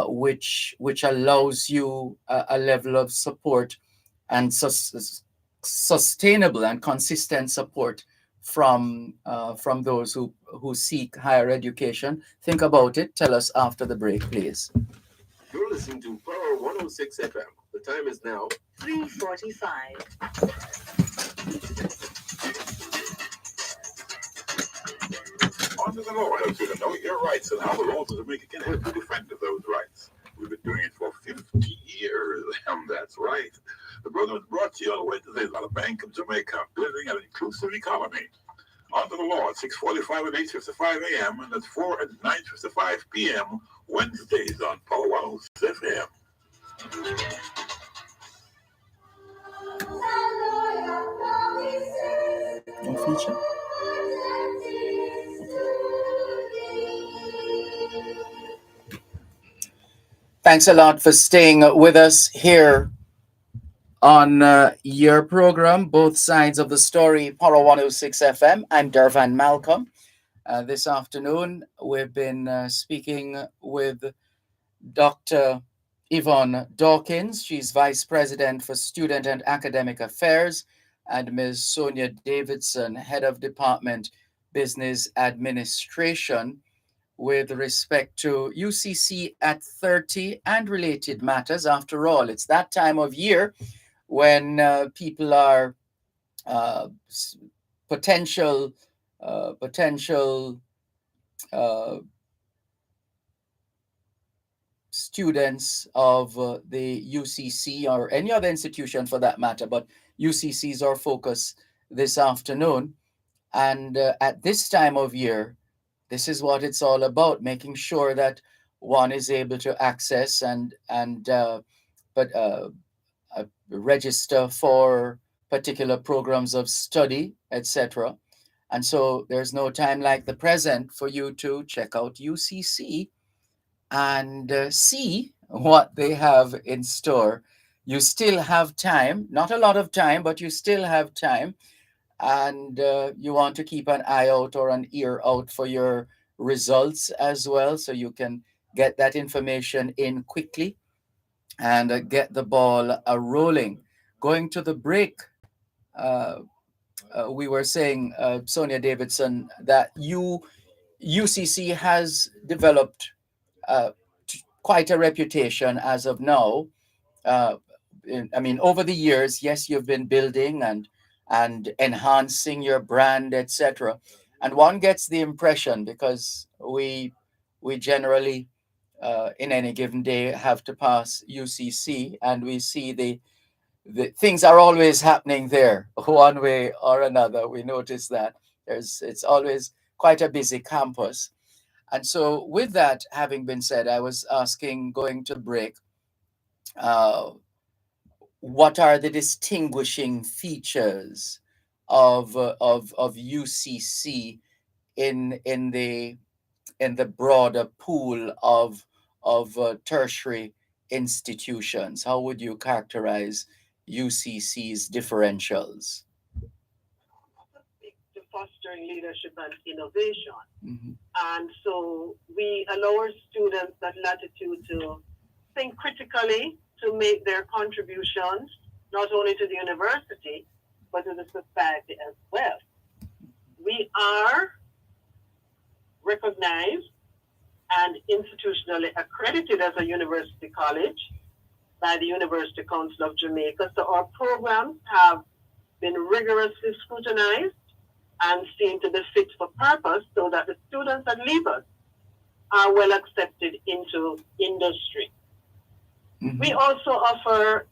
which allows you a level of support and sustainable and consistent support from those who seek higher education. Think about it. Tell us after the break, please. You're listening to Power 106 FM. The time is now 3:45. Under the law helps you to know your rights and how the laws of Jamaica can help you defend those rights. We've been doing it for 50 years, and that's right. The program is brought to you on Wednesdays by the Bank of Jamaica, building an inclusive economy. Under the law at 6:45 and 8:55 a.m., and at 4 and 9:55 p.m. Wednesdays on Power 106 FM. No feature. Thanks a lot for staying with us here on your program, Both Sides of the Story, Power 106 FM. I'm Dervan Malcolm. This afternoon, we've been speaking with Dr. Yvonne Dawkins. She's Vice President for Student and Academic Affairs, and Ms. Sonia Davidson, Head of Department Business Administration, with respect to UCC at 30 and related matters. After all, it's that time of year when people are potential students of the UCC or any other institution for that matter, but UCC is our focus this afternoon. And at this time of year, this is what it's all about, making sure that one is able to access and register for particular programs of study, etc. And so there's no time like the present for you to check out UCC and see what they have in store. You still have time, not a lot of time, but you still have time. And you want to keep an eye out or an ear out for your results as well, so you can get that information in quickly and get the ball rolling. Going to the break, we were saying, Sonia Davidson, that UCC has developed quite a reputation as of now. I mean, over the years, yes, you've been building and enhancing your brand, etc. And one gets the impression, because we generally in any given day have to pass UCC, and we see the things are always happening there one way or another. We notice that it's always quite a busy campus. And so with that having been said, I was asking, going to break, what are the distinguishing features of UCC in the in the broader pool of tertiary institutions? How would you characterize UCC's differentials? To fostering leadership and innovation. Mhm. And so we allow our students that latitude to think critically, to make their contributions, not only to the university, but to the society as well. We are recognized and institutionally accredited as a university college by the University Council of Jamaica. So our programs have been rigorously scrutinized and seen to be fit for purpose so that the students that leave us are well accepted into industry. Mhm. We also offer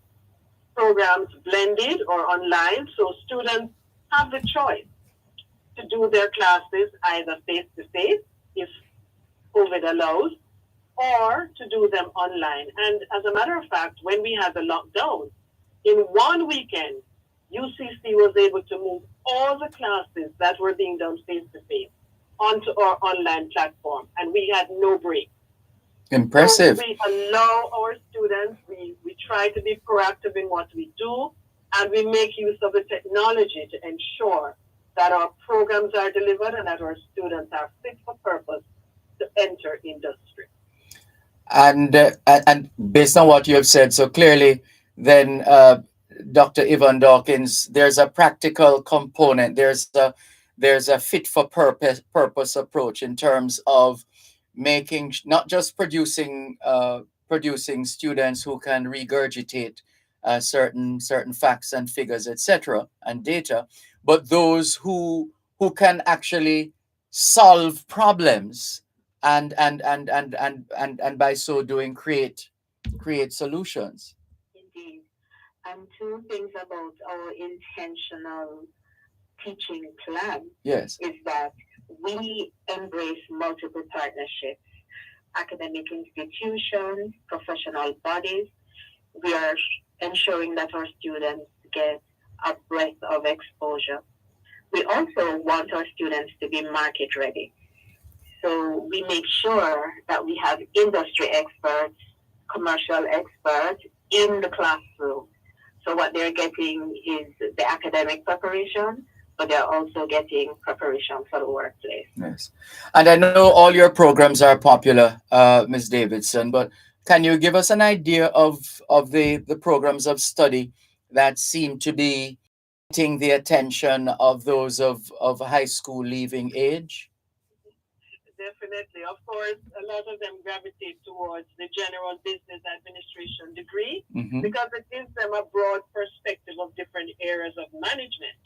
programs blended or online, so students have the choice to do their classes either face-to-face, if COVID allows, or to do them online. And as a matter of fact, when we had the lockdown, in one weekend, UCC was able to move all the classes that were being done face-to-face onto our online platform, and we had no break. Impressive. So we allow our students, we try to be proactive in what we do, and we make use of the technology to ensure that our programs are delivered and that our students are fit for purpose to enter industry. And based on what you have said so clearly, then Dr. Yvonne Dawkins, there's a practical component. There's a fit for purpose approach in terms of making not just producing students who can regurgitate certain facts and figures, etc., and data, but those who can actually solve problems and by so doing create solutions. Indeed. And two things about our intentional teaching plan Yes. is that we embrace multiple partnerships, academic institutions, professional bodies. We are ensuring that our students get a breadth of exposure. We also want our students to be market ready. So we make sure that we have industry experts, commercial experts in the classroom. So what they're getting is the academic preparation, but they're also getting preparation for the workplace. Yes. And I know all your programs are popular, Ms. Davidson, but can you give us an idea of the programs of study that seem to be getting the attention of those of high school leaving age? Definitely. Of course, a lot of them gravitate towards the general business administration degree because it gives them a broad perspective of different areas of management.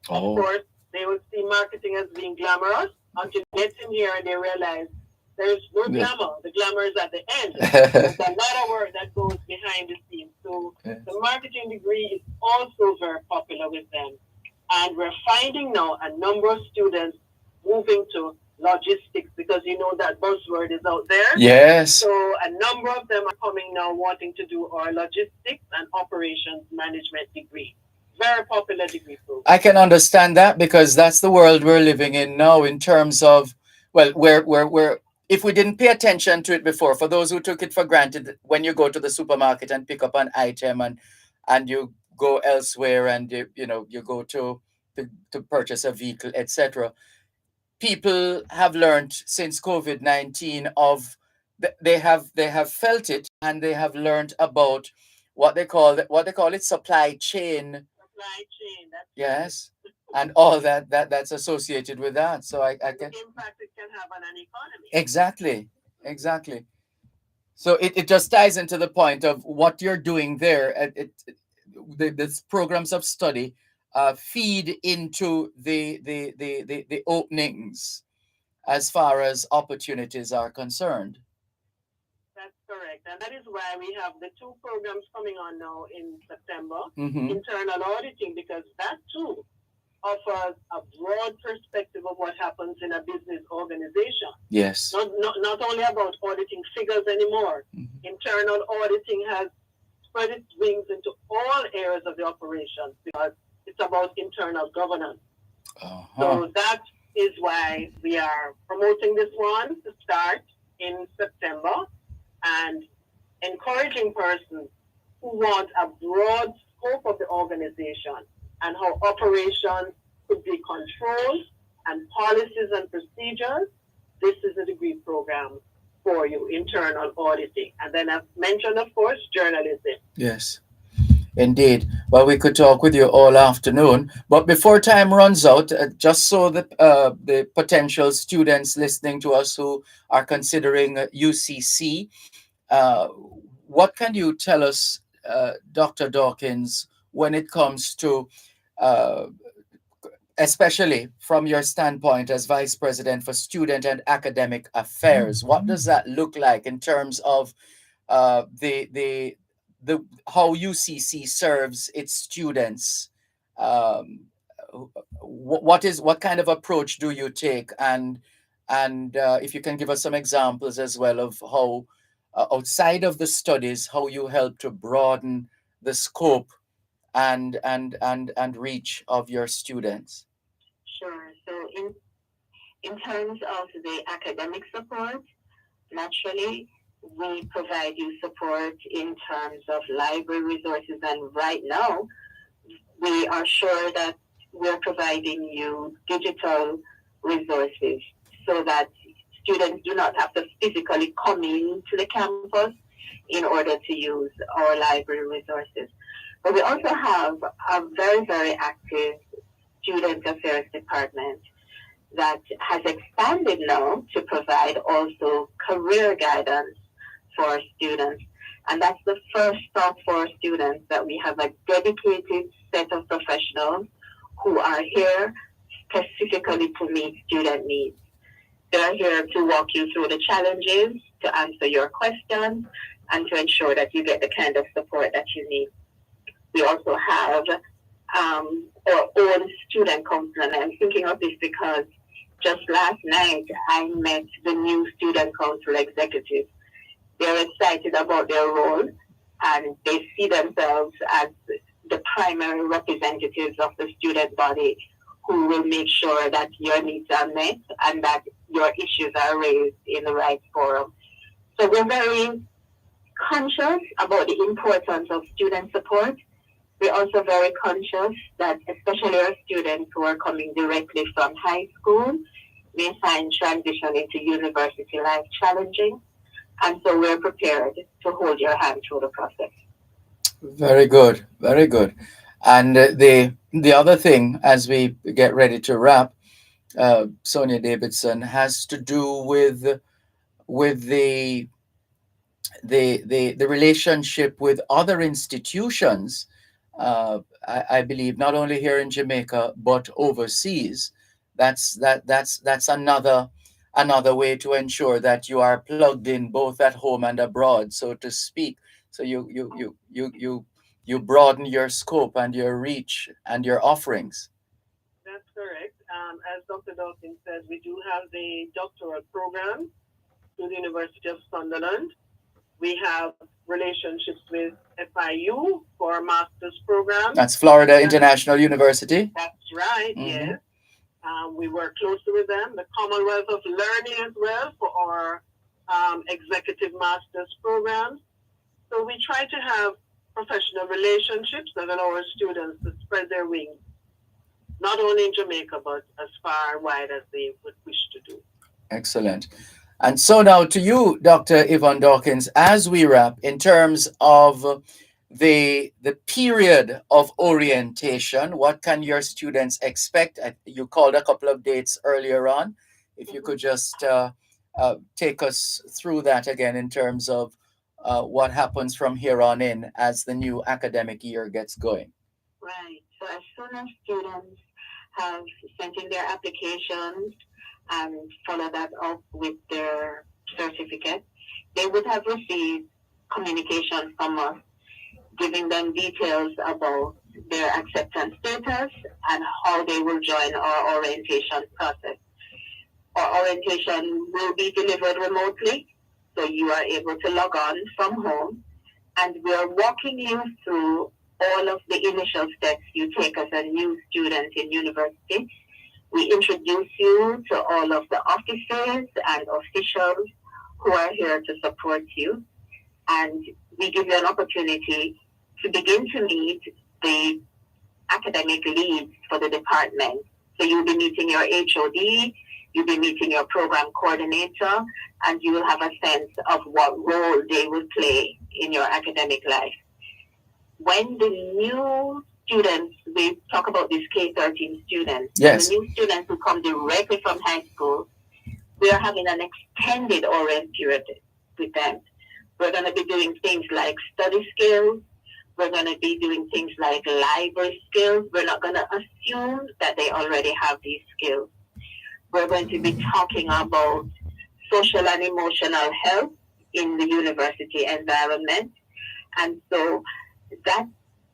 Of course, they will see marketing as being glamorous until they get in here and they realize there's no glamour. The glamour is at the end. There's a lot of work that goes behind the scenes. So the marketing degree is also very popular with them. And we're finding now a number of students moving to logistics because you know that buzzword is out there. Yes. So a number of them are coming now wanting to do our logistics and operations management degree. Very popular degree program. I can understand that because that's the world we're living in now in terms of, well, we're if we didn't pay attention to it before, for those who took it for granted, when you go to the supermarket and pick up an item and you go elsewhere and you go to purchase a vehicle, etc. People have learned since COVID-19 of they have felt it, and they have learned about what they call it supply chain. Supply chain. That's yes. And all that's associated with that. So I can the impact it can have on an economy. Exactly. So it just ties into the point of what you're doing there. These programs of study feed into the openings as far as opportunities are concerned. That's correct. And that is why we have the two programs coming on now in September, Mhm. internal auditing, because that too offers a broad perspective of what happens in a business organization. Yes. Not only about auditing figures anymore. Internal auditing has spread its wings into all areas of the operations because it's about internal governance. So that is why we are promoting this one to start in September and encouraging persons who want a broad scope of the organization and how operations could be controlled and policies and procedures. This is a degree program for you, internal auditing. And then I've mentioned, of course, journalism. Yes. Indeed. Well, we could talk with you all afternoon, but before time runs out, just so the potential students listening to us who are considering UCC, uh, what can you tell us, Dr. Dawkins, when it comes to, uh, especially from your standpoint as Vice President for Student and Academic Affairs, what does that look like in terms of uh, the the the how UCC serves its students? Um, what kind of approach do you take, and if you can give us some examples as well of how outside of the studies, how you help to broaden the scope and reach of your students. Sure. So in terms of the academic support, naturally, we provide you support in terms of library resources. And right now, we are sure that we're providing you digital resources so that students do not have to physically come into the campus in order to use our library resources. But we also have a very, very active student affairs department that has expanded now to provide also career guidance for students. And that's the first stop for students, that we have a dedicated set of professionals who are here specifically to meet student needs. They're here to walk you through the challenges, to answer your questions, and to ensure that you get the kind of support that you need. We also have our own student council, and I'm thinking of this because just last night I met the new student council executives. They're excited about their role, and they see themselves as the primary representatives of the student body who will make sure that your needs are met and that your issues are raised in the right forum. So we're very conscious about the importance of student support. We're also very conscious that especially our students who are coming directly from high school may find transition into university life challenging. And so we're prepared to hold your hand through the process. Very good, very good. And the other thing, as we get ready to wrap, Sonia Davidson, has to do with the relationship with other institutions. I believe not only here in Jamaica but overseas. That's another way to ensure that you are plugged in both at home and abroad, so to speak. So you broaden your scope and your reach and your offerings. That's correct. As Dr. Dawkins said, we do have the doctoral program through the University of Sunderland. We have relationships with FIU for a master's program. That's Florida International University. That's right, yes. We work closely with them. The Commonwealth of Learning as well for our executive master's programs. So we try to have professional relationships that allow our students to spread their wings, not only in Jamaica, but as far wide as they would wish to do. Excellent. And so now to you, Dr. Yvonne Dawkins, as we wrap, in terms of the period of orientation, what can your students expect? You called a couple of dates earlier on. If you could just take us through that again in terms of what happens from here on in as the new academic year gets going. Right. So as soon as students have sent in their applications and follow that up with their certificate, they would have received communication from us giving them details about their acceptance status and how they will join our orientation process. Our orientation will be delivered remotely, so you are able to log on from home, and we are walking you through all of the initial steps you take as a new student in university. We introduce you to all of the officers and officials who are here to support you. And we give you an opportunity to begin to meet the academic leads for the department. So you'll be meeting your HOD, you'll be meeting your program coordinator, and you will have a sense of what role they will play in your academic life. When the new students, we talk about these K-13 students, Yes. the new students who come directly from high school, we are having an extended orient period with them. We're going to be doing things like study skills. We're going to be doing things like library skills. We're not going to assume that they already have these skills. We're going to be talking about social and emotional health in the university environment. And so that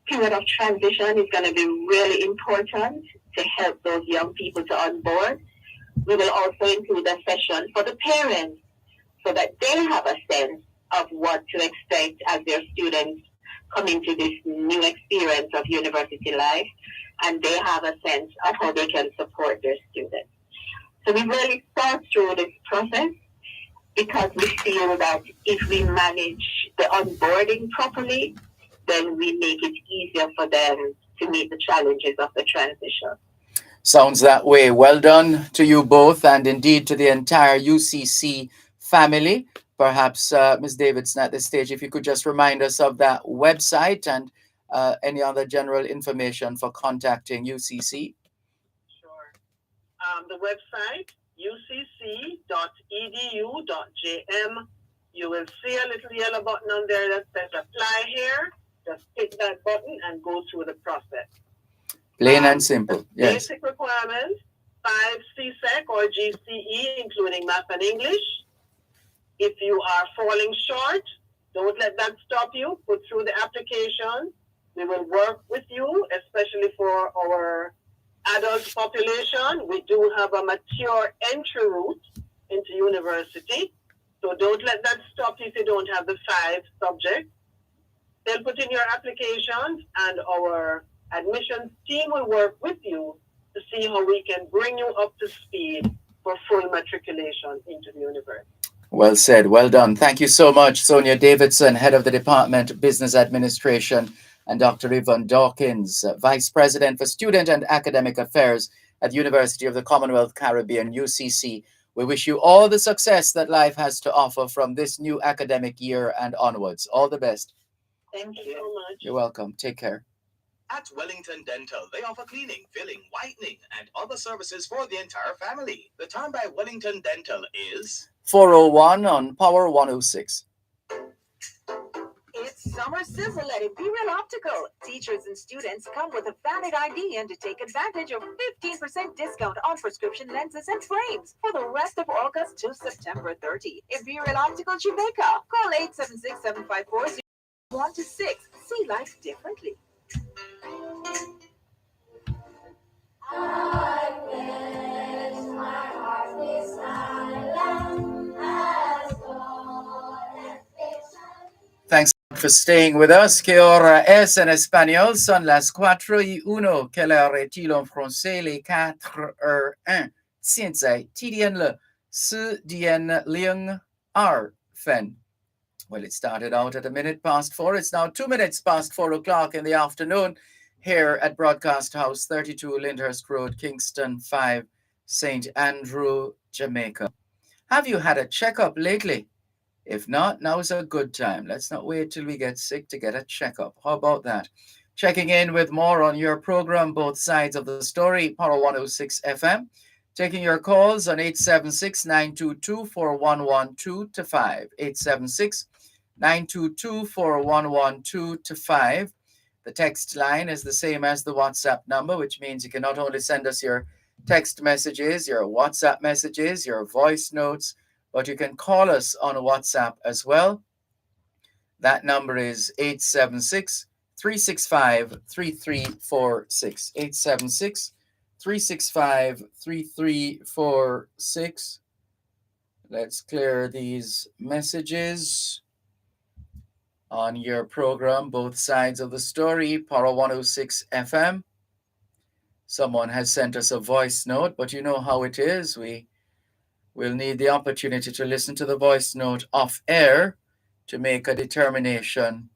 period of transition is going to be really important to help those young people to onboard. We will also include a session for the parents so that they have a sense of what to expect as their students come into this new experience of university life, and they have a sense of how they can support their students. So we really thought through this process because we feel that if we manage the onboarding properly, then we make it easier for them to meet the challenges of the transition. Sounds that way. Well done to you both, and indeed to the entire UCC family. Perhaps, Ms. Davidson, at this stage, if you could just remind us of that website and any other general information for contacting UCC. Sure. The website, ucc.edu.jm. You will see a little yellow button on there that says apply here. Just hit that button and go through the process. Plain and simple. Yes. Basic requirements, 5 CSEC or GCE, including math and English. If you are falling short, don't let that stop you. Put through the application. We will work with you, especially for our adult population. We do have a mature entry route into university. So don't let that stop you if you don't have the 5 subjects. They'll put in your application, and our admissions team will work with you to see how we can bring you up to speed for full matriculation into the university. Well said. Well done. Thank you so much, Sonia Davidson, Head of the Department of Business Administration, and Dr. Yvonne Dawkins, Vice President for Student and Academic Affairs at the University of the Commonwealth Caribbean, UCC. We wish you all the success that life has to offer from this new academic year and onwards. All the best. Thank you so much. You're welcome. Take care. At Wellington Dental, they offer cleaning, filling, whitening, and other services for the entire family. The time by Wellington Dental is 4:01 on Power 106. It's summer sizzle at Imperial Optical. Teachers and students come with a valid ID and to take advantage of 15% discount on prescription lenses and frames for the rest of August to September 30. Imperial Optical Jamaica. Call 876-754-0126. See life differently. I guess my heart is silent as God and Thanks for staying with us. Que hora es en español? Son las 4:01. Quelle heure est-il en français? Les 4:01. 现在几点了？4点02分. Well, it started out at 4:01. It's now 2 minutes past 4 o'clock in the afternoon here at Broadcast House, 32 Lyndhurst Road, Kingston 5, St. Andrew, Jamaica. Have you had a checkup lately? If not, now is a good time. Let's not wait till we get sick to get a checkup. How about that? Checking in with more on your program, Both Sides of the Story, Power 106 FM. Taking your calls on 876-922-4112-5. 876-922-4112-5. The text line is the same as the WhatsApp number, which means you can not only send us your text messages, your WhatsApp messages, your voice notes, but you can call us on WhatsApp as well. That number is 876-365-3346. 876-365-3346. Let's clear these messages on your program, Both Sides of the Story, Power 106 FM. Someone has sent us a voice note, but you know how it is. We will need the opportunity to listen to the voice note off air to make a determination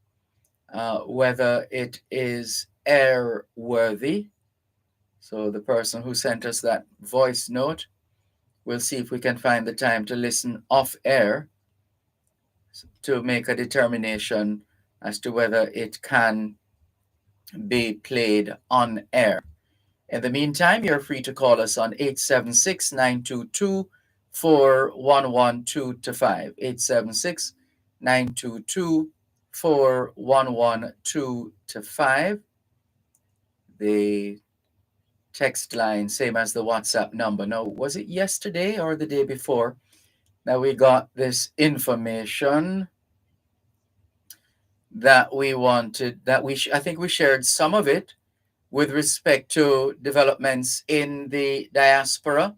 whether it is airworthy. So the person who sent us that voice note, we'll see if we can find the time to listen off air to make a determination as to whether it can be played on air. In the meantime, you're free to call us on 876 922 4112 to 5. 876 922 4112 to 5. The text line, same as the WhatsApp number. Now, was it yesterday or the day before? Now we got this information that we wanted, that I think we shared some of it with respect to developments in the diaspora,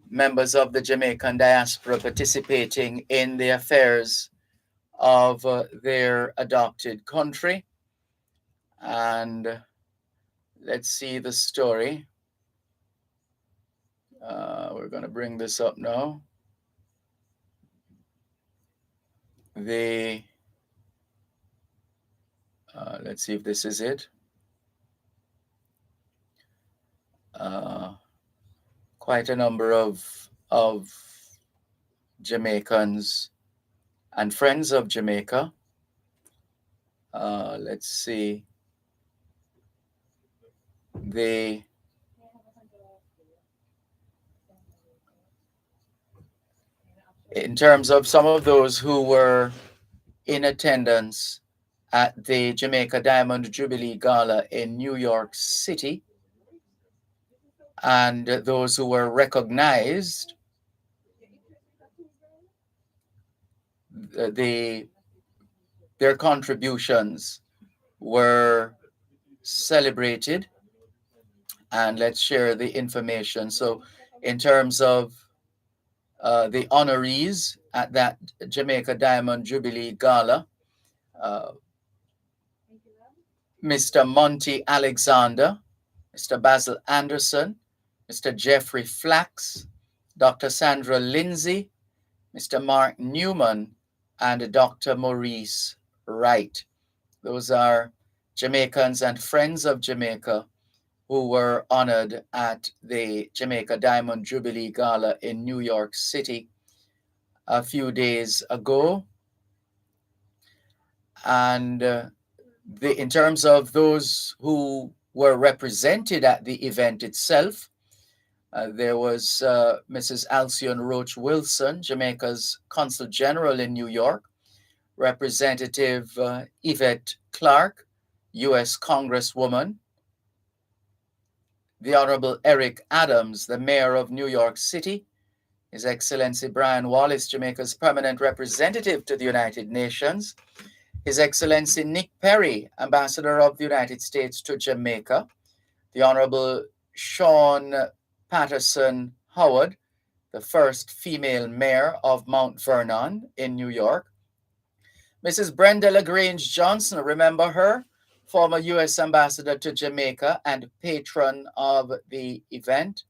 members of the Jamaican diaspora participating in the affairs of their adopted country. And let's see the story. We're going to bring this up now. Let's see if this is it. Quite a number of Jamaicans and friends of Jamaica. Let's see. In terms of some of those who were in attendance at the Jamaica Diamond Jubilee Gala in New York City, and those who were recognized, their contributions were celebrated. And let's share the information. So in terms of the honorees at that Jamaica Diamond Jubilee Gala, Mr. Monty Alexander, Mr. Basil Anderson, Mr. Jeffrey Flax, Dr. Sandra Lindsay, Mr. Mark Newman, and Dr. Maurice Wright. Those are Jamaicans and friends of Jamaica who were honored at the Jamaica Diamond Jubilee Gala in New York City a few days ago. And in terms of those who were represented at the event itself, there was Mrs. Alcyone Roach Wilson, Jamaica's Consul General in New York, Representative Yvette Clarke, U.S. Congresswoman, the Honorable Eric Adams, the Mayor of New York City, His Excellency Brian Wallace, Jamaica's Permanent Representative to the United Nations, His Excellency Nick Perry, Ambassador of the United States to Jamaica, the Honorable Sean Patterson Howard, the first female mayor of Mount Vernon in New York, Mrs. Brenda LaGrange Johnson, remember her? Former U.S. Ambassador to Jamaica and patron of the event.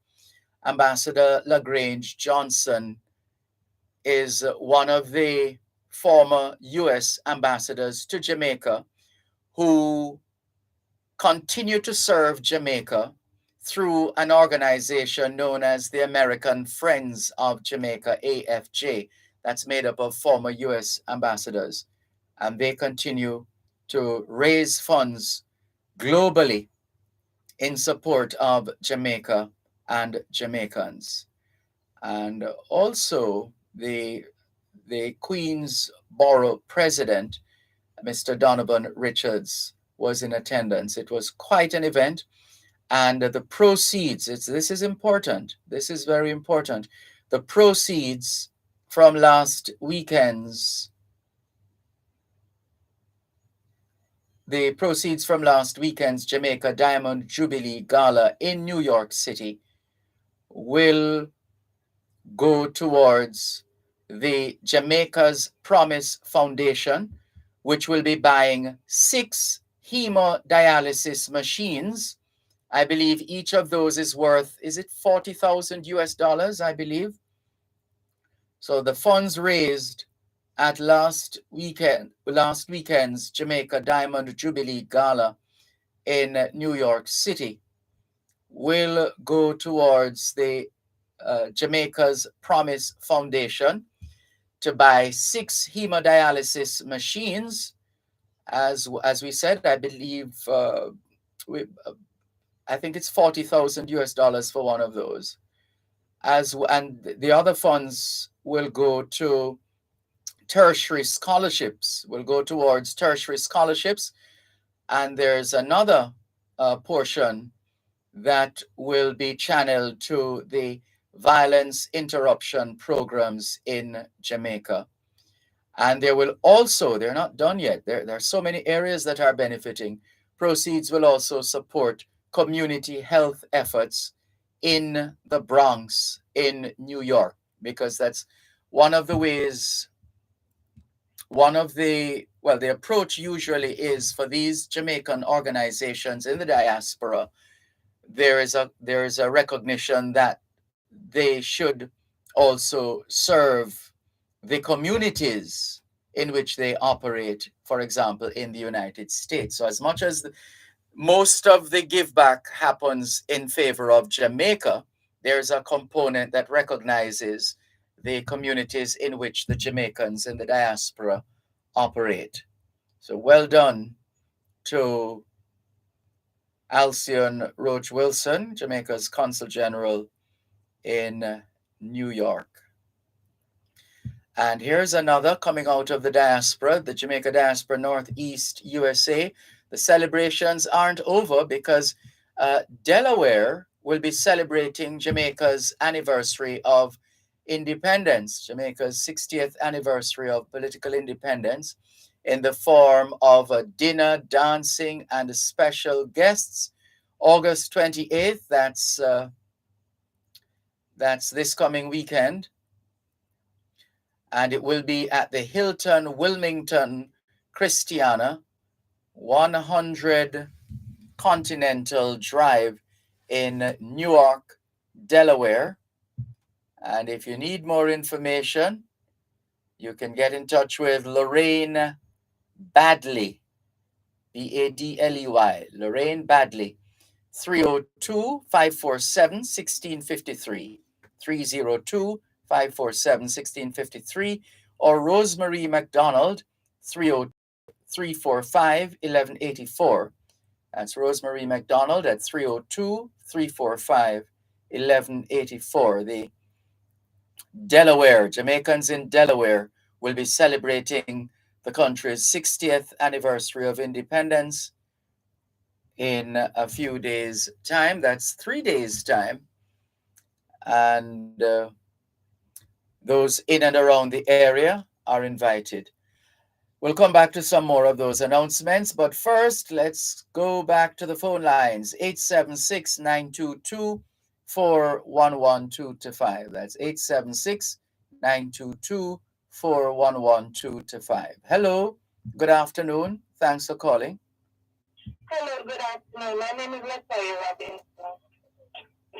Ambassador LaGrange Johnson is one of the former U.S. ambassadors to Jamaica who continue to serve Jamaica through an organization known as the American Friends of Jamaica, AFJ. That's made up of former U.S. ambassadors. And they continue to raise funds globally in support of Jamaica and Jamaicans. And also the Queensborough president, Mr. Donovan Richards, was in attendance. It was quite an event. And the proceeds, this is important. This is very important. The proceeds from last weekend's Jamaica Diamond Jubilee Gala in New York City will go towards the Jamaica's Promise Foundation, which will be buying 6 hemodialysis machines I believe each of those is worth, is it 40,000 US dollars, I believe? So the funds raised at last weekend's Jamaica Diamond Jubilee Gala in New York City will go towards the Jamaica's Promise Foundation to buy 6 hemodialysis machines. As we said, I believe I think it's 40,000 US dollars for one of those. And the other funds will go to tertiary scholarships, will go towards tertiary scholarships. And there's another portion that will be channeled to the violence interruption programs in Jamaica. And there will also, they're not done yet, there are so many areas that are benefiting. Proceeds will also support community health efforts in the Bronx in New York, because that's one of the ways, the approach usually is for these Jamaican organizations in the diaspora. There is a recognition that they should also serve the communities in which they operate, for example, in the United States. So as much as most of the give back happens in favor of Jamaica, there's a component that recognizes the communities in which the Jamaicans in the diaspora operate. So well done to Alcyon Roach Wilson, Jamaica's Consul General in New York. And here's another coming out of the diaspora, the Jamaica Diaspora Northeast USA. The celebrations aren't over because Delaware will be celebrating Jamaica's anniversary of independence, Jamaica's 60th anniversary of political independence, in the form of a dinner, dancing, and special guests. August 28th, that's this coming weekend. And it will be at the Hilton Wilmington Christiana, 100 Continental Drive in Newark, Delaware. And if you need more information, you can get in touch with Lorraine Badley, Badley, Lorraine Badley, 302-547-1653, 302-547-1653, or Rosemary McDonald, 302-345-1184. That's Rosemary McDonald at 302-345-1184. The Jamaicans in Delaware will be celebrating the country's 60th anniversary of independence in a few days' time. That's 3 days' time. And those in and around the area are invited. We'll come back to some more of those announcements, but first, let's go back to the phone lines. 876-922-4112-5. That's 876-922-4112-5. Hello, good afternoon. Thanks for calling. Hello, good afternoon. My name is Latoya Robinson.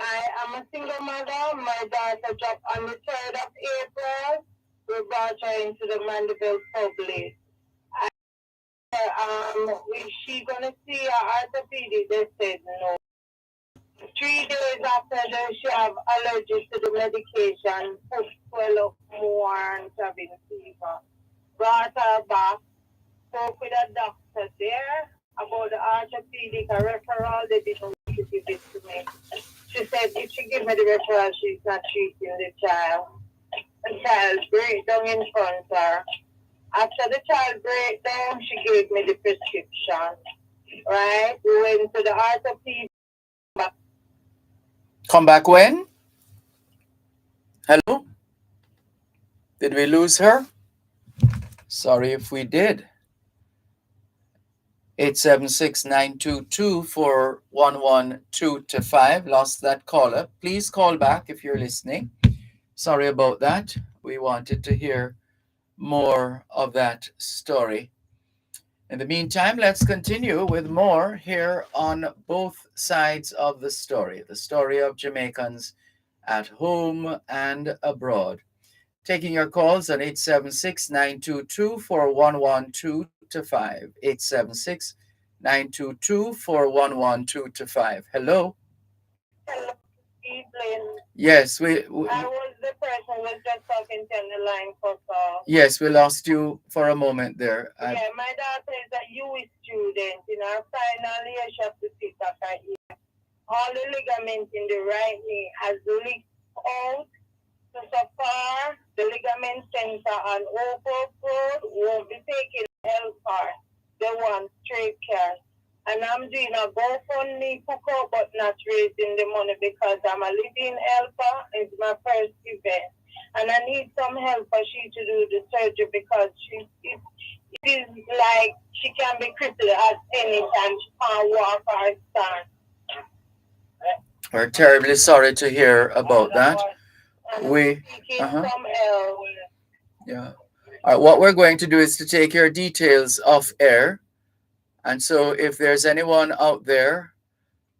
I am a single mother. My daughter dropped on the 3rd of April. We brought her into the Mandeville public. She gonna see an orthopedic? They said no. 3 days after that, she have allergies to the medication, foot swell up more and having fever. Brought her back, spoke with a doctor there about the orthopedic, a referral. They didn't want to give it to me. She said if she give me the referral, she's not treating the child. The child breakdown in front of her. After the child breakdown, she gave me the prescription. Right? We went to the orthopedic. Come back when? Hello? Did we lose her? Sorry if we did. 876-922-4112-5. Lost that caller. Please call back if you're listening. Sorry about that. We wanted to hear more of that story. In the meantime, let's continue with more here on both sides of the story of Jamaicans at home and abroad. Taking your calls on 876 922 4112 to 5. 876 922 4112 to 5. Hello? Hello, Evelyn. Yes, I was the person who was just talking to you on the line for call. yes, we lost you for a moment there. Yeah, my daughter is a UE student. In her final year, she has to sit up her ear. All the ligaments in the right knee has leaked out. So far, the ligament sensor and Opal Road won't be taking L part. They want straight cash. And I'm doing a GoFundMe hook up, but not raising the money because I'm a living helper. It's my first event. And I need some help for she to do the surgery because it is like she can be crippled at any time. She can't walk or stand. We're terribly sorry to hear about that. We, yeah. All right, what we're going to do is to take your details off air. And so if there's anyone out there,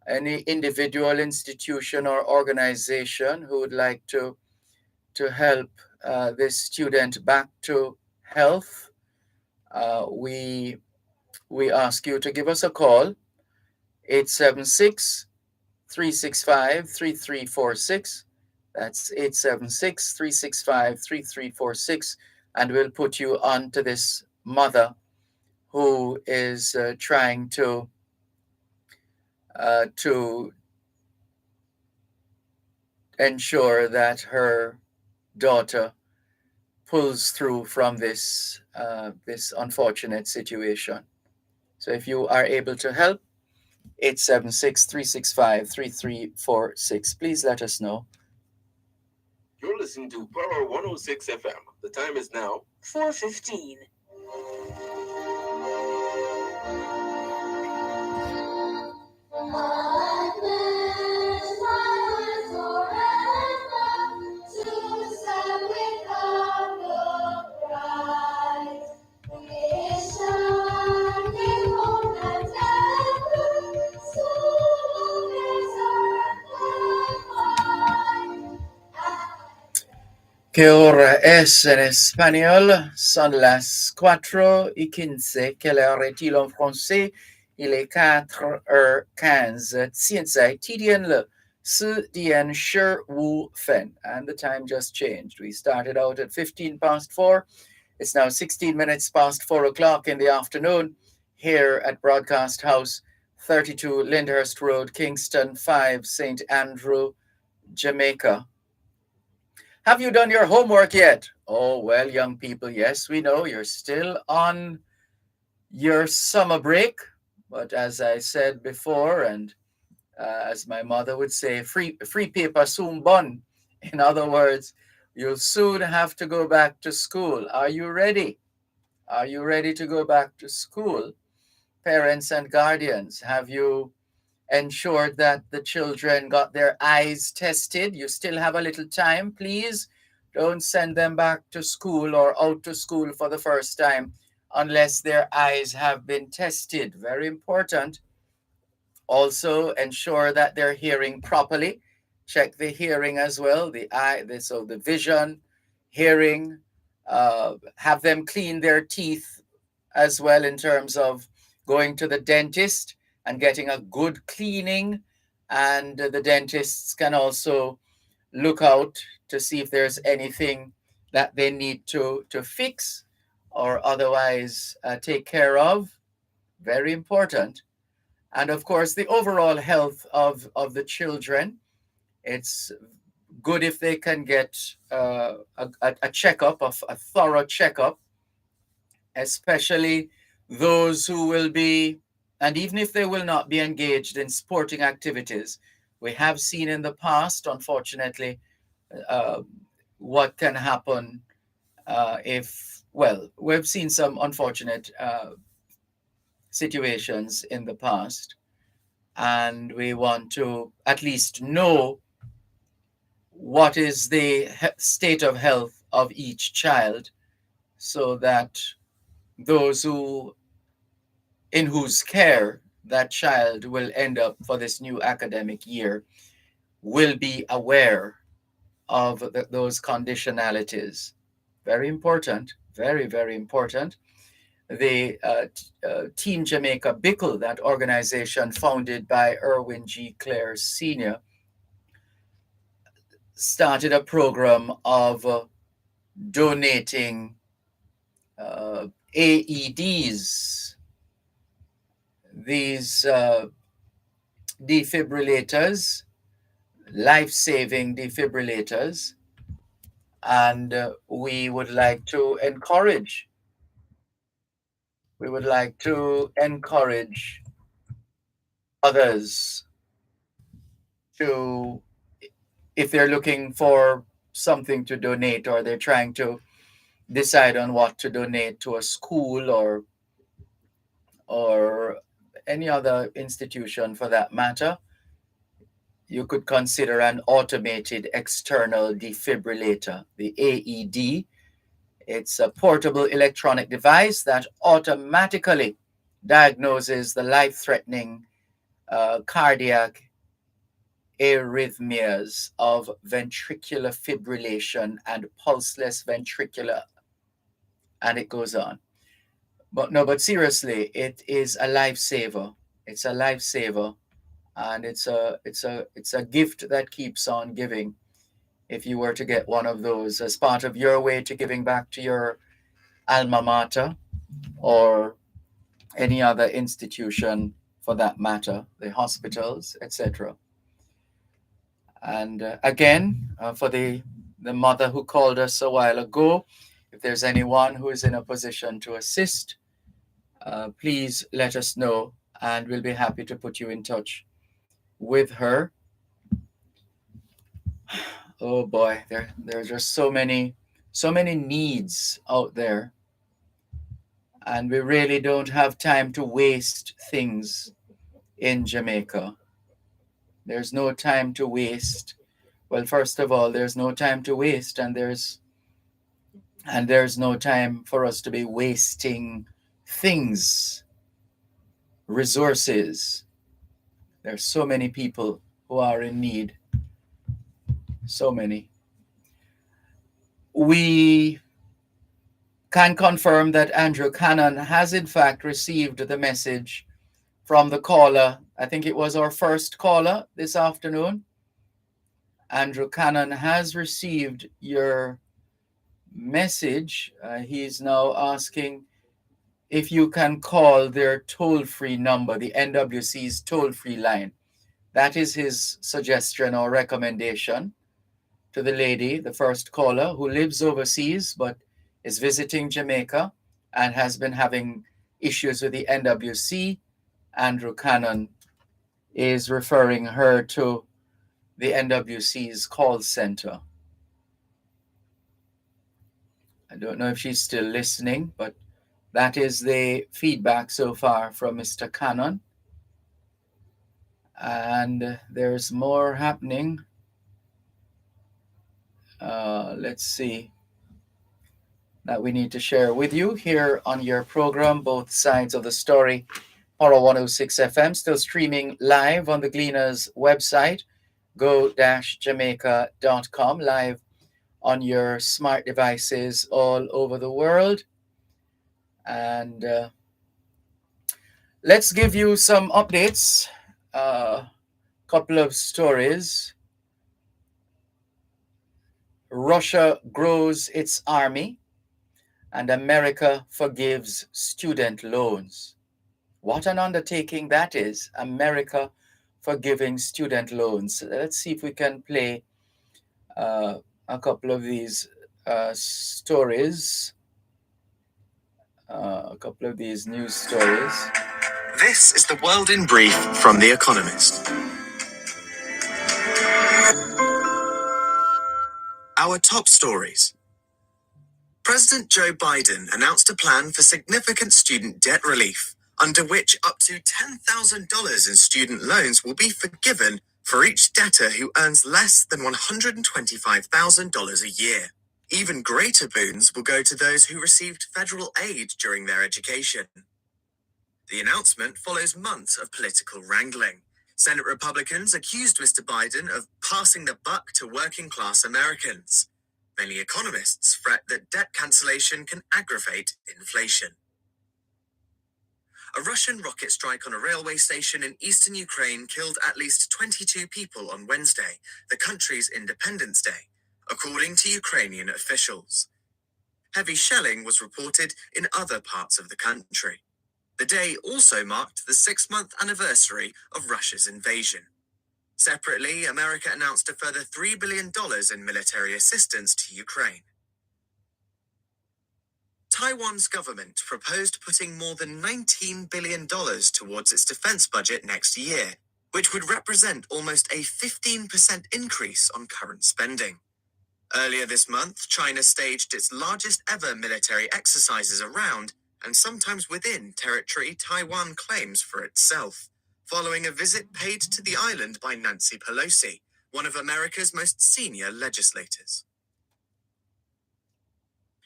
any individual, institution, or organization who would like to help this student back to health, we ask you to give us a call, 876 365 3346. That's 876 365 3346. And we'll put you on to this mother who is trying to ensure that her daughter pulls through from this unfortunate situation. So if you are able to help, 876 365 3346. Please let us know. You're listening to Power 106 FM. The time is now 4:15. ¿Qué hora es en español? Son las 4:15. ¿Quelle heure est-il en français? Il est 4h15. 现在几点了？4点15 And the time just changed. We started out at 15 past 4. It's now 16 minutes past 4 o'clock in the afternoon here at Broadcast House, 32 Lyndhurst Road, Kingston 5, St. Andrew, Jamaica. Have you done your homework yet? Oh, well, young people, yes, we know you're still on your summer break. But as I said before, and as my mother would say, free paper soon bun. In other words, you'll soon have to go back to school. Are you ready? Are you ready to go back to school? Parents and guardians, have you ensured that the children got their eyes tested? You still have a little time. Please don't send them back to school or out to school for the first time unless their eyes have been tested. Very important. Also ensure that they're hearing properly. Check the hearing as well, so the vision, hearing. Have them clean their teeth as well in terms of going to the dentist and getting a good cleaning. And the dentists can also look out to see if there's anything that they need to fix or otherwise take care of. Very important. And of course, the overall health of the children. It's good if they can get a checkup, a thorough checkup, especially those who will be, and even if they will not be engaged in sporting activities. We have seen in the past, unfortunately, what can happen we've seen some unfortunate situations in the past, and we want to at least know what is the state of health of each child so that those who in whose care that child will end up for this new academic year will be aware of those conditionalities. Very important, very, very important. The Team Jamaica Bickle, that organization founded by Irwin G. Clare Sr., started a program of donating AEDs, these defibrillators, life-saving defibrillators, and we would like to encourage others to, if they're looking for something to donate or they're trying to decide on what to donate to a school or any other institution for that matter, you could consider an automated external defibrillator, the AED. It's a portable electronic device that automatically diagnoses the life-threatening cardiac arrhythmias of ventricular fibrillation and pulseless ventricular, and it goes on. But seriously, it is a lifesaver. It's a lifesaver, and it's a gift that keeps on giving. If you were to get one of those as part of your way to giving back to your alma mater or any other institution for that matter, the hospitals, etc. And again, for the mother who called us a while ago, if there's anyone who is in a position to assist, please let us know and we'll be happy to put you in touch with her. Oh boy, there's just so many needs out there, and we really don't have time to waste things in Jamaica. There's no time to waste. Well, first of all, there's no time to waste, and there's no time for us to be wasting things, resources. There's so many people who are in need. So many. We can confirm that Andrew Cannon has in fact received the message from the caller. I think it was our first caller this afternoon. Andrew Cannon has received your message. He's now asking if you can call their toll-free number, the NWC's toll-free line. That is his suggestion or recommendation to the lady, the first caller, who lives overseas but is visiting Jamaica and has been having issues with the NWC. Andrew Cannon is referring her to the NWC's call center. I don't know if she's still listening, but that is the feedback so far from Mr. Cannon. And there's more happening. Let's see, that we need to share with you here on your program, Both Sides of the Story, Power 106 FM, still streaming live on the Gleaners website, go-jamaica.com, live on your smart devices all over the world. And let's give you some updates, a couple of stories. Russia grows its army and America forgives student loans. What an undertaking that is, America forgiving student loans. Let's see if we can play a couple of these stories, a couple of these news stories. This is the World in Brief from The Economist. Our top stories. President Joe Biden announced a plan for significant student debt relief, under which up to $10,000 in student loans will be forgiven for each debtor who earns less than $125,000 a year. Even greater boons will go to those who received federal aid during their education. The announcement follows months of political wrangling. Senate Republicans accused Mr. Biden of passing the buck to working-class Americans. Many economists fret that debt cancellation can aggravate inflation. A Russian rocket strike on a railway station in eastern Ukraine killed at least 22 people on Wednesday, the country's Independence Day, according to Ukrainian officials. Heavy shelling was reported in other parts of the country. The day also marked the 6-month anniversary of Russia's invasion. Separately, America announced a further $3 billion in military assistance to Ukraine. Taiwan's government proposed putting more than $19 billion towards its defense budget next year, which would represent almost a 15% increase on current spending. Earlier this month, China staged its largest ever military exercises around and sometimes within territory Taiwan claims for itself, following a visit paid to the island by Nancy Pelosi, one of America's most senior legislators.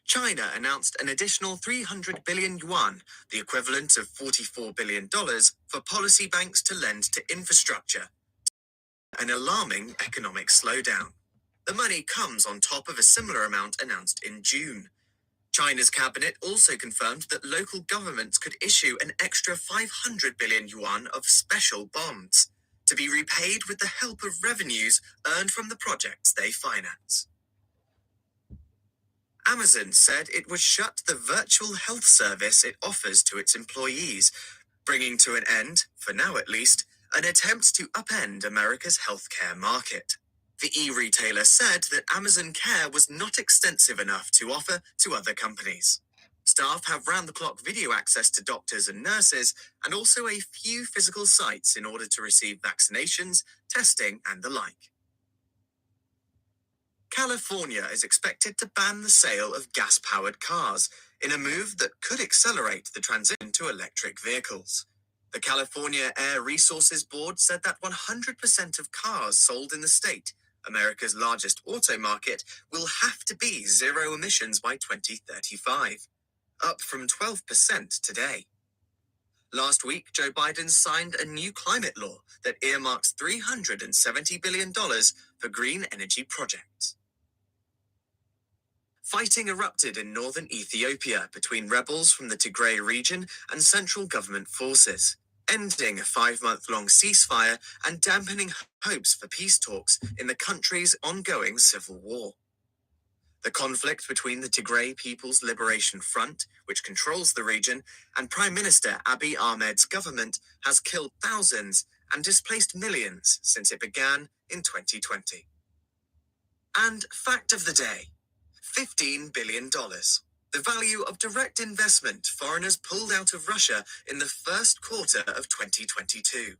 China announced an additional 300 billion yuan, the equivalent of $44 billion, for policy banks to lend to infrastructure, an alarming economic slowdown. The money comes on top of a similar amount announced in June. China's cabinet also confirmed that local governments could issue an extra 500 billion yuan of special bonds to be repaid with the help of revenues earned from the projects they finance. Amazon said it would shut the virtual health service it offers to its employees, bringing to an end, for now at least, an attempt to upend America's healthcare market. The e-retailer said that Amazon Care was not extensive enough to offer to other companies. Staff have round-the-clock video access to doctors and nurses, and also a few physical sites in order to receive vaccinations, testing, and the like. California is expected to ban the sale of gas-powered cars in a move that could accelerate the transition to electric vehicles. The California Air Resources Board said that 100% of cars sold in the state, America's largest auto market, will have to be zero emissions by 2035, up from 12% today. Last week, Joe Biden signed a new climate law that earmarks $370 billion for green energy projects. Fighting erupted in northern Ethiopia between rebels from the Tigray region and central government forces, ending a 5-month-long ceasefire and dampening hopes for peace talks in the country's ongoing civil war. The conflict between the Tigray People's Liberation Front, which controls the region, and Prime Minister Abiy Ahmed's government has killed thousands and displaced millions since it began in 2020. And fact of the day, $15 billion. The value of direct investment foreigners pulled out of Russia in the first quarter of 2022.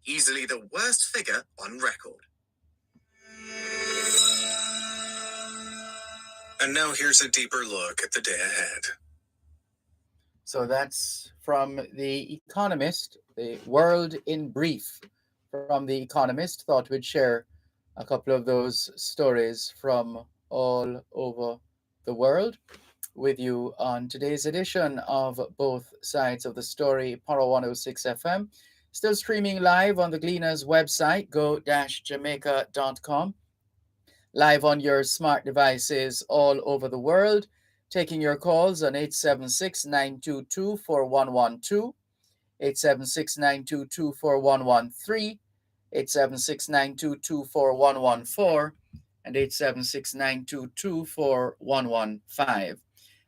Easily the worst figure on record. And now here's a deeper look at the day ahead. So that's from The Economist, the world in brief from The Economist. Thought we'd share a couple of those stories from all over the world with you on today's edition of Both Sides of the Story, Power 106 FM. Still streaming live on the Gleaners website, go-jamaica.com. Live on your smart devices all over the world. Taking your calls on 876-922-4112, 876-922-4113, 876-922-4114, and 876-922-4115.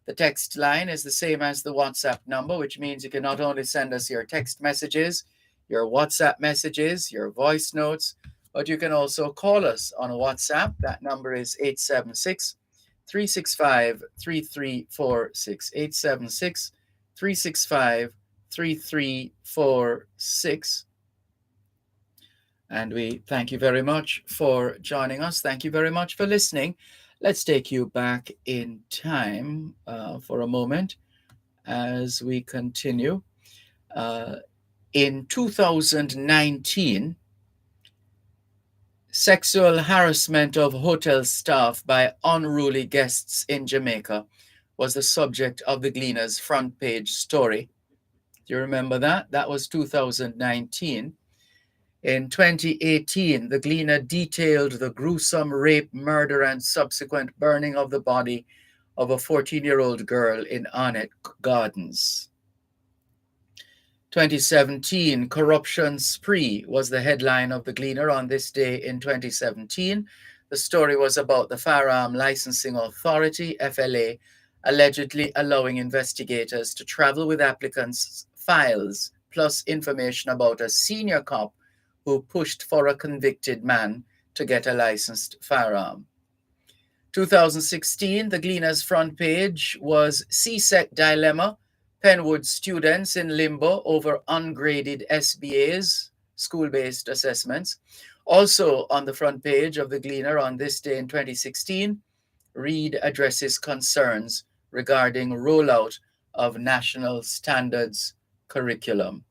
The text line is the same as the WhatsApp number, which means you can not only send us your text messages, your WhatsApp messages, your voice notes, but you can also call us on WhatsApp. That number is 876-365-3346, 876-365-3346. And we thank you very much for joining us. Thank you very much for listening. Let's take you back in time for a moment as we continue. In 2019, sexual harassment of hotel staff by unruly guests in Jamaica was the subject of the Gleaners front page story. Do you remember that? That was 2019. In 2018, the Gleaner detailed the gruesome rape, murder, and subsequent burning of the body of a 14-year-old girl in Arnett Gardens. 2017, corruption spree was the headline of the Gleaner on this day in 2017. The story was about the Firearm Licensing Authority, FLA, allegedly allowing investigators to travel with applicants' files plus information about a senior cop who pushed for a convicted man to get a licensed firearm. 2016, the Gleaner's front page was CSEC dilemma, Penwood students in limbo over ungraded SBAs, school-based assessments. Also on the front page of the Gleaner on this day in 2016, Reid addresses concerns regarding rollout of national standards curriculum.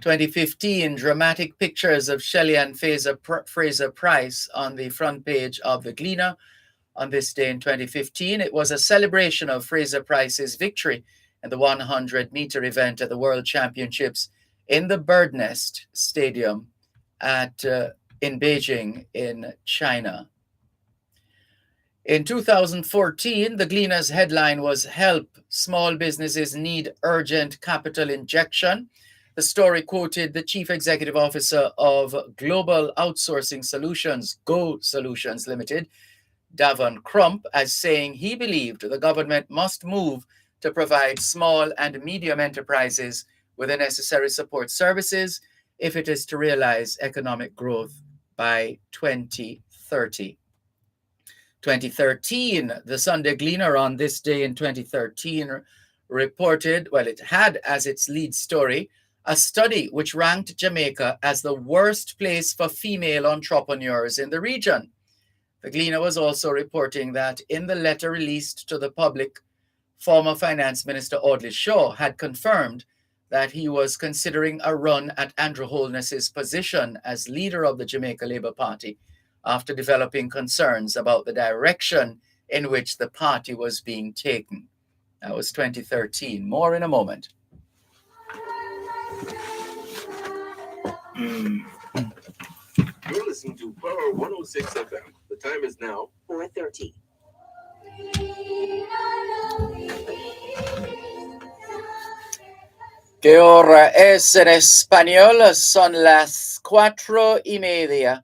2015, dramatic pictures of Shelley and Fraser Price on the front page of the Gleaner. On this day in 2015, it was a celebration of Fraser Price's victory in the 100-meter event at the World Championships in the Bird Nest Stadium in Beijing in China. In 2014, the Gleaner's headline was "Help, Small Businesses Need Urgent Capital Injection." The story quoted the Chief Executive Officer of Global Outsourcing Solutions, Go Solutions Limited, Dervan Crump, as saying he believed the government must move to provide small and medium enterprises with the necessary support services if it is to realize economic growth by 2030. 2013, the Sunday Gleaner on this day in 2013 reported, well, it had as its lead story, a study which ranked Jamaica as the worst place for female entrepreneurs in the region. The Gleaner was also reporting that in the letter released to the public, former Finance Minister Audley Shaw had confirmed that he was considering a run at Andrew Holness's position as leader of the Jamaica Labour Party after developing concerns about the direction in which the party was being taken. That was 2013. More in a moment. You're listening to Power 106 FM. The time is now 4:30. ¿Qué hora es en español? Son las 4:30.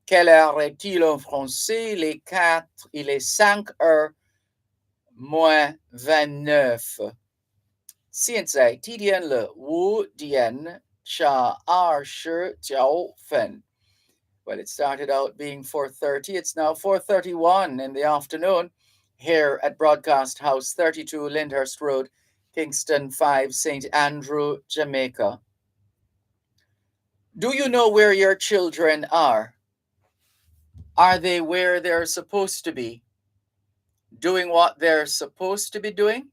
Quelle heure est-il en français? Les 4 et les 5 heures moins 29. 现在提点了5点29分. Well, it started out being 4:30. It's now 4:31 in the afternoon here at Broadcast House 32 Lyndhurst Road, Kingston 5, St. Andrew, Jamaica. Do you know where your children are? Are they where they're supposed to be? Doing what they're supposed to be doing?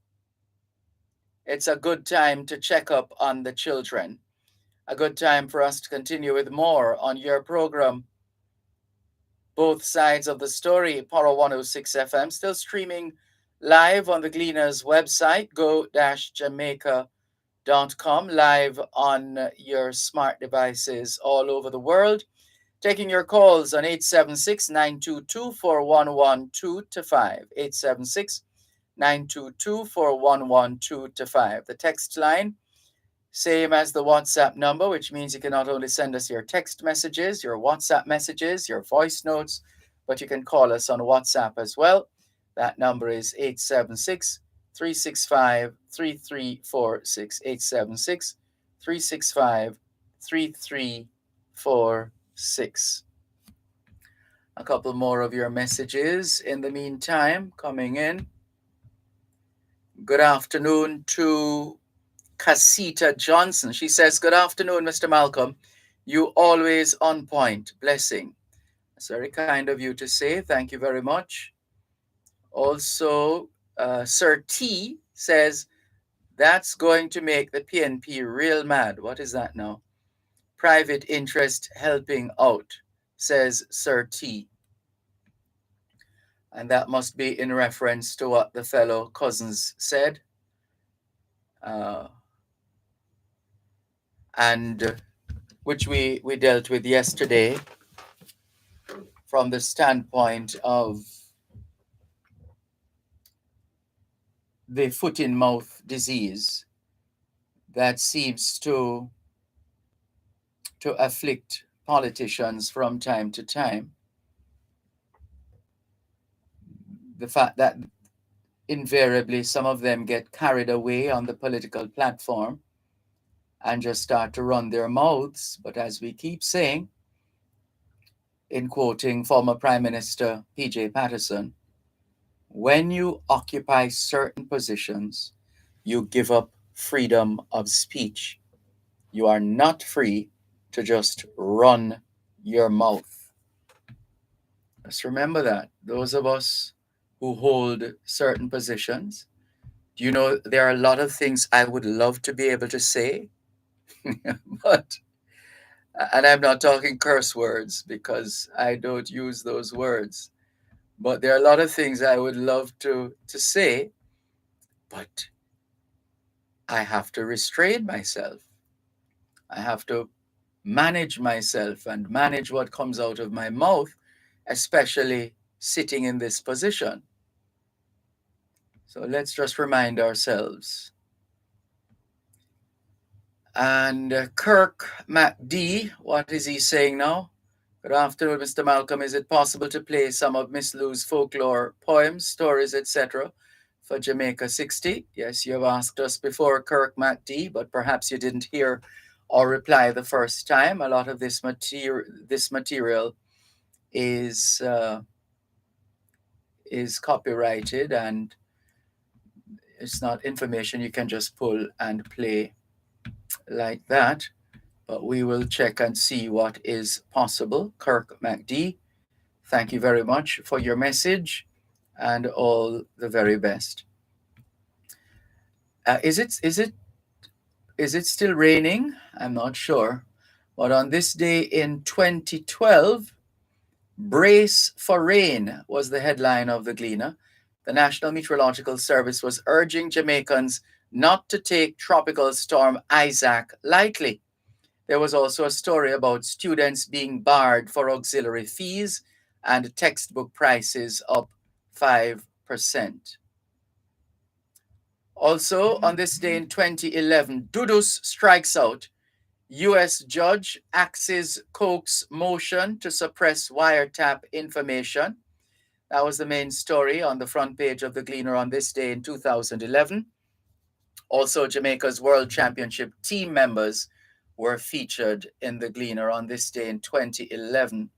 It's a good time to check up on the children. A good time for us to continue with more on your program. Both sides of the story, Power 106 FM, still streaming live on the Gleaner's website, go-jamaica.com, live on your smart devices all over the world. Taking your calls on 876-922-4112-5, 876-922-4112-5. The text line, same as the WhatsApp number, which means you can not only send us your text messages, your WhatsApp messages, your voice notes, but you can call us on WhatsApp as well. That number is 876-365-3346, 876-365-3346. A couple more of your messages in the meantime coming in. Good afternoon to Casita Johnson. She says, good afternoon, Mr. Malcolm. You always on point. Blessing. That's very kind of you to say. Thank you very much. Also, Sir T says, that's going to make the PNP real mad. What is that now? Private interest helping out, says Sir T. And that must be in reference to what the fellow Cousins said. and which we dealt with yesterday from the standpoint of the foot in mouth disease that seems to afflict politicians from time to time. The fact that invariably some of them get carried away on the political platform and just start to run their mouths. But as we keep saying, in quoting former Prime Minister P.J. Patterson, when you occupy certain positions, you give up freedom of speech. You are not free to just run your mouth. Just remember that. Those of us who hold certain positions, do you know there are a lot of things I would love to be able to say, but, and I'm not talking curse words because I don't use those words, but there are a lot of things I would love to say, but I have to restrain myself. I have to manage myself and manage what comes out of my mouth, especially sitting in this position. So let's just remind ourselves. And Kirk MacD, what is he saying now? Good afternoon, Mr. Malcolm. Is it possible to play some of Miss Lou's folklore poems, stories, etc. for Jamaica 60? Yes, you have asked us before, Kirk MacD, but perhaps you didn't hear or reply the first time. A lot of this material is copyrighted, and it's not information you can just pull and play like that. But we will check and see what is possible. Kirk MacD, thank you very much for your message and all the very best. Is it still raining? I'm not sure. But on this day in 2012, Brace for Rain was the headline of the Gleaner. The National Meteorological Service was urging Jamaicans not to take Tropical Storm Isaac lightly. There was also a story about students being barred for auxiliary fees and textbook prices up 5%. Also, on this day in 2011, Dudus strikes out. U.S. judge axes Koch's motion to suppress wiretap information. That was the main story on the front page of the Gleaner on this day in 2011. Also, Jamaica's World Championship team members were featured in the Gleaner on this day in 2011.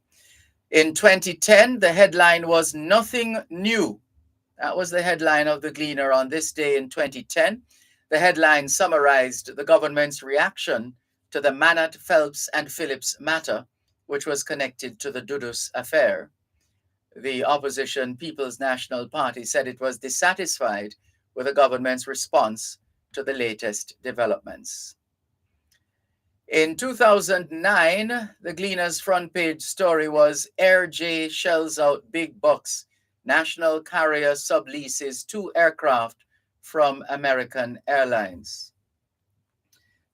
In 2010, the headline was Nothing New. That was the headline of the Gleaner on this day in 2010. The headline summarized the government's reaction to the Manat, Phelps, and Phillips matter, which was connected to the Dudus affair. The opposition People's National Party said it was dissatisfied with the government's response to the latest developments. In 2009, the Gleaner's front page story was Air J shells out big bucks. National carrier subleases 2 aircraft from American Airlines.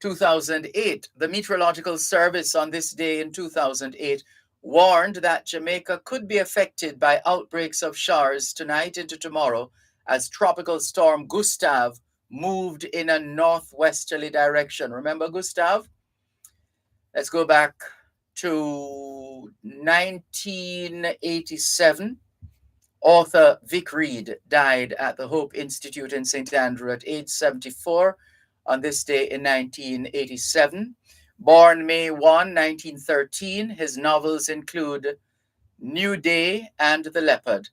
2008, the Meteorological Service on this day in 2008 warned that Jamaica could be affected by outbreaks of showers tonight into tomorrow as Tropical Storm Gustav moved in a northwesterly direction. Remember Gustav? Let's go back to 1987. Author Vic Reed died at the Hope Institute in St. Andrew at age 74 on this day in 1987. Born May 1, 1913, his novels include New Day and The Leopard.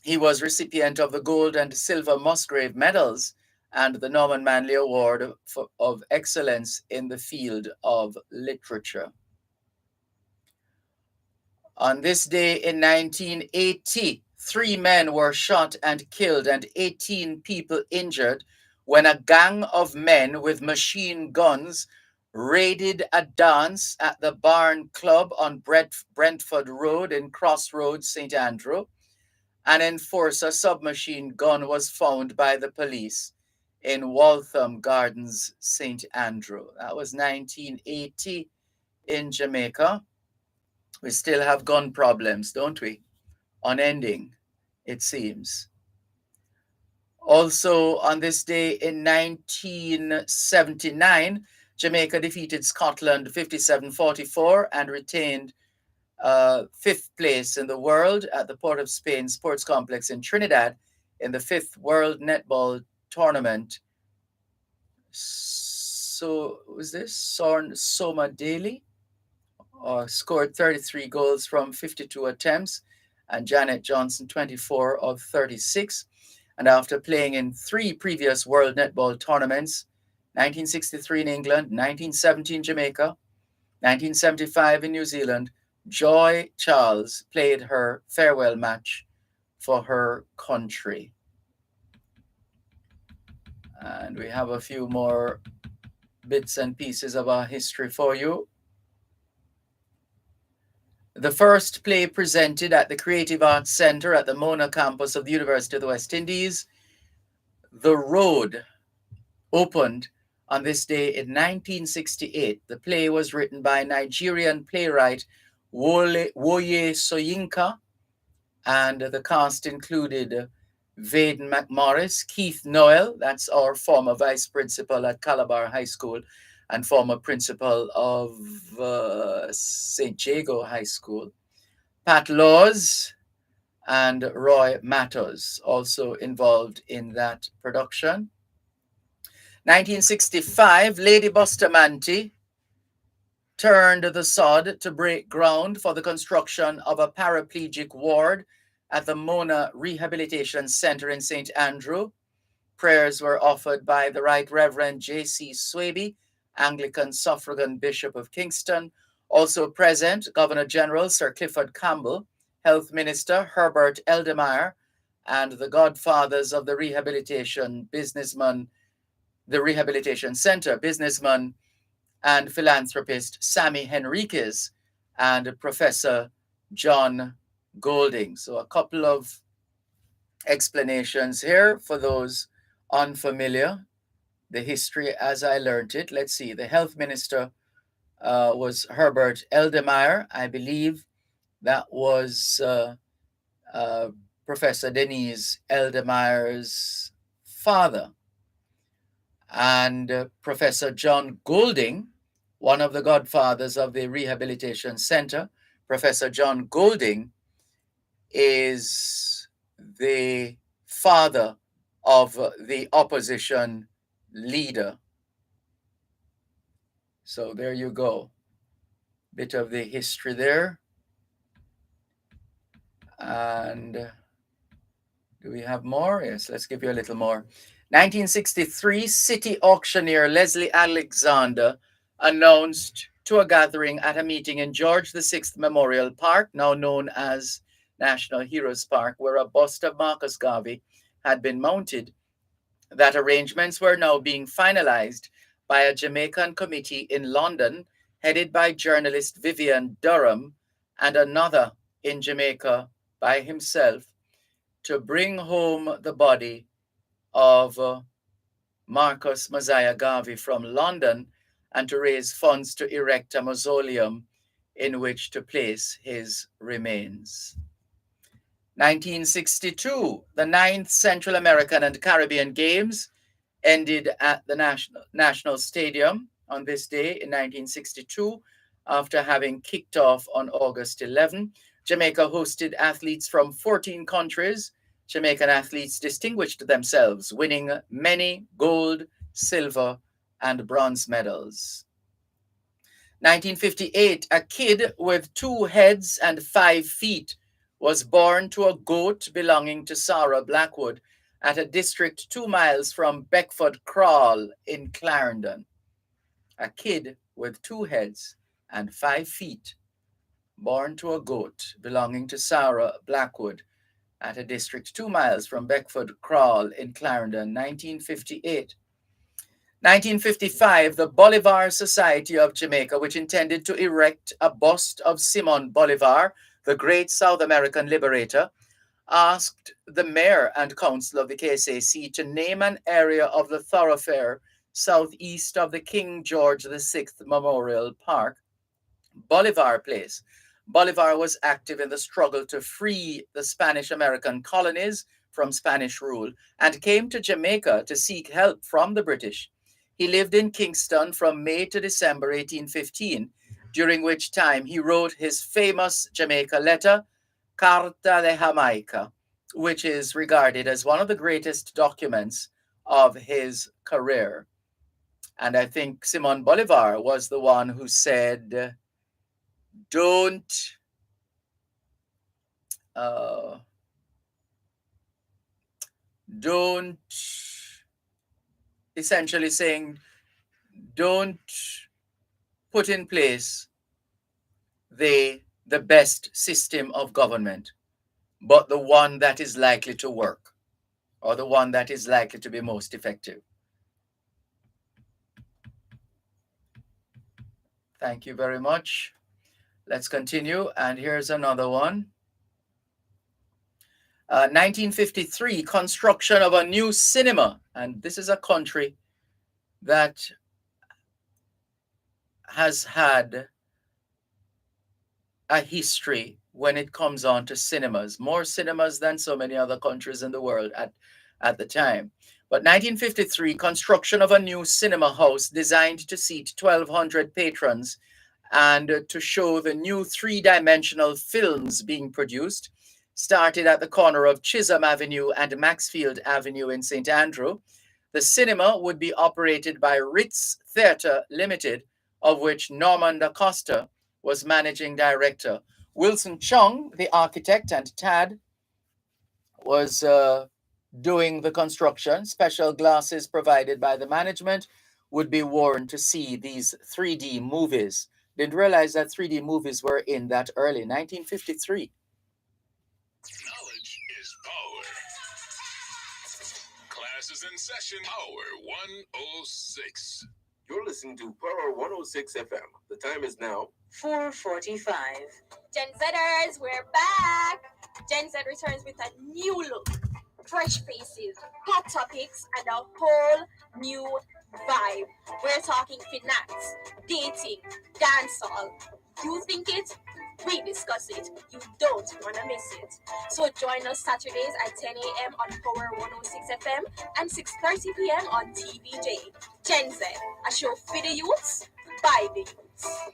He was recipient of the Gold and Silver Musgrave Medals and the Norman Manley Award of Excellence in the Field of Literature. On this day in 1980, 3 men were shot and killed and 18 people injured when a gang of men with machine guns raided a dance at the Barn Club on Brentford Road in Crossroads, St. Andrew. An enforcer submachine gun was found by the police. in Waltham Gardens, St. Andrew. That was 1980 in Jamaica. We still have gun problems, don't we? Unending, it seems. Also, on this day in 1979, Jamaica defeated Scotland 57-44 and retained fifth place in the world at the Port of Spain Sports Complex in Trinidad in the fifth World Netball Tournament. So, was this Soma Daly? Scored 33 goals from 52 attempts, and Janet Johnson 24 of 36. And after playing in 3 previous World Netball tournaments, 1963 in England, 1970 in Jamaica, 1975 in New Zealand, Joy Charles played her farewell match for her country. And we have a few more bits and pieces of our history for you. The first play presented at the Creative Arts Center at the Mona campus of the University of the West Indies, The Road, opened on this day in 1968. The play was written by Nigerian playwright Woye Soyinka, and the cast included Vaden McMorris, Keith Noel, that's our former vice principal at Calabar High School and former principal of St. Jago High School, Pat Laws, and Roy Matos, also involved in that production. 1965, Lady Bustamante turned the sod to break ground for the construction of a paraplegic ward at the Mona Rehabilitation Center in St. Andrew. Prayers were offered by the Right Reverend J.C. Swaby, Anglican Suffragan Bishop of Kingston. Also present, Governor General Sir Clifford Campbell, Health Minister Herbert Eldemeyer, and the godfathers of the rehabilitation center, businessman and philanthropist Sammy Henriquez, and Professor John Golding. So a couple of explanations here for those unfamiliar, the history as I learned it. Let's see, the health minister was Herbert Eldemeyer. I believe that was Professor Denise Eldemeyer's father. And Professor John Golding, one of the godfathers of the Rehabilitation Center, Professor John Golding is the father of the opposition leader. So there you go. Bit of the history there. And do we have more? Yes, let's give you a little more. 1963, city auctioneer Leslie Alexander announced to a gathering at a meeting in George VI Memorial Park, now known as National Heroes Park, where a bust of Marcus Garvey had been mounted, that arrangements were now being finalized by a Jamaican committee in London, headed by journalist Vivian Durham, and another in Jamaica by himself, to bring home the body of Marcus Mosiah Garvey from London and to raise funds to erect a mausoleum in which to place his remains. 1962, the 9th Central American and Caribbean Games ended at the National Stadium on this day in 1962 after having kicked off on August 11. Jamaica hosted athletes from 14 countries. Jamaican athletes distinguished themselves, winning many gold, silver, and bronze medals. 1958, a kid with 2 heads and 5 feet was born to a goat belonging to Sarah Blackwood at a district 2 miles from Beckford Crawl in Clarendon. A kid with 2 heads and 5 feet, born to a goat belonging to Sarah Blackwood at a district 2 miles from Beckford Crawl in Clarendon, 1958. 1955, the Bolivar Society of Jamaica, which intended to erect a bust of Simon Bolivar, the great South American liberator, asked the mayor and council of the KSAC to name an area of the thoroughfare southeast of the King George VI Memorial Park, Bolivar Place. Bolivar was active in the struggle to free the Spanish American colonies from Spanish rule and came to Jamaica to seek help from the British. He lived in Kingston from May to December 1815, during which time he wrote his famous Jamaica letter, Carta de Jamaica, which is regarded as one of the greatest documents of his career. And I think Simon Bolivar was the one who said, don't essentially saying, don't put in place the best system of government, but the one that is likely to work, or the one that is likely to be most effective. Thank you very much. Let's continue. And here's another one. 1953, construction of a new cinema. And this is a country that has had a history when it comes on to cinemas, more cinemas than so many other countries in the world at the time. But 1953, construction of a new cinema house designed to seat 1,200 patrons and to show the new three-dimensional films being produced, started at the corner of Chisholm Avenue and Maxfield Avenue in St. Andrew. The cinema would be operated by Ritz Theatre Limited, of which Norman da Costa was managing director. Wilson Chung, the architect, and Tad was doing the construction. Special glasses provided by the management would be worn to see these 3D movies. Didn't realize that 3D movies were in that early, 1953. Knowledge is power. Class is in session. Power 106. You're listening to Power 106 FM. The time is now 4:45. Gen Zers, we're back. Gen Z returns with a new look, fresh faces, hot topics, and a whole new vibe. We're talking finance, dating, dancehall. You think it? We discuss it. You don't want to miss it. So join us Saturdays at 10 a.m. on Power 106 FM and 6:30 p.m. on TVJ. Gen Z, a show for the youths, by the youths.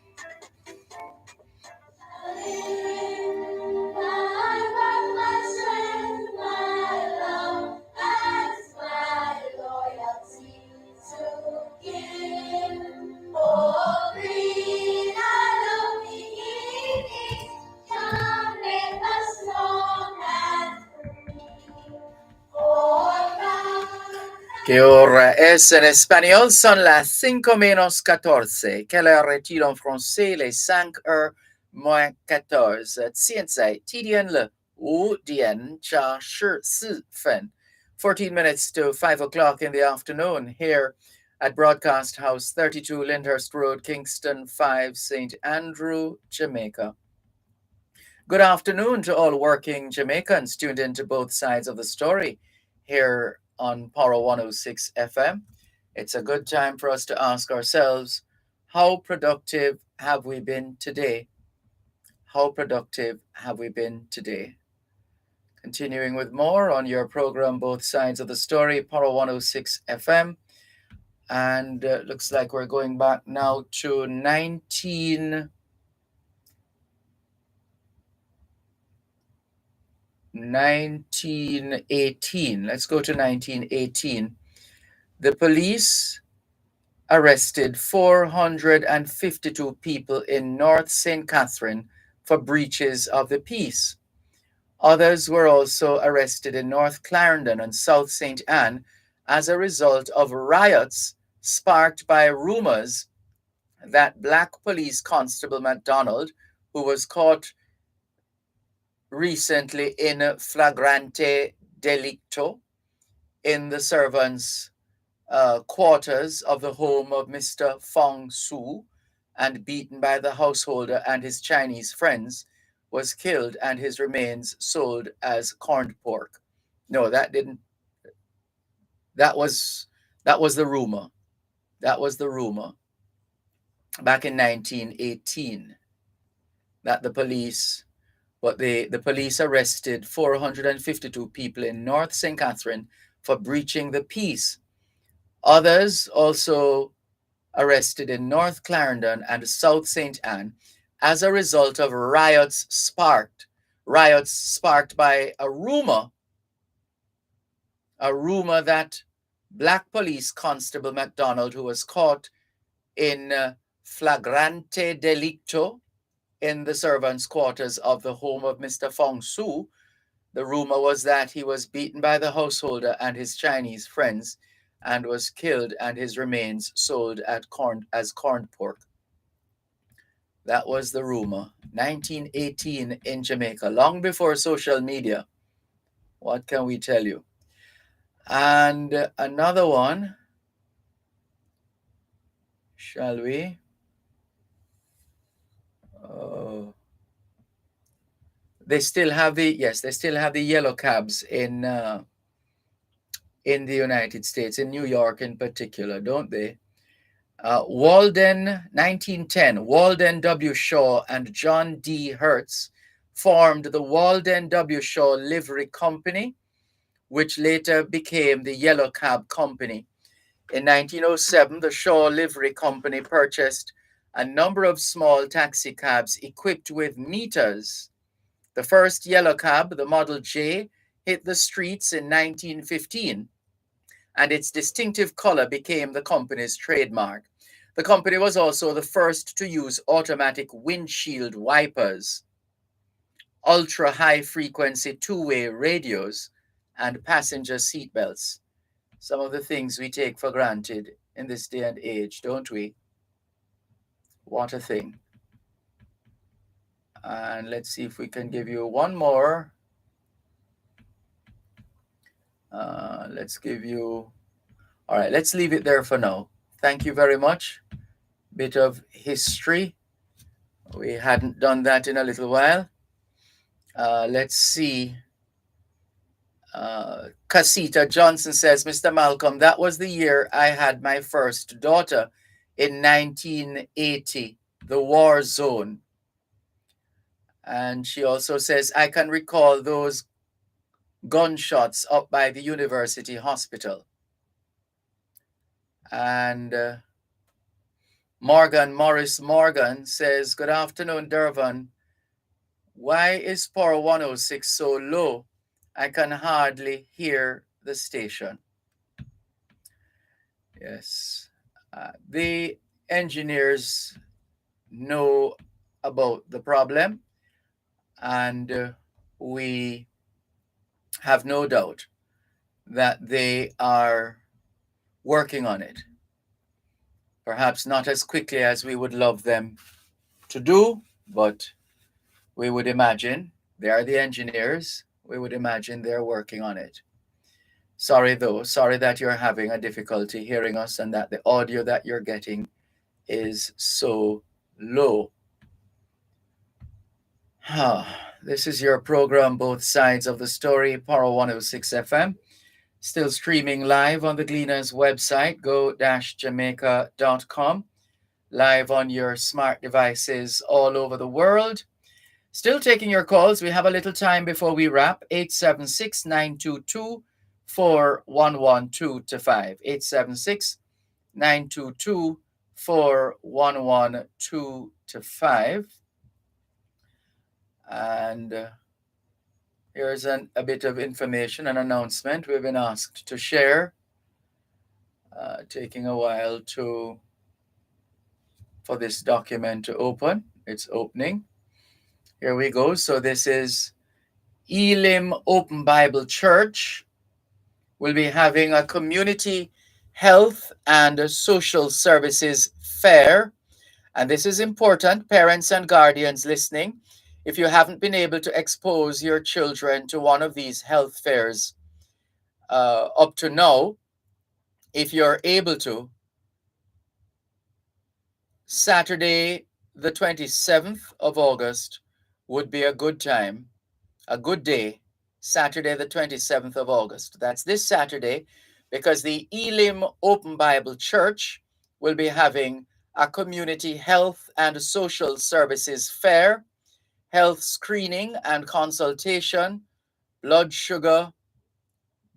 Que hora es en español? Son las 5 menos 14. Quelle heure est-il en français? Les 5 heures moins 14. 现在几点了？5点加14分. 14 minutes to 5 o'clock in the afternoon here at Broadcast House 32 Lyndhurst Road, Kingston 5, St. Andrew, Jamaica. Good afternoon to all working Jamaicans tuned into both sides of the story here on Power 106 FM. It's a good time for us to ask ourselves, how productive have we been today? How productive have we been today? Continuing with more on your program, Both Sides of the Story, Power 106 FM. And looks like we're going back now to 1918. Let's go to 1918. The police arrested 452 people in North St. Catherine for breaches of the peace. Others were also arrested in North Clarendon and South St. Anne as a result of riots sparked by rumors that Black Police Constable MacDonald, who was caught recently in flagrante delicto in the servants' quarters of the home of Mr. Fong Su and beaten by the householder and his Chinese friends, was killed and his remains sold as corned pork. No, that didn't. That was the rumor. That was the rumor back in 1918 that the police, but the police arrested 452 people in North St. Catherine for breaching the peace. Others also arrested in North Clarendon and South St. Anne as a result of riots sparked by a rumor that Black Police Constable MacDonald, who was caught in flagrante delicto in the servants' quarters of the home of Mr. Fong Su. The rumor was that he was beaten by the householder and his Chinese friends and was killed and his remains sold as corned pork. That was the rumor. 1918 in Jamaica, long before social media. What can we tell you? And another one, shall we? They still have the yellow cabs in the United States, in New York in particular, don't they? Walden, 1910, Walden W. Shaw and John D. Hertz formed the Walden W. Shaw Livery Company, which later became the Yellow Cab Company. In 1907, the Shaw Livery Company purchased a number of small taxi cabs equipped with meters. The first yellow cab, the Model J, hit the streets in 1915, and its distinctive color became the company's trademark. The company was also the first to use automatic windshield wipers, ultra-high frequency two-way radios, and passenger seatbelts. Some of the things we take for granted in this day and age, don't we? What a thing. And let's see if we can give you one more. Let's give you... All right, let's leave it there for now. Thank you very much. Bit of history. We hadn't done that in a little while. Let's see. Casita Johnson says, Mr. Malcolm, that was the year I had my first daughter in 1980, the war zone. And she also says, I can recall those gunshots up by the university hospital. And Morris Morgan says, good afternoon, Dervan. Why is Power 106 so low? I can hardly hear the station. Yes. The engineers know about the problem, and we have no doubt that they are working on it. Perhaps not as quickly as we would love them to do, but we would imagine they are the engineers. We would imagine they're working on it. Sorry that you're having a difficulty hearing us and that the audio that you're getting is so low. This is your program, Both Sides of the Story, Power 106 FM. Still streaming live on the Gleaners website, go-jamaica.com. Live on your smart devices all over the world. Still taking your calls. We have a little time before we wrap. 876-922-4112 to 5. 876-922-4112 to 5. And here's a bit of information, an announcement we've been asked to share. Taking a while for this document to open. It's opening. Here we go. So this is Elim Open Bible Church. We'll be having a community health and social services fair. And this is important, parents and guardians listening. If you haven't been able to expose your children to one of these health fairs up to now, if you're able to, Saturday, the 27th of August, would be a good time, a good day, Saturday, the 27th of August. That's this Saturday, because the Elim Open Bible Church will be having a community health and social services fair, health screening and consultation, blood sugar,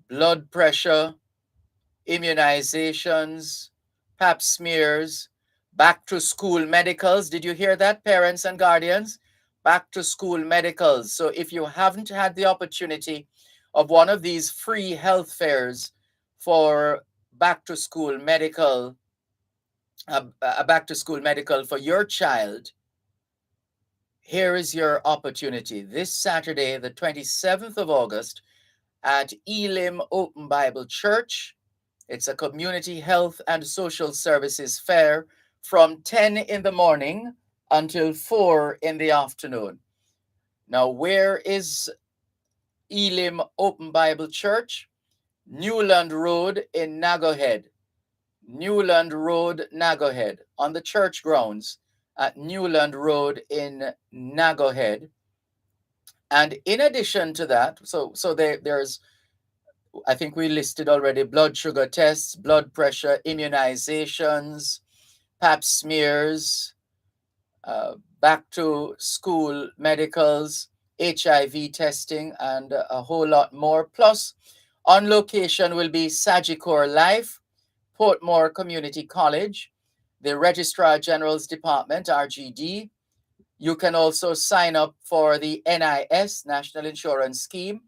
blood pressure, immunizations, pap smears, back to school medicals. Did you hear that, parents and guardians? Back to school medicals. So if you haven't had the opportunity of one of these free health fairs for back to school medical, a back to school medical for your child, here is your opportunity. This Saturday, the 27th of August, at Elim Open Bible Church. It's a community health and social services fair from 10 in the morning until 4 in the afternoon. Now, where is Elim Open Bible Church? Newland Road in Nagohead. Newland Road, Nagohead, on the church grounds at Newland Road in Nagohead. And in addition to that, there's, I think we listed already, blood sugar tests, blood pressure, immunizations, pap smears, back to school medicals, HIV testing, and a whole lot more. Plus, on location will be Sagicor Life, Portmore Community College, the Registrar General's Department, RGD. You can also sign up for the NIS, National Insurance Scheme,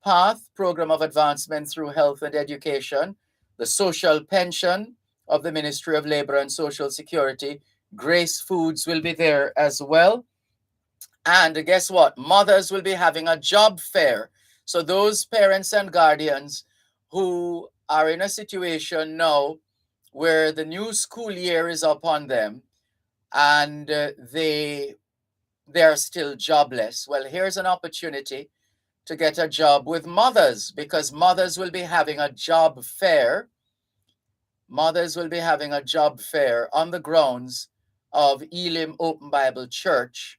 PATH, Program of Advancement through Health and Education, the Social Pension of the Ministry of Labor and Social Security. Grace Foods will be there as well. And guess what? Mothers will be having a job fair. So those parents and guardians who are in a situation now where the new school year is upon them and they're still jobless, well, here's an opportunity to get a job with mothers, because mothers will be having a job fair. Mothers will be having a job fair on the grounds of Elim Open Bible Church,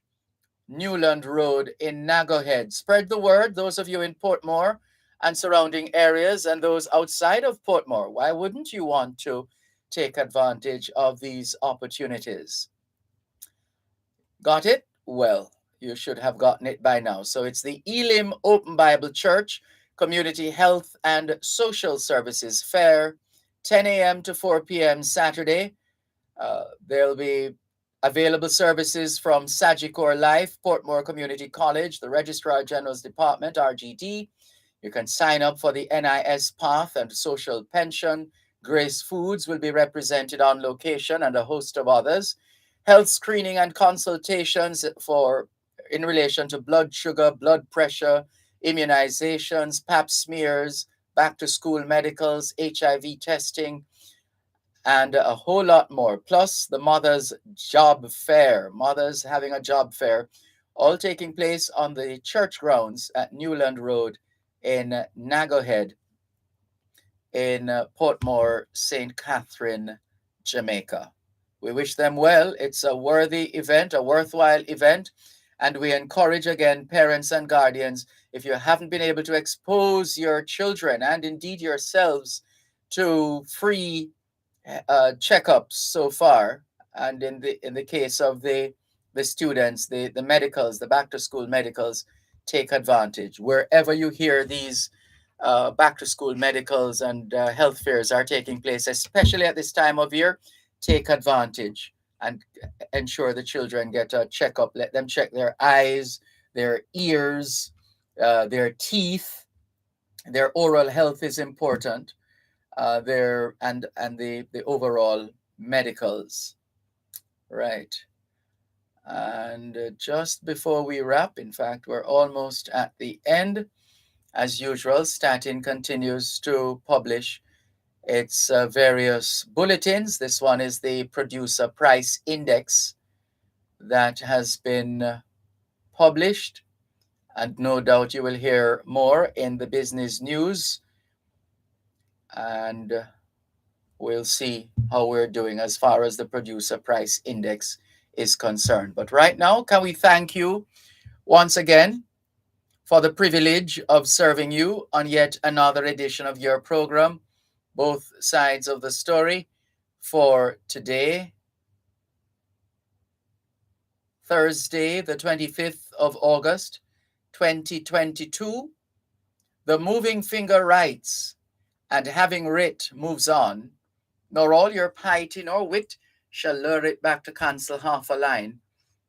Newland Road in Nagohead. Spread the word, those of you in Portmore and surrounding areas, and those outside of Portmore. Why wouldn't you want to take advantage of these opportunities? Got it? Well, you should have gotten it by now. So it's the Elim Open Bible Church Community Health and Social Services Fair, 10 a.m. to 4 p.m. Saturday. There'll be available services from Sagicor Life, Portmore Community College, the Registrar General's Department, RGD. You can sign up for the NIS PATH and Social Pension. Grace Foods will be represented on location, and a host of others. Health screening and consultations in relation to blood sugar, blood pressure, immunizations, pap smears, back to school medicals, HIV testing, and a whole lot more. Plus the mothers' job fair, mothers having a job fair, all taking place on the church grounds at Newland Road in Nagohead in Portmore, St. Catherine, Jamaica. We wish them well. It's a worthy event, a worthwhile event. And we encourage again parents and guardians, if you haven't been able to expose your children and indeed yourselves to free checkups so far, and in the case of the students, the medicals, the back to school medicals, take advantage. Wherever you hear these back to school medicals and health fairs are taking place, especially at this time of year, take advantage and ensure the children get a checkup. Let them check their eyes, their ears, their teeth. Their oral health is important. Their and the overall medicals, right? And just before we wrap, in fact, we're almost at the end. As usual, Statin continues to publish its various bulletins. This one is the Producer Price Index that has been published, and no doubt you will hear more in the business news, and we'll see how we're doing as far as the Producer Price Index is concerned. But right now, can we thank you once again for the privilege of serving you on yet another edition of your program, Both Sides of the Story, for today, Thursday, the 25th of August, 2022. The moving finger writes, and having writ moves on, nor all your piety nor wit shall lure it back to cancel half a line,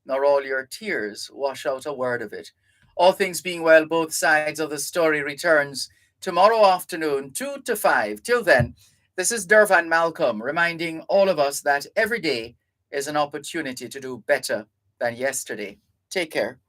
nor all your tears wash out a word of it. All things being well, Both Sides of the Story returns tomorrow afternoon, 2 to 5. Till then, this is Dervan Malcolm reminding all of us that every day is an opportunity to do better than yesterday. Take care.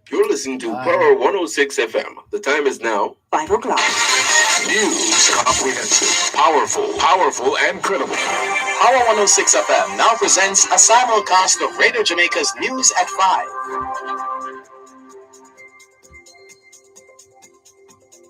You're listening to Power 106 FM. The time is now 5 o'clock. News, comprehensive, powerful, and credible. Power 106 FM now presents a simulcast of Radio Jamaica's News at 5.